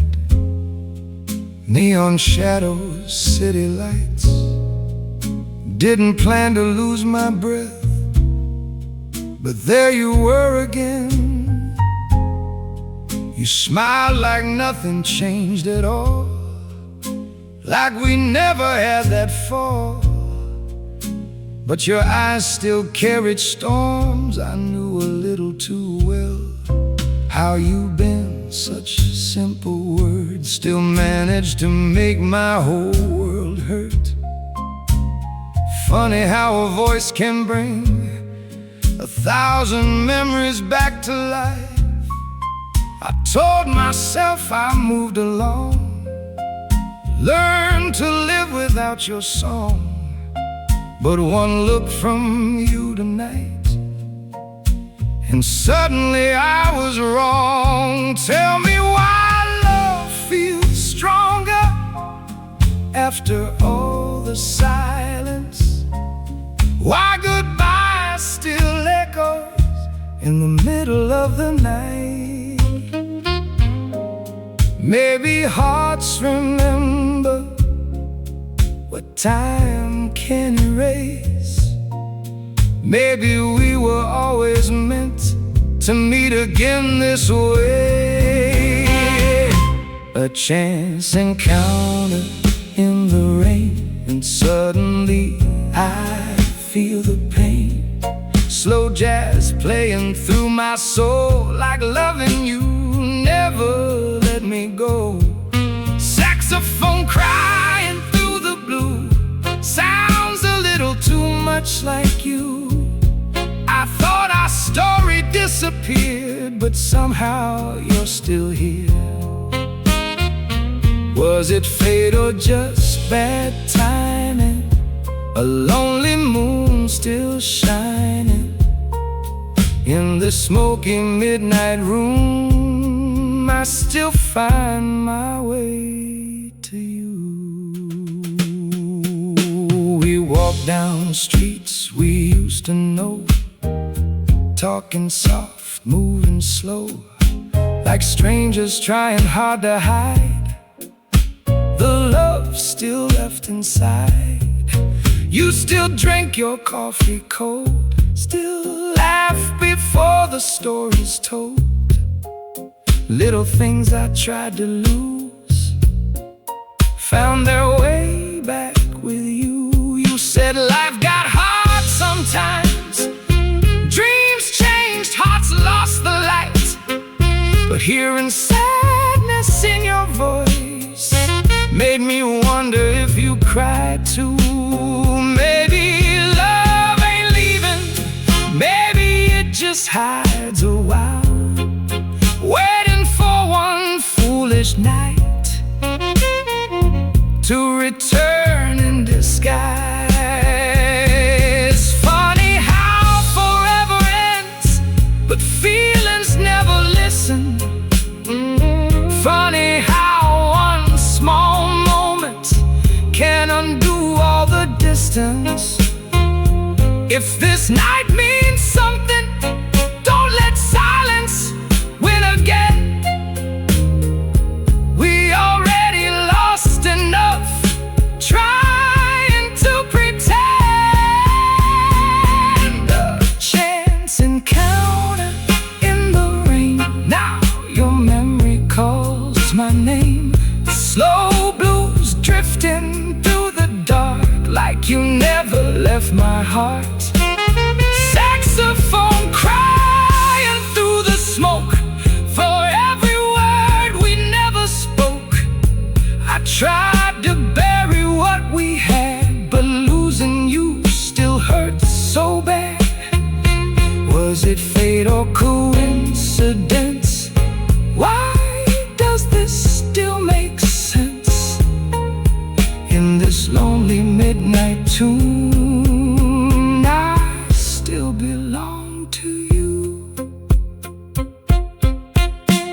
neon shadows, city lights. Didn't plan to lose my breath, but there you were again. You smiled like nothing changed at all, like we never had that fall. But your eyes still carried storms I knew a little too well. How you been, such simple words, still managed to make my whole world hurt. Funny how a voice can bring 1,000 memories back to life. I told myself I moved along, learned to live without your song. But one look from you tonight, and suddenly I was wrong. Tell me why love feels stronger after all the silence. Why goodbye still echoes in the middle of the night. Maybe hearts remember what time can erase. Maybe we were always meant to meet again this way. A chance encounter in the rain, and suddenly I feel the pain. Slow jazz playing through my soul, like loving you never let me go. Saxophone crying through the blue, sounds a little too much like you. I thought our story disappeared, but somehow you're still here. Was it fate or just bad timing? A lonely moon still shining in the smoky midnight room. I still find my way to you. We walk down streets we used to know, talking soft, moving slow, like strangers trying hard to hide the love still left inside. You still drink your coffee cold, still laugh before the story's told. Little things I tried to lose found their way back with you. You said life got hard sometimes, dreams changed, hearts lost the light. But hearing sadness in your voice made me wonder if you cried too. Maybe love ain't leaving, maybe it just hides a while, waiting for one foolish night to return in disguise. Funny how forever ends, but feelings never listen. Funny how one small moment can undo all the distance. If this night means something, don't let silence win again. We already lost enough trying to pretend. A chance encounter in the rain, now your memory calls my name. Slow blues drifting through the dark, like you never left my heart. Saxophone crying through the smoke for every word we never spoke. I tried to bury what we had, but losing you still hurts so bad. Was it fate or coincidence? Why does this still make sense in this lonely midnight tune? I still belong to you.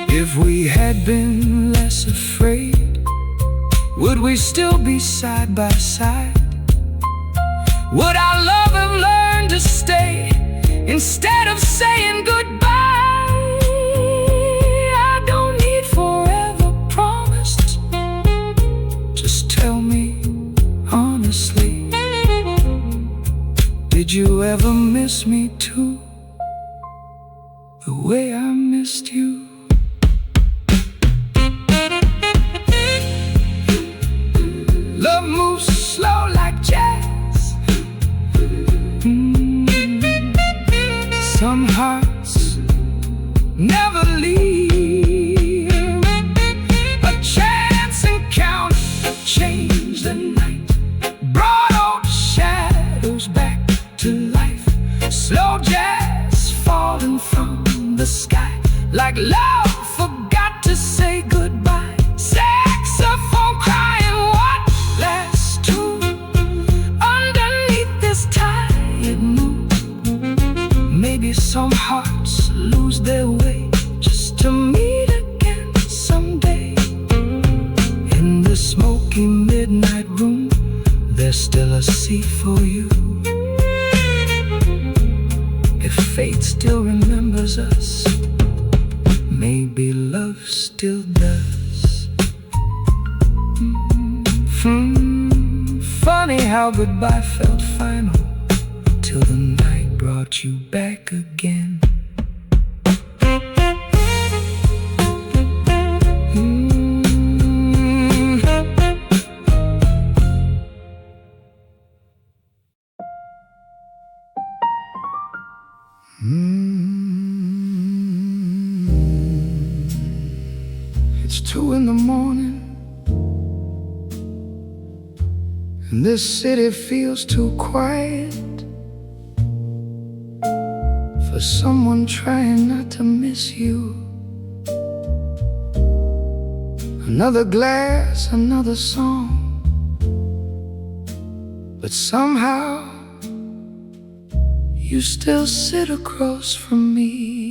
If we had been less afraid, Would we still be side by side? Would our love have learned to stay instead of saying goodbye? I don't need forever promised. Just tell me honestly, did you ever miss me too, the way I missed you? Love moves slow like jazz. Some hearts never leave. A chance encounter changed the night, brought old shadows back to life. Slow jazz falling from the sky, like love forgot to say goodbye. Saxophone crying, what lasts true underneath this tired moon? Maybe some hearts lose their way just to meet again someday. In the smoky midnight room, there's still a seat for you. If fate still remembers us, maybe love still does. Funny how goodbye felt final till the night brought you back again. It's 2 in the morning, and this city feels too quiet for someone trying not to miss you. Another glass, another song, but somehow you still sit across from me.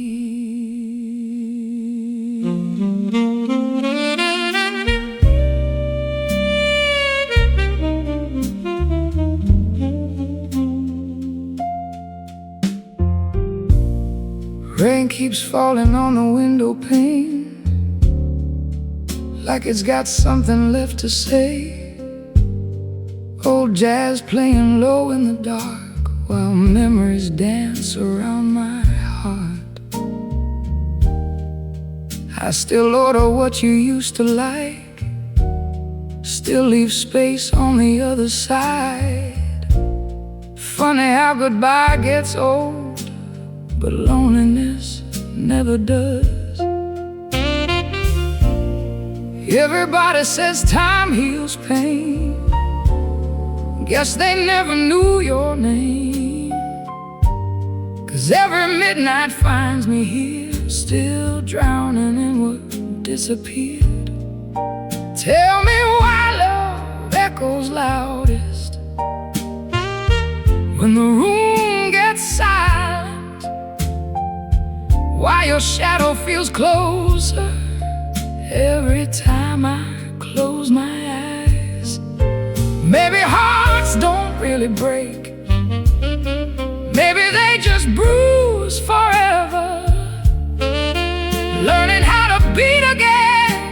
Rain keeps falling on the window pane, like it's got something left to say. Old jazz playing low in the dark, while memories dance around my heart. I still order what you used to like, still leave space on the other side. Funny how goodbye gets old, but loneliness never does. Everybody says time heals pain. Guess they never knew your name, 'cause every midnight finds me here, still drowning in what disappeared. Tell me why love echoes loudest when the room gets silent, why your shadow feels closer every time I close my eyes. Maybe hearts don't really break, maybe they just bruise forever, learning how to beat again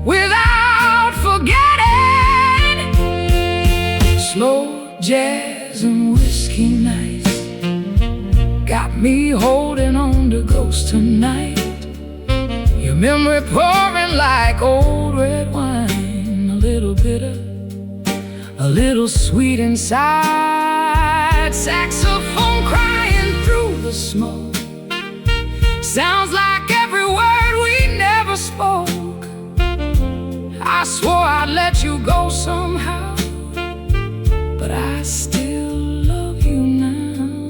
without forgetting. Slow jazz and whiskey nights got me holding on to ghosts tonight. Your memory pouring like old red wine, a little bitter, a little sweet inside. Saxophone crying through the smoke, sounds like every word we never spoke. I swore I'd let you go somehow, but I still love you now.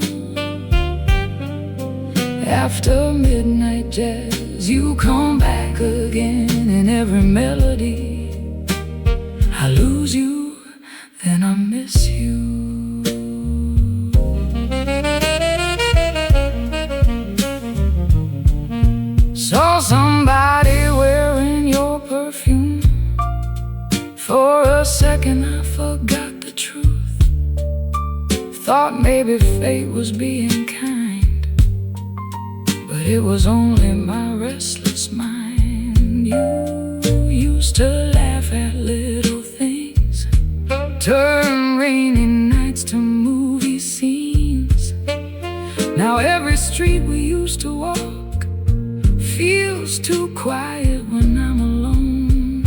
After midnight jazz, you come back again in every melody. I lose you, then I miss you. Saw somebody wearing your perfume, thought maybe fate was being kind, but it was only my restless mind. You used to laugh at little things, turn rainy nights to movie scenes. Now every street we used to walk feels too quiet when I'm alone.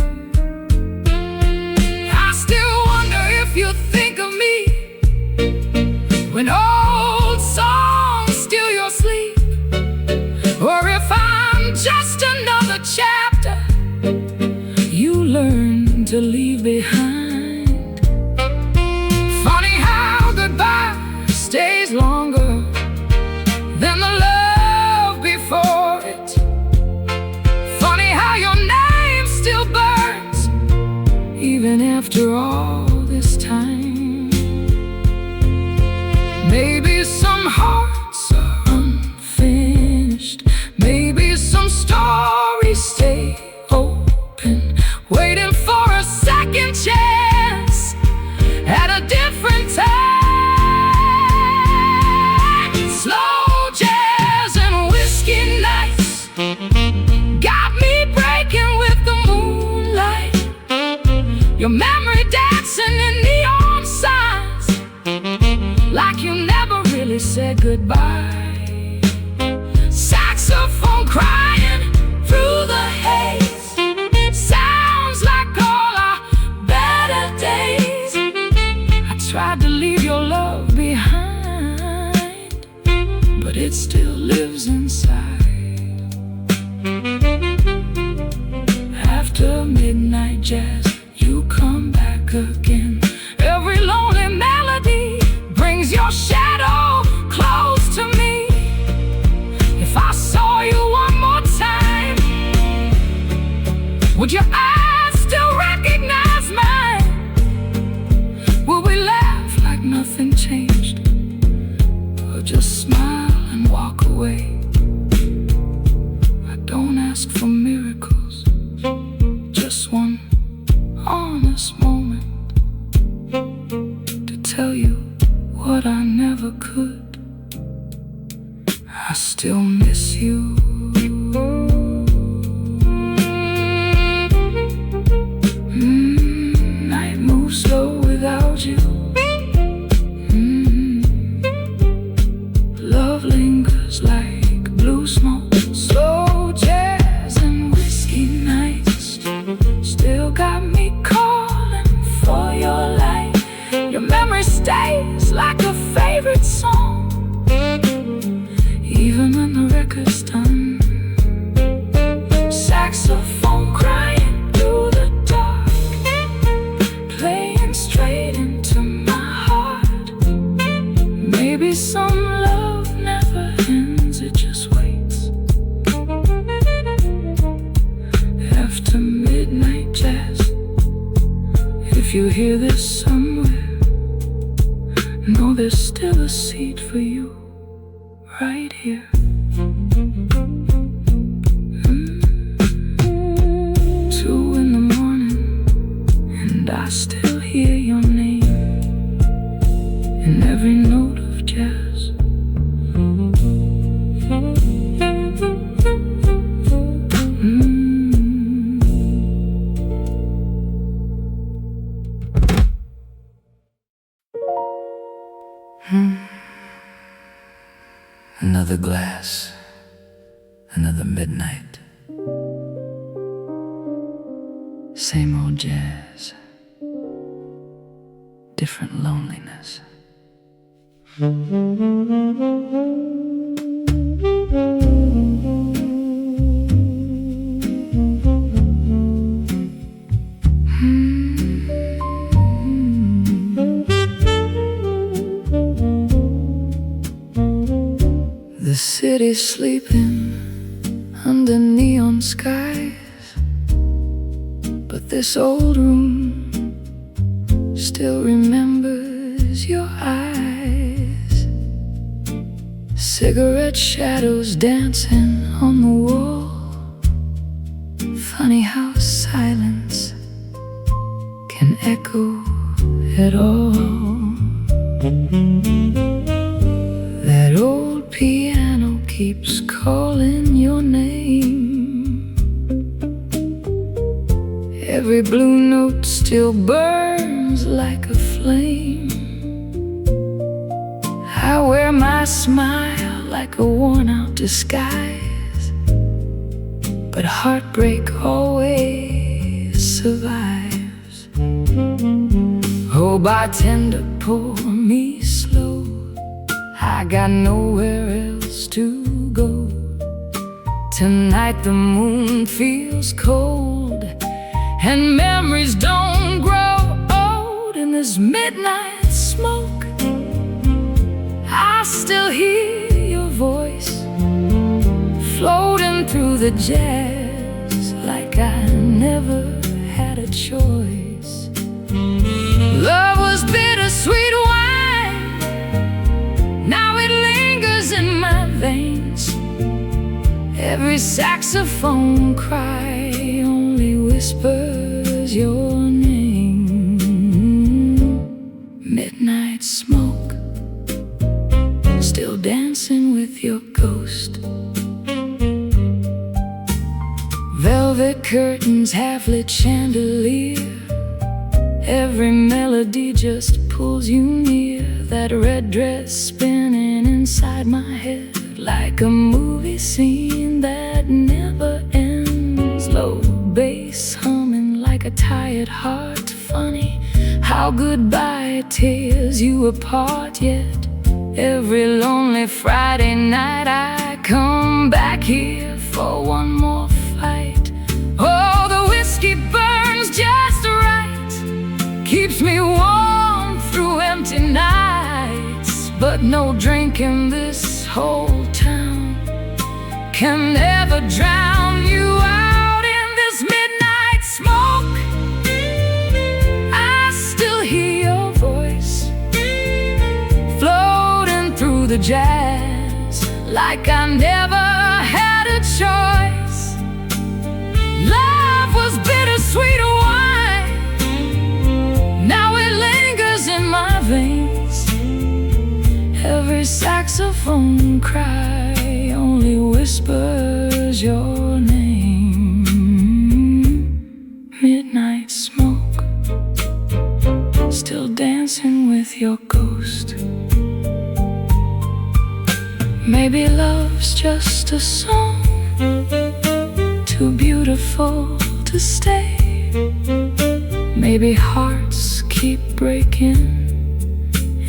I still wonder if you think of me when old songs steal your sleep, or if I'm just another chapter you learn to leave behind. Funny how goodbye stays longer than the love before it. Funny how your name still burns even after all this time. Maybe some hearts are unfinished, maybe some stories stay open, waiting for a second chance at a different time. Slow jazz and whiskey nights got me breaking with the moonlight, your memory dancing in neon signs like you never really said goodbye. Saxophone crying through the haze, sounds like all our better days. I tried to leave your love behind, but it still lives inside. After midnight jazz, you come back again. Every lonely melody brings your shadow close to me. If I saw you one more time, would your eyes still recognize mine? Will we laugh like nothing changed, or just smile and walk away? I don't ask for miracles, just one honest moment to tell you what I never could. I still miss you. Night moves slow without you. Love lingers like blue smoke. Slow jazz and whiskey nights still got me calling for your light. Your memory stays like a favorite song, even when the record's done. Saxophone crying through the dark, playing straight into my heart. Maybe some love never ends, it just waits. After midnight jazz, if you hear this somewhere, know there's still a seat for you right here. 2 in the morning, and I still hear your name in every note of jazz. Another glass, another midnight. Same old jazz, different loneliness. The city's sleeping under neon skies, but this old room still remembers your eyes. Cigarette shadows dancing on the wall. Funny how silence can echo at all. That old piano keeps calling your name. Every blue note still burns like a flame. I wear my smile like a worn-out disguise, but heartbreak always survives. Oh, bartender, pour me slow. I got nowhere else to go. Tonight the moon feels cold, and memories don't grow old. In this midnight smoke, I still hear your voice floating through the jazz, like I never had a choice. Love was bittersweet wine, now it lingers in my veins. Every saxophone cry only whispers your name. Midnight smoke, still dancing with your ghost. Velvet curtains, half-lit chandelier. Every melody just pulls you near. That red dress spinning inside my head like a movie scene that never ends. Low bass humming like a tired heart. Funny how goodbye tears you apart. Yet every lonely Friday night I come back here for one more fight. Oh, the whiskey burns just right, keeps me warm through empty nights. But no drink in this whole town can ever drown you out. In this midnight smoke, I still hear your voice floating through the jazz, like I never had a choice. Love was bittersweet wine, now it lingers in my veins. Every saxophone cry only whispers your name. Midnight smoke, still dancing with your ghost. Maybe love's just a song, too beautiful to stay. Maybe hearts keep breaking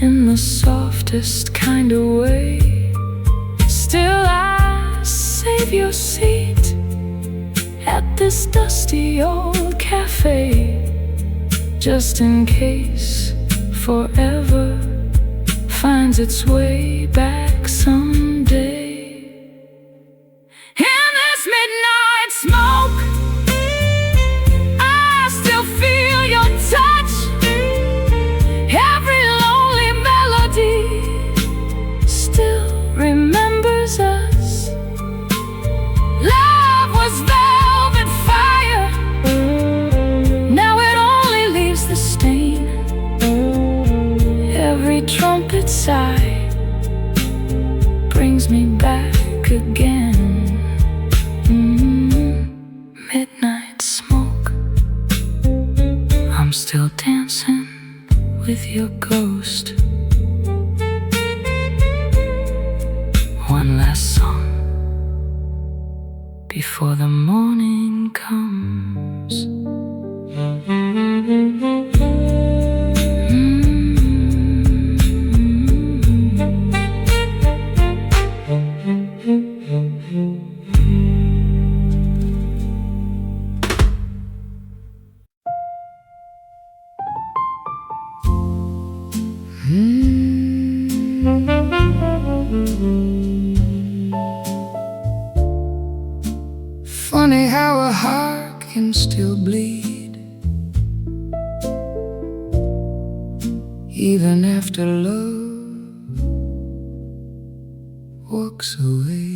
in the softest kind of way. Still I save your seat at this dusty old cafe, just in case forever finds its way back someday. In this midnight smoke, I still feel your touch. Every lonely melody still remembers us. Love was velvet fire, now it only leaves the stain. Every trumpet sigh brings me back again. Midnight smoke, I'm still dancing with your ghost. One last song before the morning comes. Funny how a heart can still bleed, even after love walks away.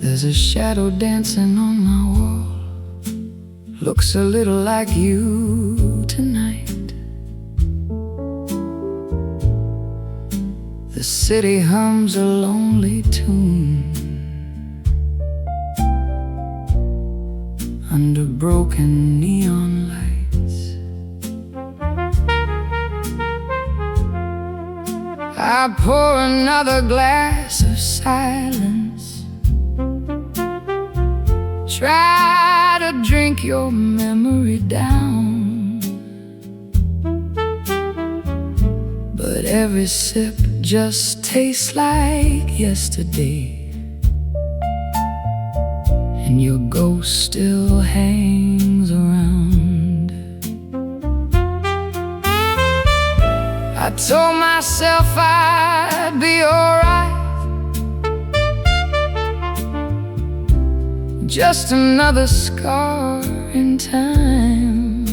There's a shadow dancing on my wall, looks a little like you tonight. The city hums a lonely tune under broken neon lights. I pour another glass of silence, try to drink your memory down, but every sip just tastes like yesterday, and your ghost still hangs around. I told myself I'd be alright, just another scar in time,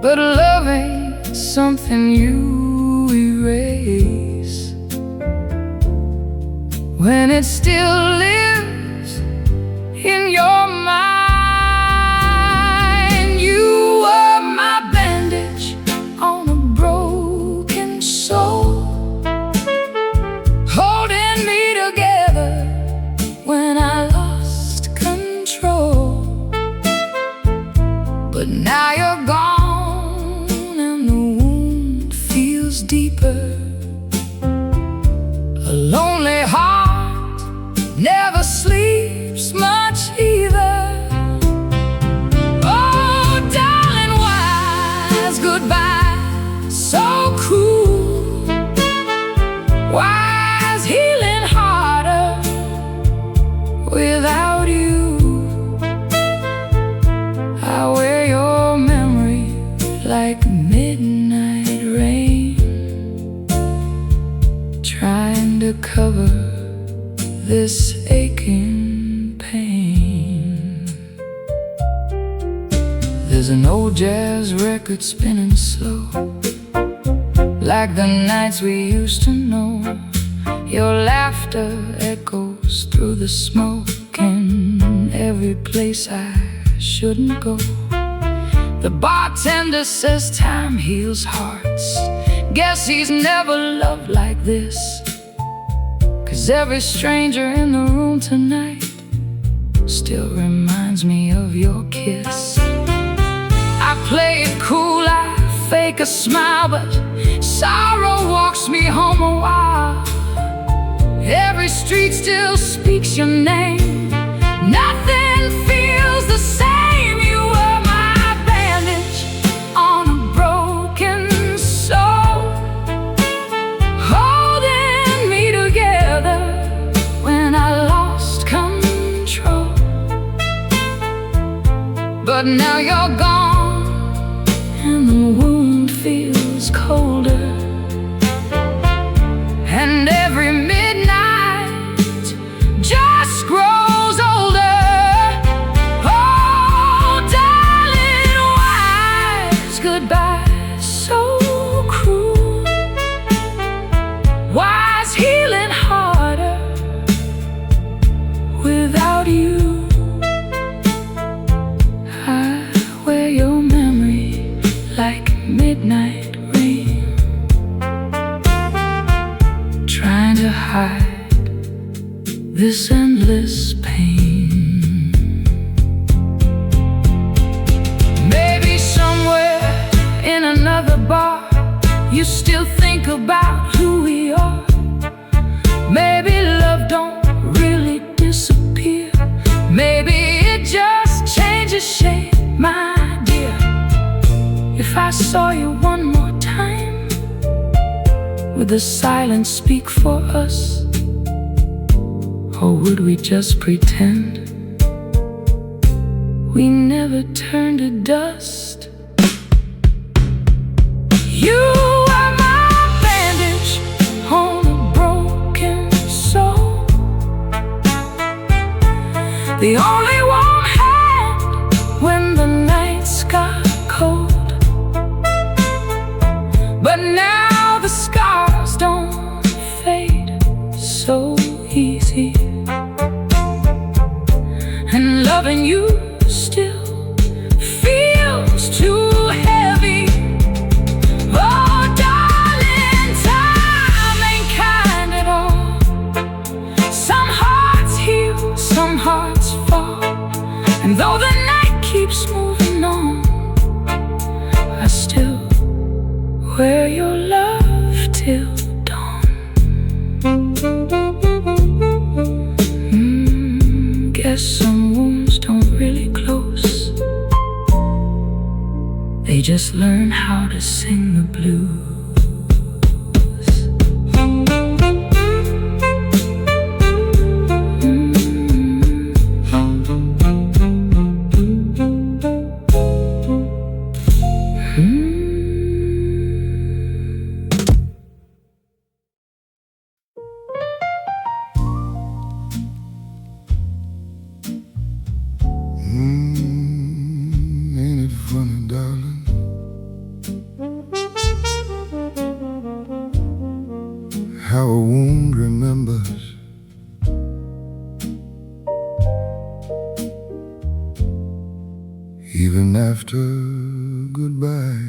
but love ain't something you erase when it still lives in your mind. You were my bandage on a broken soul, holding me together when I lost control. But now you're gone and the wound feels deeper. A lonely heart never sleeps much either. Oh, darling, why is goodbye so cruel? Why is healing harder without you? I wear your memory like midnight rain, trying to cover this aching pain. There's an old jazz record spinning slow, like the nights we used to know. Your laughter echoes through the smoke in every place I shouldn't go. The bartender says time heals hearts. Guess he's never loved like this, 'cause every stranger in the room tonight still reminds me of your kiss. I play it cool, I fake a smile, but sorrow walks me home a while. Every street still speaks your name, nothing feels the same. You were my bandage on a broken soul, holding me together when I lost control. But now you're gone and the wound feels colder, and every midnight just grows older. Oh, darling, why is goodbye so cruel? Why is healing harder without you? I wear your memory like midnight rain, trying to hide this endless pain. Maybe somewhere in another bar you still think about who we are. Maybe love don't really disappear, maybe it just changes shape, my dear. If I saw you one more time, would the silence speak for us? Or would we just pretend we never turned to dust? You are my bandage on a broken soul, the only warm hand when the nights got cold. But now the scars don't fade so easy, and loving you just learn how to sing the blues. Ain't it funny, darling? How a wound remembers even after goodbye.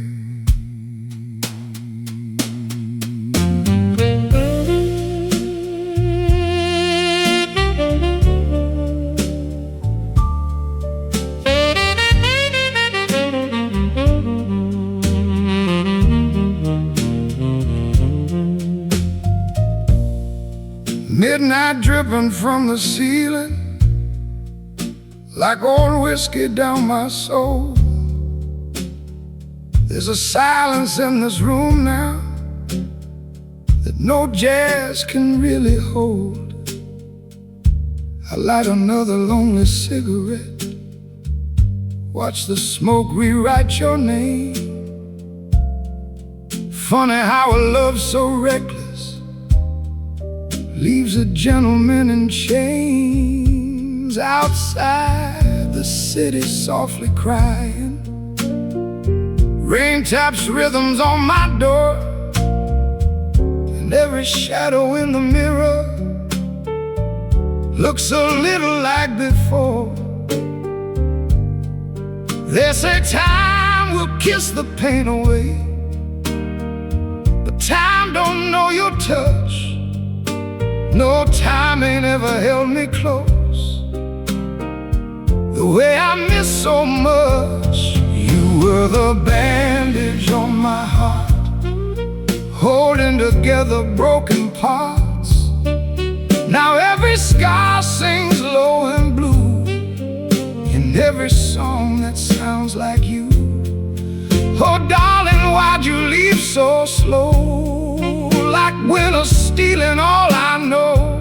Midnight dripping from the ceiling like old whiskey down my soul. There's a silence in this room now that no jazz can really hold. I light another lonely cigarette, watch the smoke rewrite your name. Funny how a love so reckless leaves a gentleman in chains. Outside the city softly crying, rain taps rhythms on my door, and every shadow in the mirror looks a little like before. They say time will kiss the pain away, but time don't know your touch. No, time ain't ever held me close the way I miss so much. You were the bandage on my heart, holding together broken parts. Now every scar sings low and blue in every song that sounds like you. Oh darling, why'd you leave so slow? Like winter stealing all I know.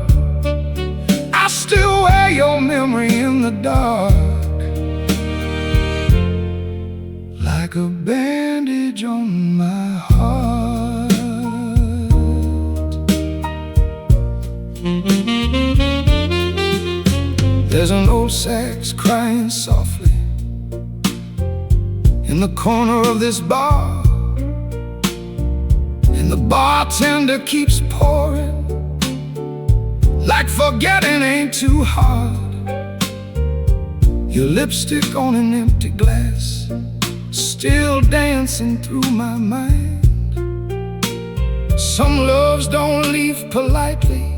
I still wear your memory in the dark, like a bandage on my heart. There's an old sax crying softly in the corner of this bar, and the bartender keeps pouring like forgetting ain't too hard. Your lipstick on an empty glass, still dancing through my mind. Some loves don't leave politely,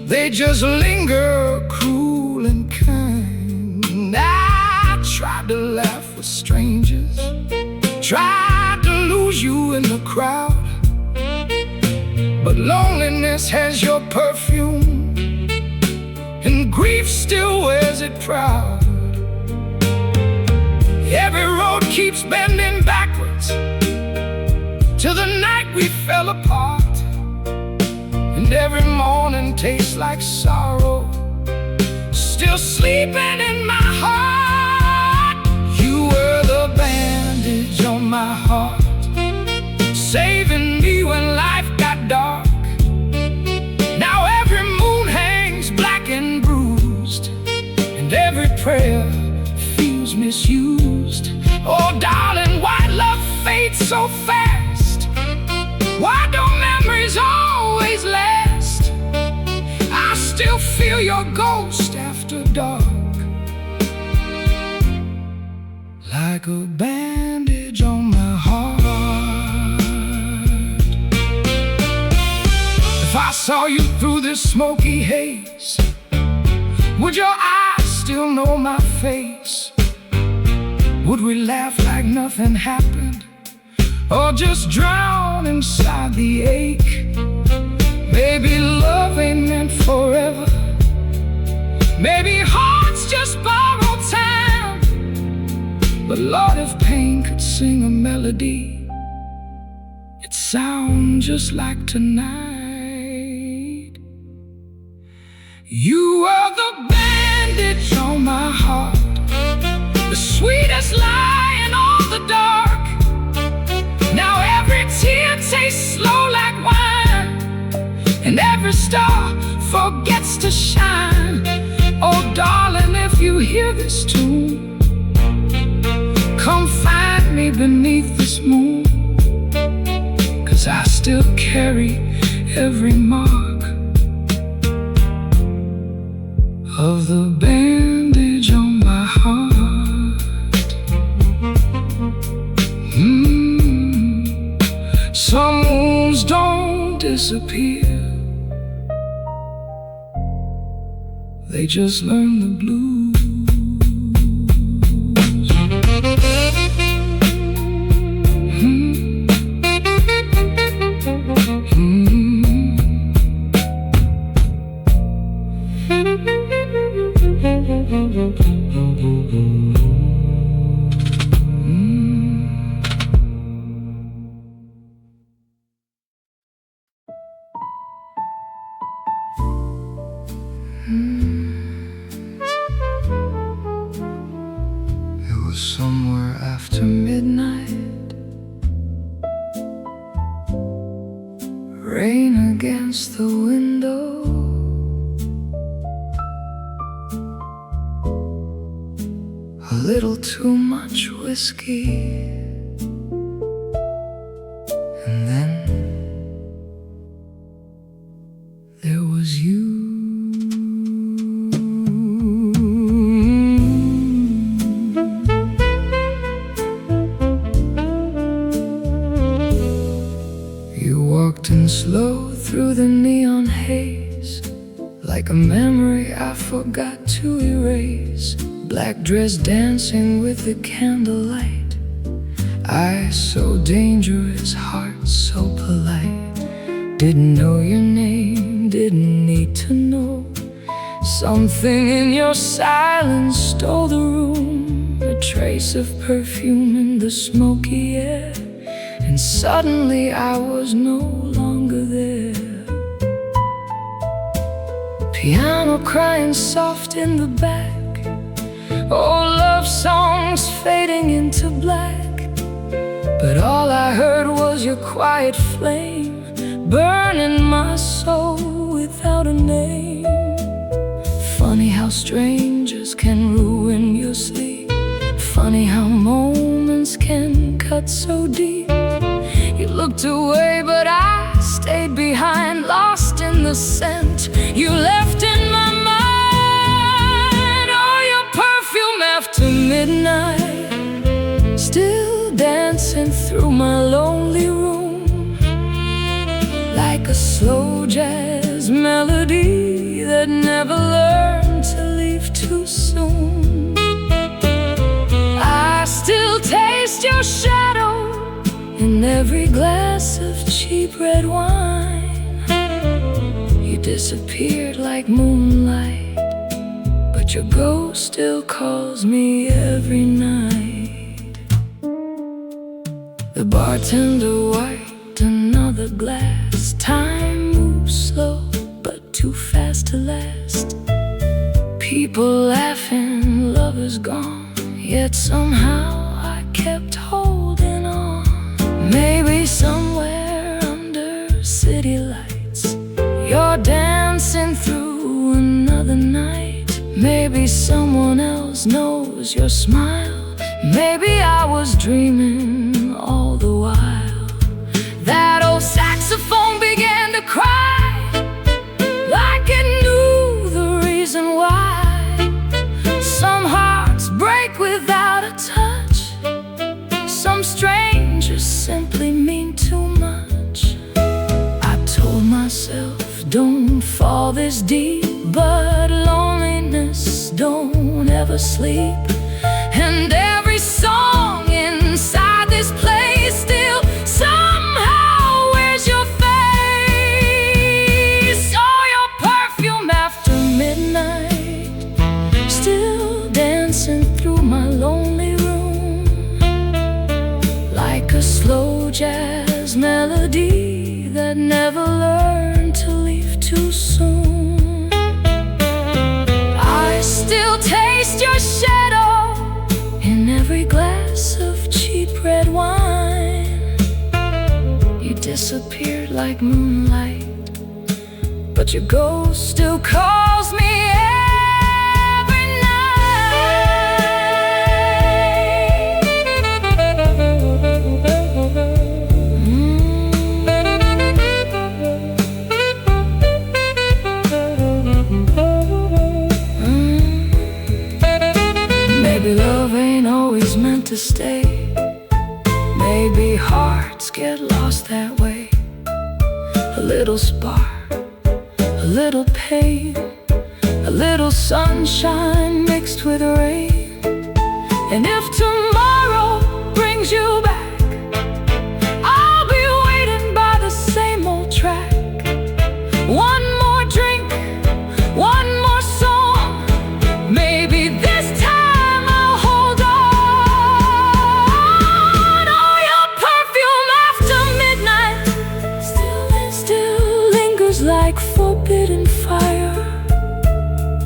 they just linger cruel and kind. I tried to laugh with strangers, tried to lose you in the crowd, but loneliness has your perfume, and grief still wears it proud. Every road keeps bending backwards till the night we fell apart, and every morning tastes like sorrow, still sleeping in my heart. You were the bandage on my heart, saving me when life got dark. Now every moon hangs black and bruised, and every prayer feels misused. Oh darling, why love fades so fast? Why don't memories always last? I still feel your ghost after dark, like a bandage on my heart. If I saw you through this smoky haze, would your eyes still know my face? Would we laugh like nothing happened, or just drown inside the ache? Maybe love ain't meant forever, maybe hearts just borrow time, But Lord, if pain could sing a melody, it sounds just like tonight. You are the bandage on my heart, the sweetest lie in all the dark. Now every tear tastes slow like wine, and every star forgets to shine. Oh darling, if you hear this tune, come find me beneath this moon, 'cause I still carry every mark of the bandage on my heart. Some wounds don't disappear, they just learn the blues. It was somewhere after midnight, rain against the window, a little too much whiskey, and then there was you. You walked in slow through the neon haze, like a memory I forgot to erase. Black dress dancing with the candlelight, eyes so dangerous, heart so polite. Didn't know your name, didn't need to know. Something in your silence stole the room, a trace of perfume in the smoky air, and suddenly I was no longer there. Piano crying soft in the back, old love songs fading into black, but all I heard was your quiet flame, burning my soul without a name. Funny how strangers can ruin your sleep, funny how moments can cut so deep. You looked away but I stayed behind, lost in the scent you left in my mind. Oh, your perfume after midnight, still dancing through my lonely room, like a slow jazz melody that never learned to leave too soon. I still taste your shadow in every glass of cheap red wine. You disappeared like moonlight, but your ghost still calls me every night. The bartender wiped another glass. Time moves slow, but too fast to last. People laughing, lovers gone, yet somehow I kept holding on. Maybe somewhere under city lights, you're dancing through another night. Maybe someone else knows your smile. Maybe I was dreaming all the while. That old saxophone began to cry, like it knew the reason why. Some hearts break without a touch, some strangers simply mean too much. I told myself, don't fall this deep, but loneliness don't ever sleep. And every song inside this place still somehow wears your face. Oh, your perfume after midnight, still dancing through my lonely room, disappeared like moonlight, but your ghost still calls me every night. Maybe love ain't always meant to stay. Maybe hearts get lost that way. A little spark, a little pain, a little sunshine mixed with rain. And if tomorrow brings you back, I'll be waiting by the same old track. One more drink, one more song. Maybe this time I'll hold on. Oh, your perfume after midnight still lingers like forbidden fire,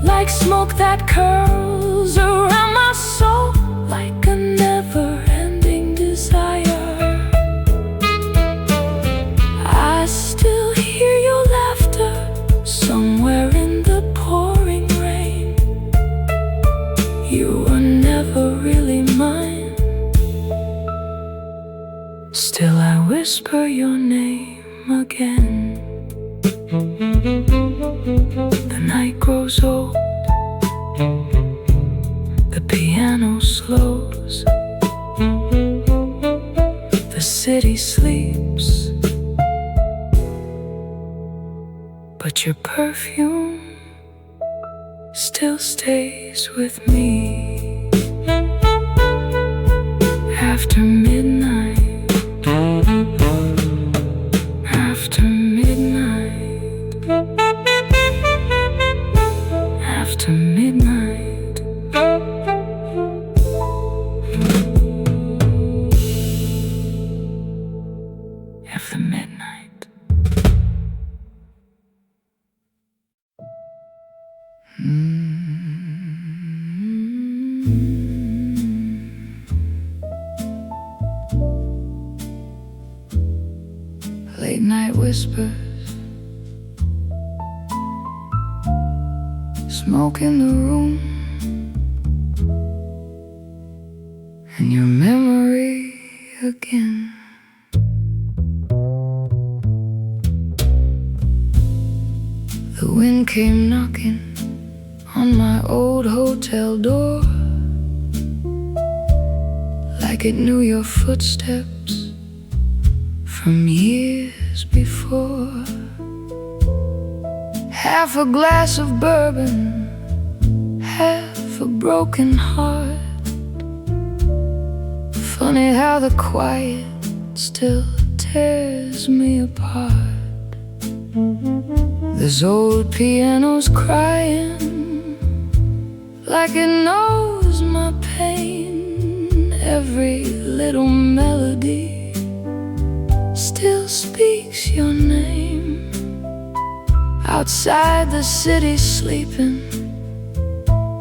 like smoke that curls around my soul, like a never-ending desire. I still hear your laughter somewhere in the pouring rain. You were never really mine. Still I whisper your name again. The night grows old, the piano slows, the city sleeps, but your perfume still stays with me. After midnight, after midnight, after midnight. After midnight. Late night whispers, smoke in the room, and your memory again. The wind came knocking on my old hotel door, like it knew your footsteps from years before. Half a glass of bourbon, half a broken heart. Funny how the quiet still tears me apart. This old piano's crying like it knows my pain. Every little melody still speaks your name. Outside the city sleeping,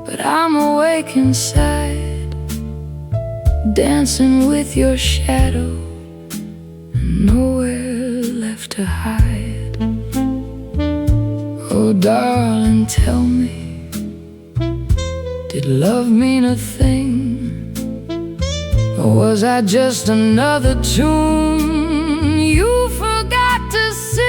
but I'm awake inside, dancing with your shadow and nowhere left to hide. Oh darling, tell me, did love mean a thing? Or was I just another tune you forgot to sing?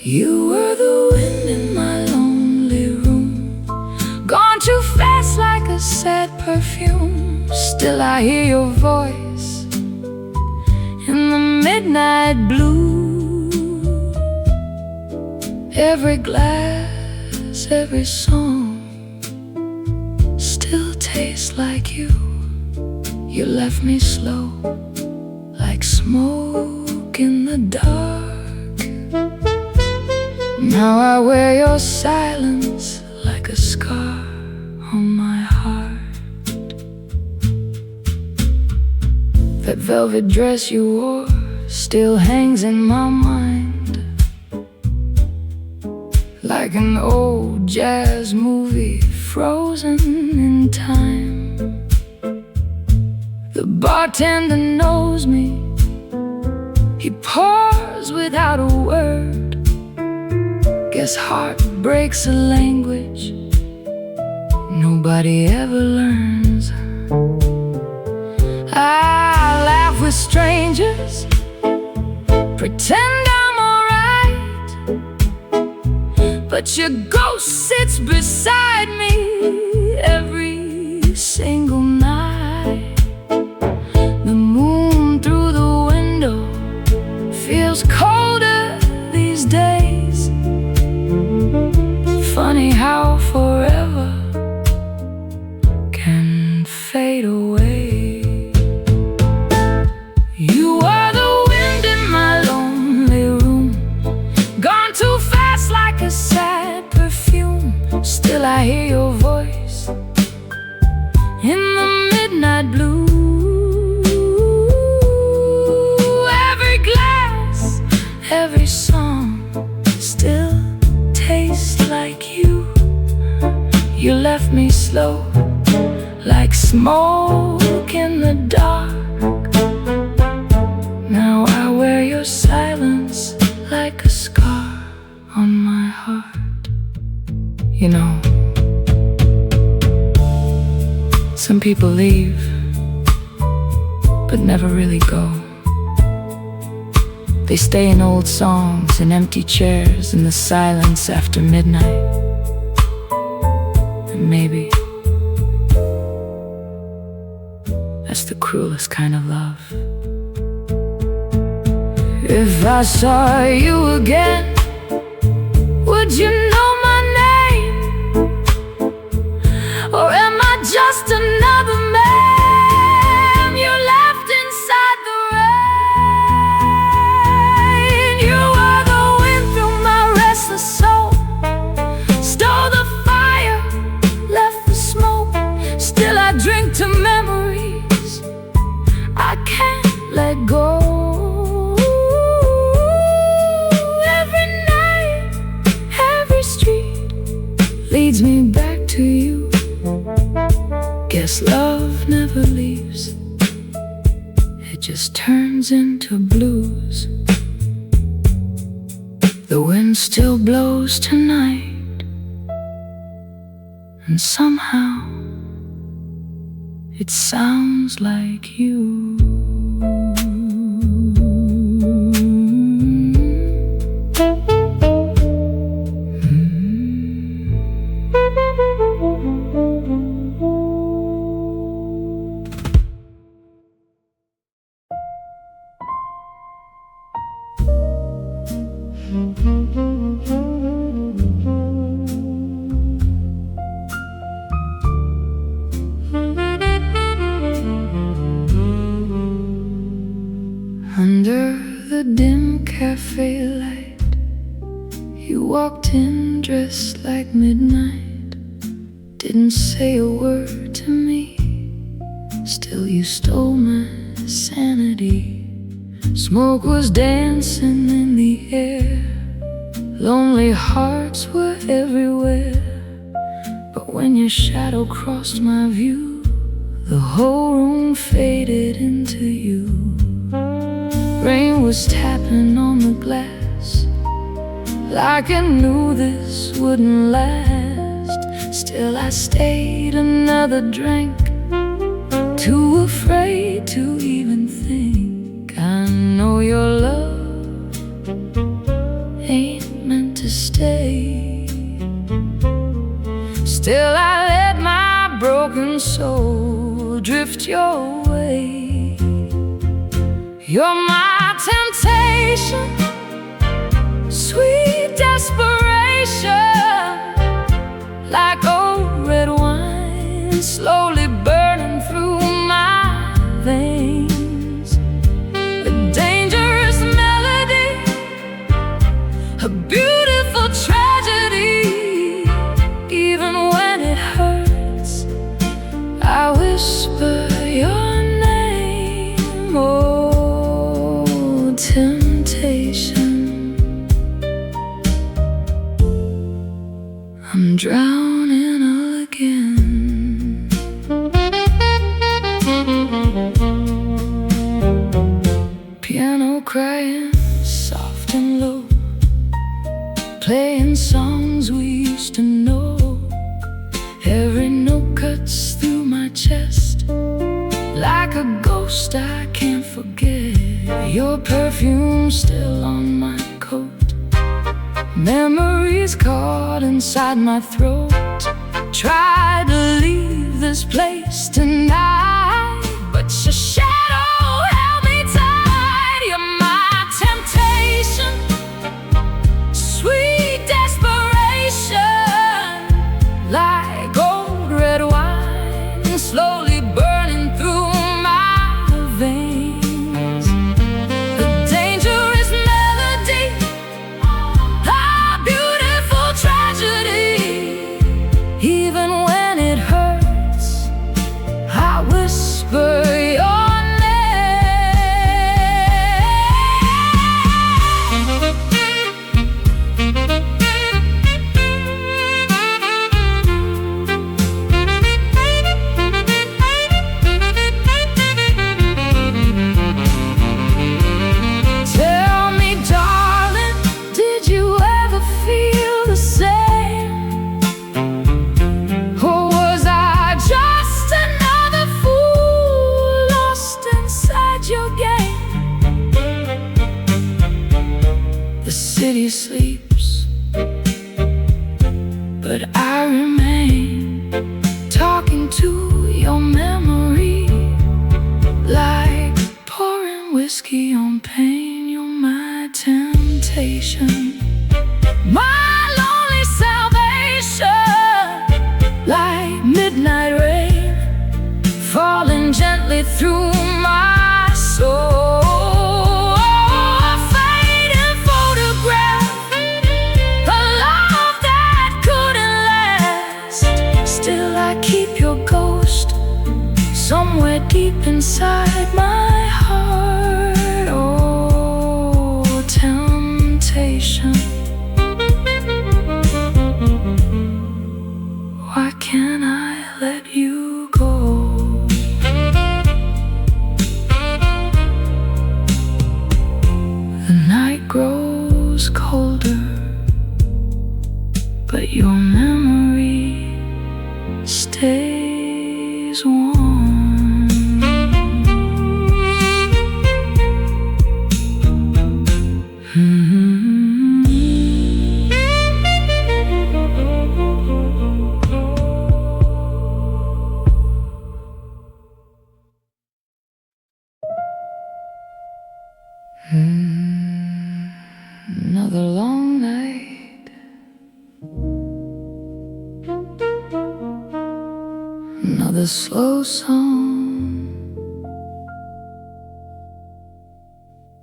You were the wind in my lonely room, gone too fast like a sad perfume. Still I hear your voice in the midnight blue. Every glass, every song still tastes like you. You left me slow, like smoke in the dark. Now I wear your silence like a scar on my heart. That velvet dress you wore still hangs in my mind, like an old jazz movie frozen in time. The bartender knows me, He pours without a word. Guess heartbreak's a language nobody ever learns. I laugh with strangers, pretend I'm alright, but your ghost sits beside me every single night. The moon through the window feels colder these days. Funny how forever can fade away. You are the wind in my lonely room, gone too fast like a sad perfume. Still I hear your voice in the midnight blue. Every glass, every song still tastes like you. You left me slow, like smoke in the dark. Now I wear your silence like a scar on my heart. You know, some people leave, but never really go. They stay in old songs and empty chairs in the silence after midnight. And maybe that's the cruelest kind of love. If I saw you again, would you know my name? Or am I just another man you left inside the rain? You are the wind through my restless soul, stole the fire, left the smoke. Still I drink to memories I can't let go. Every night, every street leads me back to you. Guess love never leaves, it just turns into blues. The wind still blows tonight, and somehow it sounds like you. Under the dim cafe light, you walked in dressed like midnight. Didn't say a word to me, still you stole my sanity. Smoke was dancing in the air, lonely hearts were everywhere. But when your shadow crossed my view, the whole room faded into you. Rain was tapping on the glass, like I knew this wouldn't last. Still I stayed another drink, too afraid to even think. I know your love ain't meant to stay. Still I let my broken soul drift your way. You're my temptation, sweet desperation, like old red wine slowly burning through my veins. A dangerous melody, a beautiful tragedy. Even when it hurts, I whisper your name. Oh, temptation, I'm drowning again. Piano crying playing songs we used to know. Every note cuts through my chest like a ghost I can't forget. Your perfume still on my coat, memories caught inside my throat. Try to leave this place tonight, but your shadow held me tight. You're my temptation, sweet desperation, like old red wine slowly burning through my veins. The dangerous melody, a beautiful tragedy. Even when it hurts, I whisper your Tell me, darling, did you ever feel the same? Or was I just another fool lost inside your game? The city sleeps, but I remain, talking to your memory like pouring whiskey on pain. You're my temptation, my lonely salvation, like midnight rain falling gently through my soul. A fading photograph, a love that couldn't last. Still I keep your ghost somewhere deep inside my heart. Oh, temptation, why can't I let you go? The night grows colder, but your memory stays warm. Another long night, another slow song.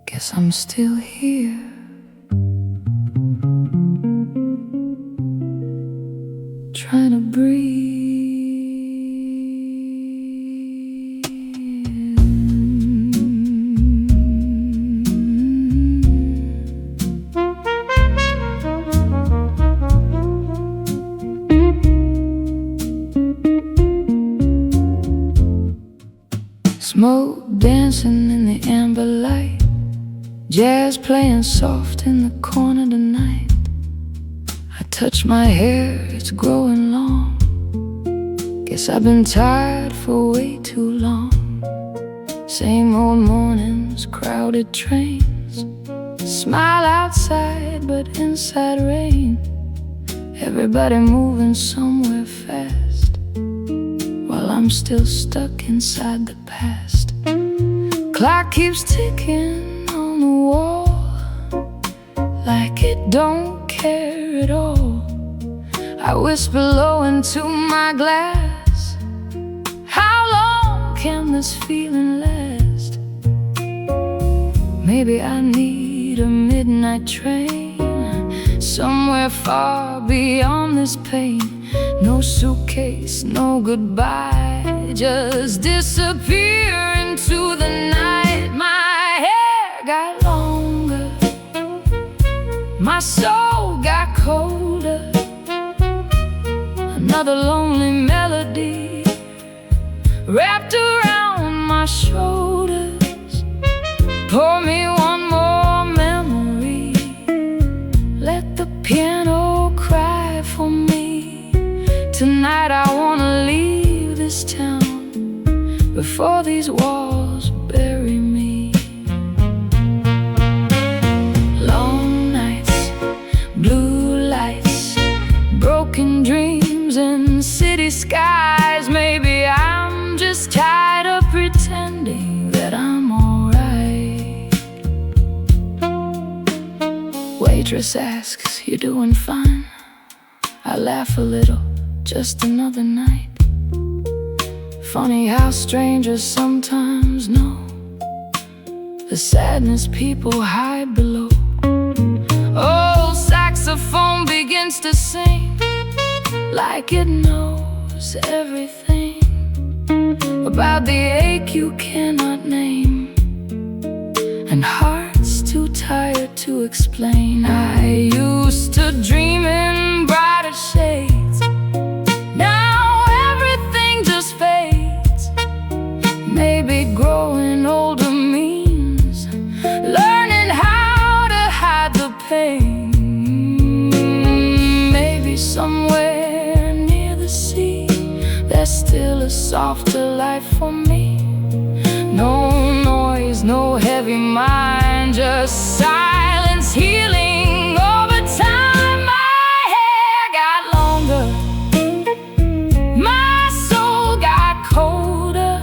Guess I'm still here, trying to breathe. Smoke dancing in the amber light, jazz playing soft in the corner tonight. I touch my hair, it's growing long. Guess I've been tired for way too long. Same old mornings, crowded trains, smile outside but inside rain. Everybody moving somewhere fast, while I'm still stuck inside the past. Clock keeps ticking on the wall, like it don't care at all. I whisper low into my glass, how long can this feeling last? Maybe I need a midnight train, somewhere far beyond this pain. No suitcase, no goodbye, just disappear into the night. My hair got longer, my soul got colder. Another lonely melody wrapped around my shoulders. Pour me one more memory, let the piano before these walls bury me. Long nights, blue lights, broken dreams in city skies. Maybe I'm just tired of pretending that I'm alright. Waitress asks, "You doing fine?" I laugh a little, just another night. Funny how strangers sometimes know the sadness people hide below. Old saxophone begins to sing like it knows everything about the ache you cannot name, and hearts too tired to explain. I used to dream in brighter shades. Now everything just fades. Maybe growing older means learning how to hide the pain. Maybe somewhere near the sea there's still a softer life for me. No noise, no heavy mind, just silence healing over time. My hair got longer, my soul got colder.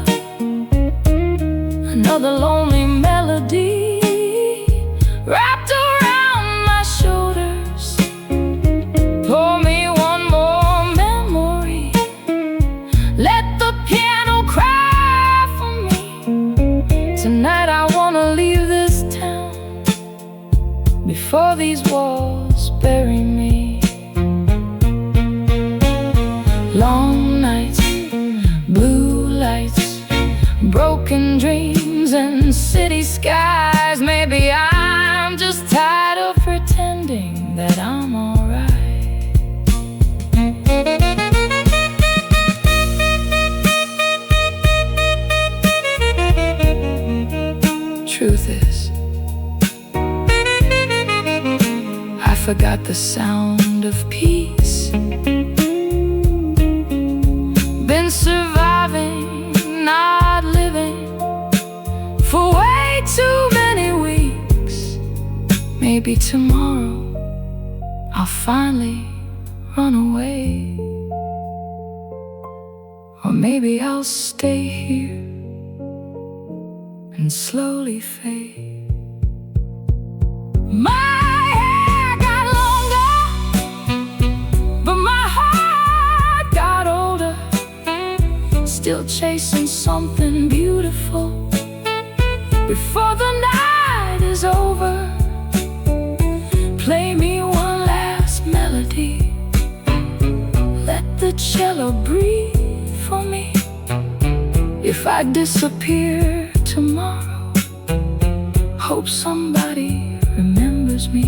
Another lonely melody wrapped around my shoulders. Pour me one more memory, let the piano cry for me. Tonight I wanna leave this town before these walls bury me. Long nights, blue lights, broken dreams and city skies. Maybe I'm just tired of pretending that I'm alright. Truth is, I forgot the sound of peace. Been surviving, not living, for way too many weeks. Maybe tomorrow I'll finally run away. Or maybe I'll stay here and slowly fade. My hair got longer, but my heart got older. Still chasing something beautiful before the night is over. Play me one last melody, let the cello breathe for me. If I disappear tomorrow, hope somebody remembers me.